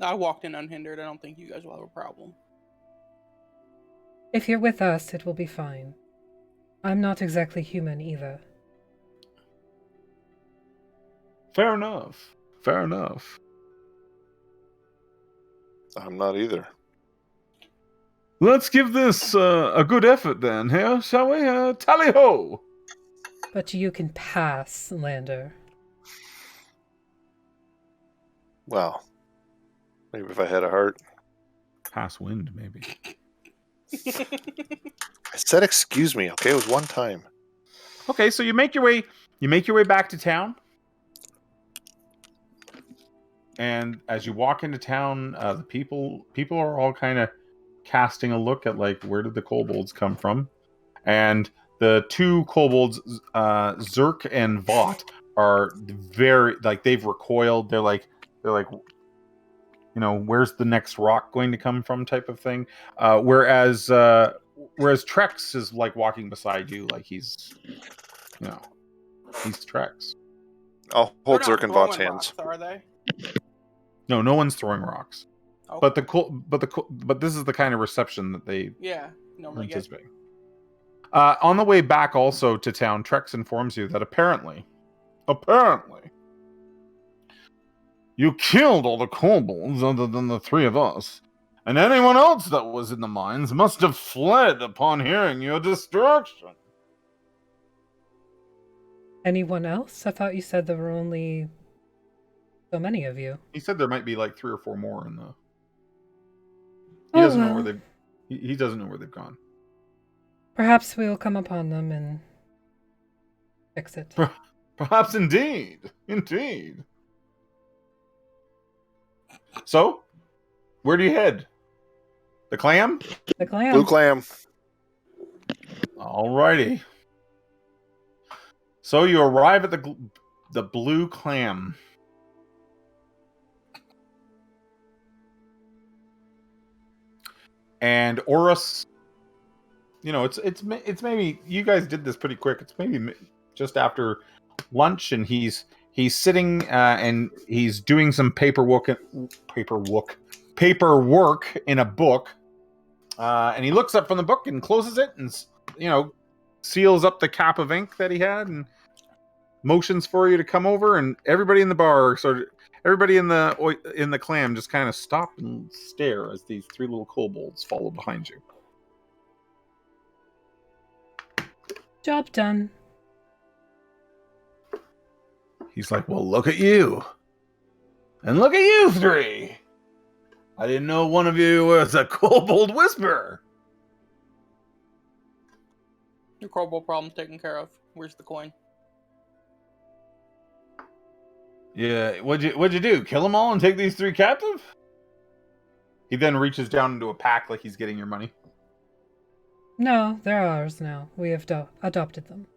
I walked in unhindered. I don't think you guys will have a problem.
If you're with us, it will be fine. I'm not exactly human either.
Fair enough. Fair enough.
I'm not either.
Let's give this a good effort then, here, shall we? Tally ho!
But you can pass, Lander.
Well, maybe if I had a heart.
Pass wind, maybe.
I said excuse me, okay? It was one time.
Okay, so you make your way back to town. And as you walk into town, the people are all kind of casting a look at like, where did the kobolds come from? And the two kobolds, Zerk and Vought, are very like, they've recoiled. They're like, you know, where's the next rock going to come from, type of thing. Whereas Trex is like walking beside you, like he's Trex.
I'll hold
They're not
Zerk in Vaught's
throwing
hands.
rocks, are they?
No one's throwing rocks.
Okay.
But this is the kind of reception that they
Yeah,
are
normally get.
anticipating. On the way back also to town, Trex informs you that apparently, you killed all the kobolds other than the three of us, and anyone else that was in the mines must have fled upon hearing your destruction.
Anyone else? I thought you said there were only so many of you.
He said there might be like 3 or 4 more in the.
Oh,
He doesn't know
well.
where they've. He doesn't know where they've gone.
Perhaps we will come upon them and fix it.
Perhaps indeed. Indeed. So, where do you head? The clam?
The clam.
Blue clam.
Alrighty. So you arrive at the blue clam. And Orus, you know, it's maybe you guys did this pretty quick. It's maybe just after lunch, and he's sitting and he's doing some paperwork in a book, and he looks up from the book and closes it, and seals up the cap of ink that he had, and motions for you to come over. And everybody in the bar, everybody in the clam, just kind of stop and stare as these 3 little kobolds follow behind you.
Job done.
He's like, well, look at you. And look at you 3. I didn't know one of you was a kobold whisperer.
Your kobold problem taken care of. Where's the coin?
Yeah, what'd you do? Kill them all and take these 3 captive? He then reaches down into a pack like he's getting your money.
No, they're ours now. We have adopted them.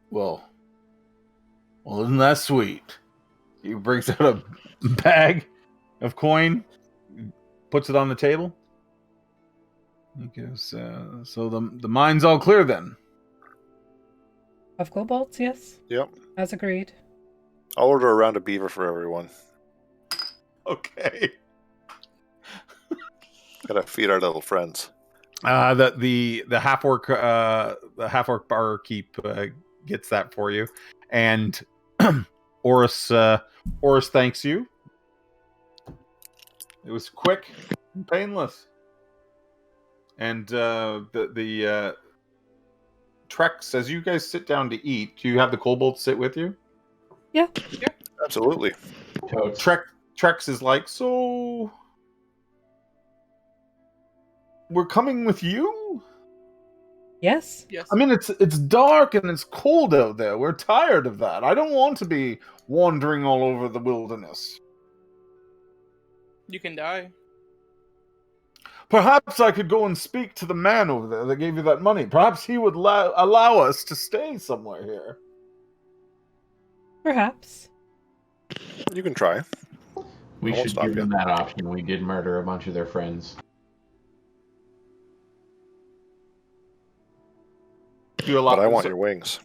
Well, isn't that sweet? He brings out a bag of coin, puts it on the table. He goes, so the mine's all clear then?
Of kobolds, yes.
Yep.
As agreed.
I'll order a round of beaver for everyone.
Okay.
Gotta feed our little friends.
The half orc barkeep gets that for you, and Oris thanks you. It was quick and painless. And the Trex, as you guys sit down to eat, do you have the kobold sit with you?
Yeah.
Absolutely.
Totes.
Trex is like, so we're coming with you?
Yes.
Yes.
I mean, it's dark and it's cold out there. We're tired of that. I don't want to be wandering all over the wilderness.
You can die.
Perhaps I could go and speak to the man over there that gave you that money. Perhaps he would allow us to stay somewhere here.
Perhaps.
You can try.
We
I won't
should
stop
give
you.
them that option. We did murder a bunch of their friends.
You allow,
But I want your wings.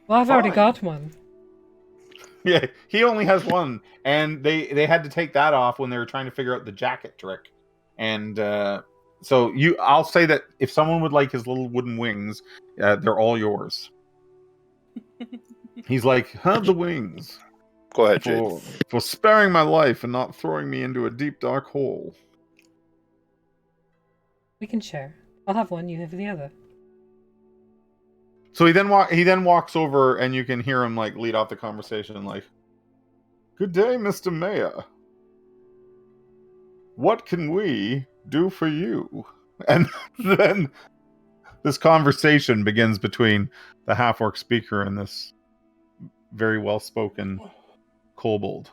Well, I've already
Fine.
got one.
Yeah, he only has one, and they had to take that off when they were trying to figure out the jacket trick. And so I'll say that if someone would like his little wooden wings, they're all yours. He's like, have the wings
Go ahead, Jade.
for sparing my life and not throwing me into a deep dark hole.
We can share. I'll have one, you have the other.
So he then walks over, and you can hear him like lead off the conversation, like, "Good day, Mr. Mayor. What can we do for you?" And then this conversation begins between the half-orc speaker and this very well-spoken kobold.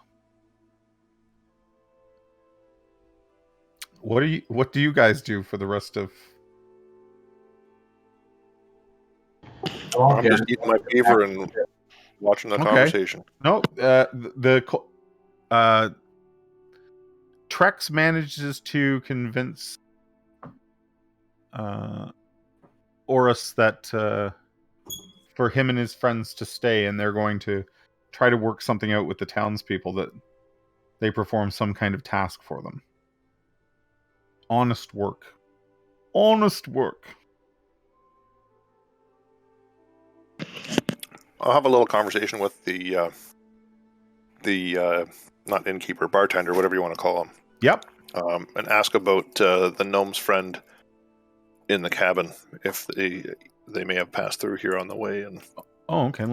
What do you guys do for the rest of?
I'm just eating my beaver and watching the
Okay.
conversation.
No, Trex manages to convince Oris that for him and his friends to stay, and they're going to try to work something out with the townspeople that they perform some kind of task for them. Honest work. Honest work.
I'll have a little conversation with the not innkeeper, bartender, whatever you want to call him.
Yep.
And ask about the gnome's friend in the cabin, if they may have passed through here on the way. And
Oh, okay.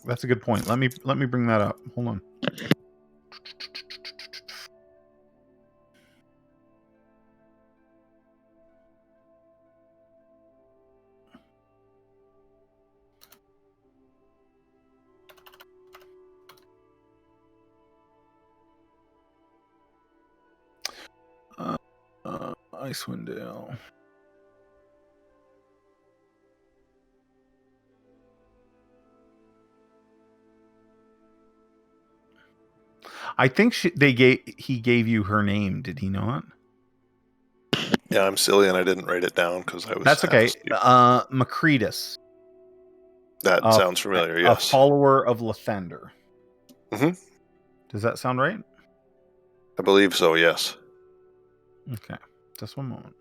That's a good point. Let me bring that up. Hold on. Icewind Dale. I think he gave you her name, did he not?
yeah, I'm silly and I didn't write it down because I was.
That's okay.
half asleep.
Macretus.
That sounds familiar. Yes.
A follower of Lathander.
Mhm.
Does that sound right?
I believe so. Yes.
Okay. Just one moment.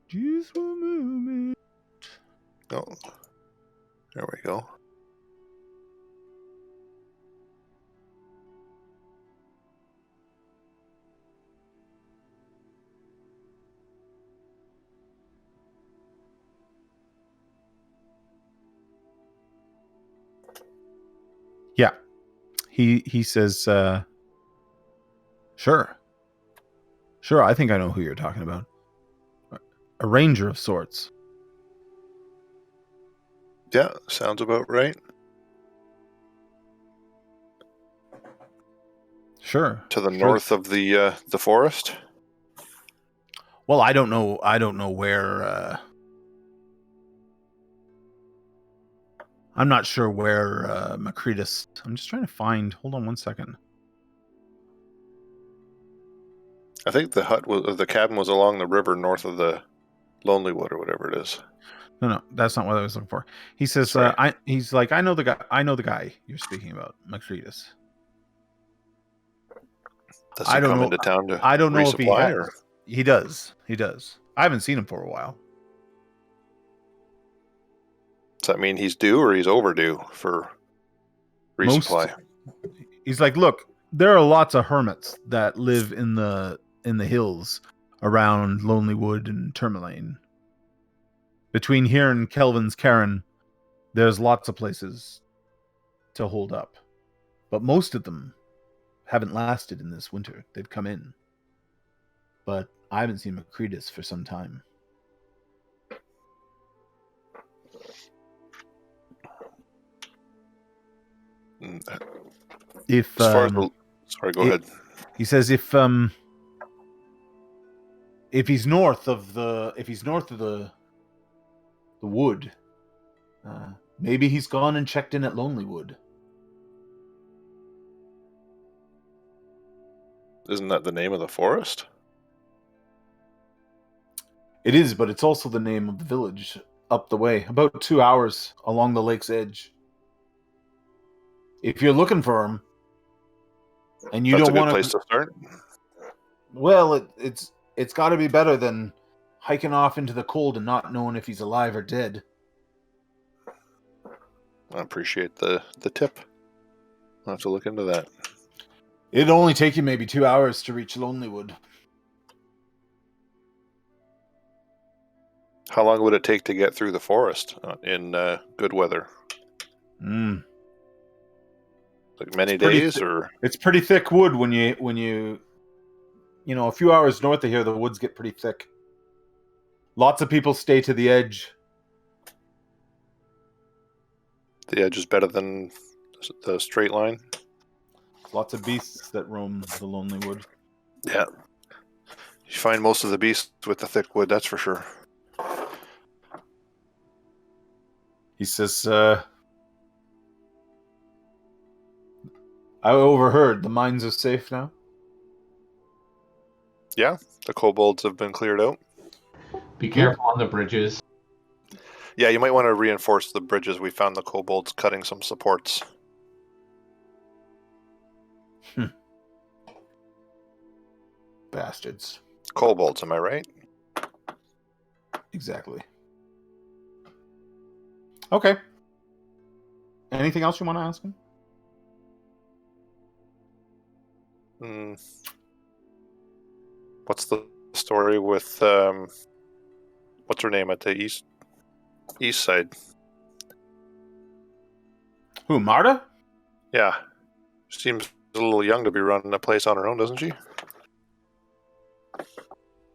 Just one moment.
Oh, there we go.
Yeah. He says, sure. Sure, I think I know who you're talking about. A ranger of sorts.
Yeah, sounds about right.
Sure.
To the
Sure.
north of the forest.
Well, I don't know where. I'm not sure where Macretus. I'm just trying to find. Hold on one second.
I think the cabin was along the river north of the Lonely Wood or whatever it is.
No, that's not what I was looking for. He says,
Sorry.
he's like, I know the guy. I know the guy you're speaking about, Macretus.
Does
I
he
don't
come
know.
into town to
I don't know if he
resupply,
has.
or
He does. He does. I haven't seen him for a while.
Does that mean he's due or he's overdue for resupply?
He's like, look, there are lots of hermits that live in the hills around Lonely Wood and Termalaine. Between here and Kelvin's Cairn, there's lots of places to hold up. But most of them haven't lasted in this winter. They've come in. But I haven't seen Macretus for some time. If
As far as sorry, go ahead.
He says if he's north of the wood, maybe he's gone and checked in at Lonely Wood.
Isn't that the name of the forest?
It is, but it's also the name of the village up the way, about 2 hours along the lake's edge. If you're looking for him, and you
That's
don't
a good
want
place to start.
Well, it's got to be better than hiking off into the cold and not knowing if he's alive or dead.
I appreciate the tip. I'll have to look into that.
It'd only take you maybe 2 hours to reach Lonely Wood.
How long would it take to get through the forest in good weather? Like many days, or
it's pretty thick wood when you a few hours north of here, the woods get pretty thick. Lots of people stay to the edge.
The edge is better than the straight line.
Lots of beasts that roam the Lonely Wood.
Yeah, you find most of the beasts with the thick wood. That's for sure.
He says, I overheard the mines are safe now.
Yeah, the kobolds have been cleared out.
Be careful on the bridges.
Yeah, you might want to reinforce the bridges. We found the kobolds cutting some supports.
Bastards.
Kobolds, am I right?
Exactly. Okay. Anything else you want to ask him?
What's the story with what's her name at the east side?
Who, Marta?
Yeah, seems a little young to be running a place on her own, doesn't she?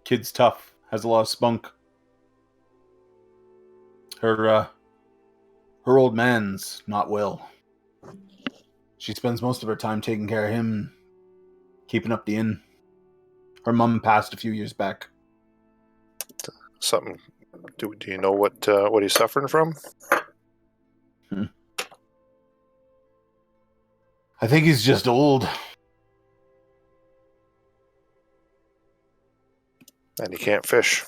Kid's tough. Has a lot of spunk. Her old man's not well. She spends most of her time taking care of him, keeping up the inn. Her mum passed a few years back.
Something. Do you know what he's suffering from?
I think he's just old.
And he can't fish.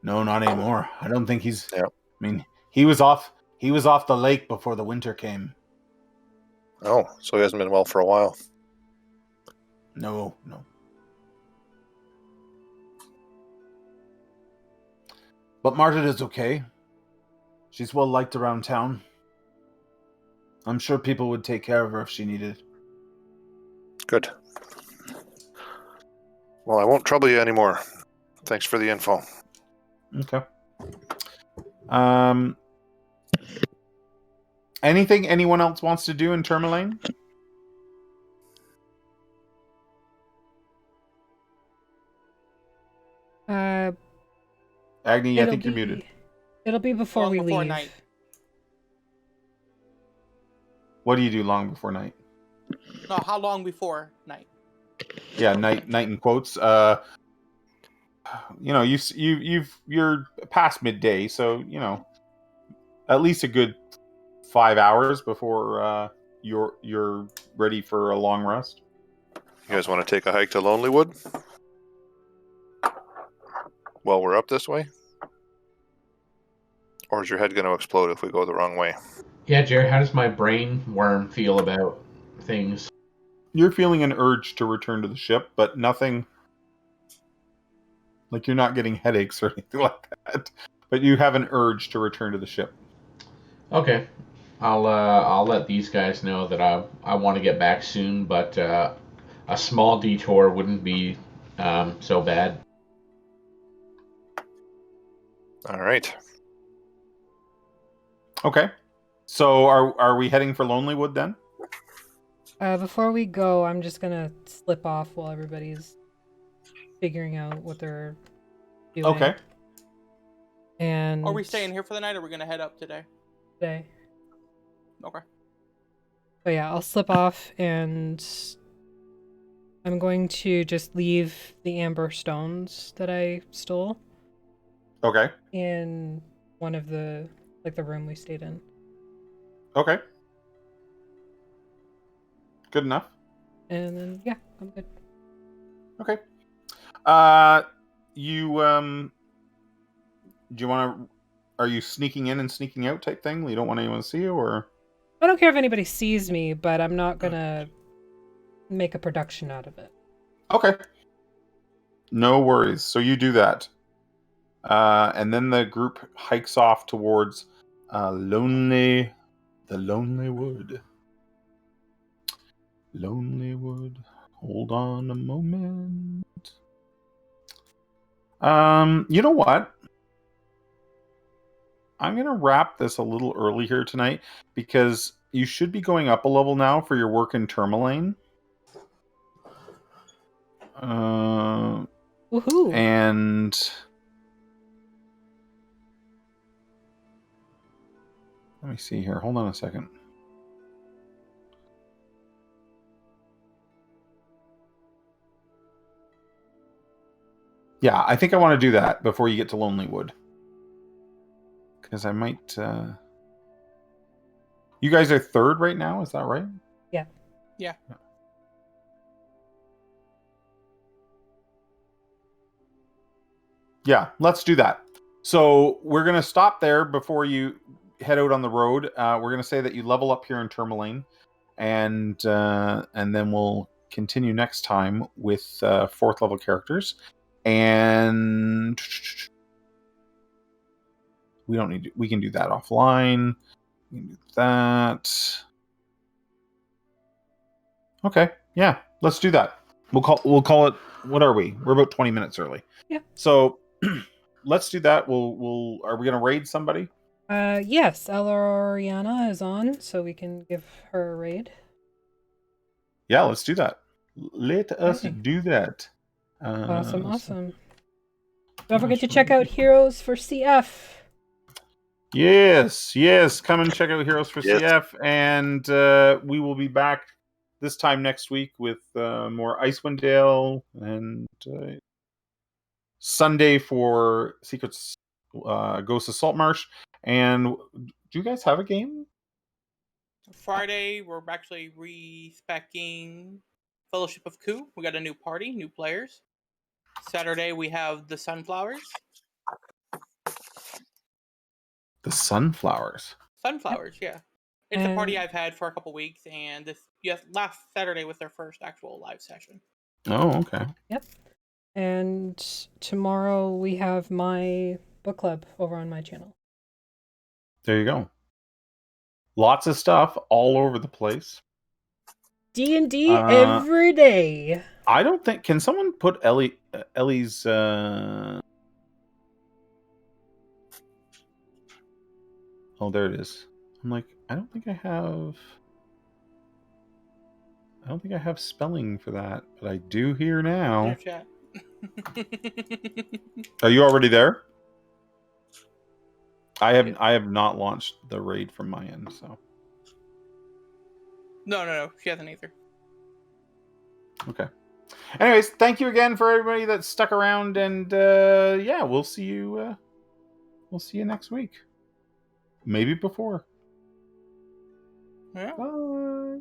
No, not anymore. I don't think he's.
Yeah.
I mean, he was off the lake before the winter came.
Oh, so he hasn't been well for a while.
No. But Marta is okay. She's well liked around town. I'm sure people would take care of her if she needed.
Good. Well, I won't trouble you anymore. Thanks for the info.
Okay. Anything anyone else wants to do in Termalaine? Agni, I think you're muted.
It'll be before
Long
we
before
leave.
night.
What do you do long before night?
No, how long before night?
Yeah, night in quotes. You're past midday, so at least a good 5 hours before you're ready for a long rest.
You guys want to take a hike to Lonely Wood? Well, we're up this way? Or is your head going to explode if we go the wrong way?
Yeah, Jerry, how does my brain worm feel about things?
You're feeling an urge to return to the ship, but nothing. Like, you're not getting headaches or anything like that. But you have an urge to return to the ship.
Okay. I'll let these guys know that I want to get back soon, but a small detour wouldn't be so bad.
All right.
Okay. So are we heading for Lonelywood then?
Before we go, I'm just gonna slip off while everybody's figuring out what they're doing.
Okay.
And
Are we staying here for the night, or are we gonna head up today?
today.
Okay.
But yeah, I'll slip off and I'm going to just leave the amber stones that I stole
Okay.
in one of the room we stayed in.
Okay. Good enough.
And then yeah, I'm good.
Okay. You do you want to? Are you sneaking in and sneaking out type thing? You don't want anyone to see you, or?
I don't care if anybody sees me, but I'm not gonna make a production out of it.
Okay. No worries. So you do that. And then the group hikes off towards the Lonely Wood. Lonely Wood. Hold on a moment. You know what? I'm gonna wrap this a little early here tonight because you should be going up a level now for your work in Termalaine.
Woohoo!
And let me see here. Hold on a second. Yeah, I think I want to do that before you get to Lonelywood. Because I might... You guys are third right now, is that right?
Yeah.
Yeah.
Yeah, let's do that. So we're going to stop there before you head out on the road. We're going to say that you level up here in Termalaine. And then we'll continue next time with 4th level characters. And we don't need to, we can do that offline. We can do that. Okay, yeah, let's do that. We'll call it. What are we? We're about 20 minutes early.
Yeah.
So let's do that. We'll are we gonna raid somebody?
Yes, Eloriana is on, so we can give her a raid.
Yeah, let's do that. Let us
Okay.
do that.
Awesome. Don't forget to check out Heroes for CF.
Yes. Come and check out Heroes for
Yes.
CF, and we will be back this time next week with more Icewind Dale and Sunday for Secrets Ghosts of Saltmarsh. And do you guys have a game?
Friday, we're actually re-speccing Fellowship of Ku. We got a new party, new players. Saturday, we have the Sunflowers.
The Sunflowers.
Sunflowers, yeah. It's a party I've had for a couple weeks, and last Saturday was their first actual live session.
Oh, okay.
Yep. And tomorrow we have my book club over on my channel.
There you go. Lots of stuff all over the place.
D&D every day.
I don't think... Can someone put Ellie's... Oh, there it is. I'm like, I don't think I have spelling for that, but I do here now.
In your chat.
Are you already there? I have not launched the raid from my end, so.
No. She hasn't either.
Okay. Anyways, thank you again for everybody that stuck around, and yeah, we'll see you. We'll see you next week. Maybe before.
Yeah.
Bye.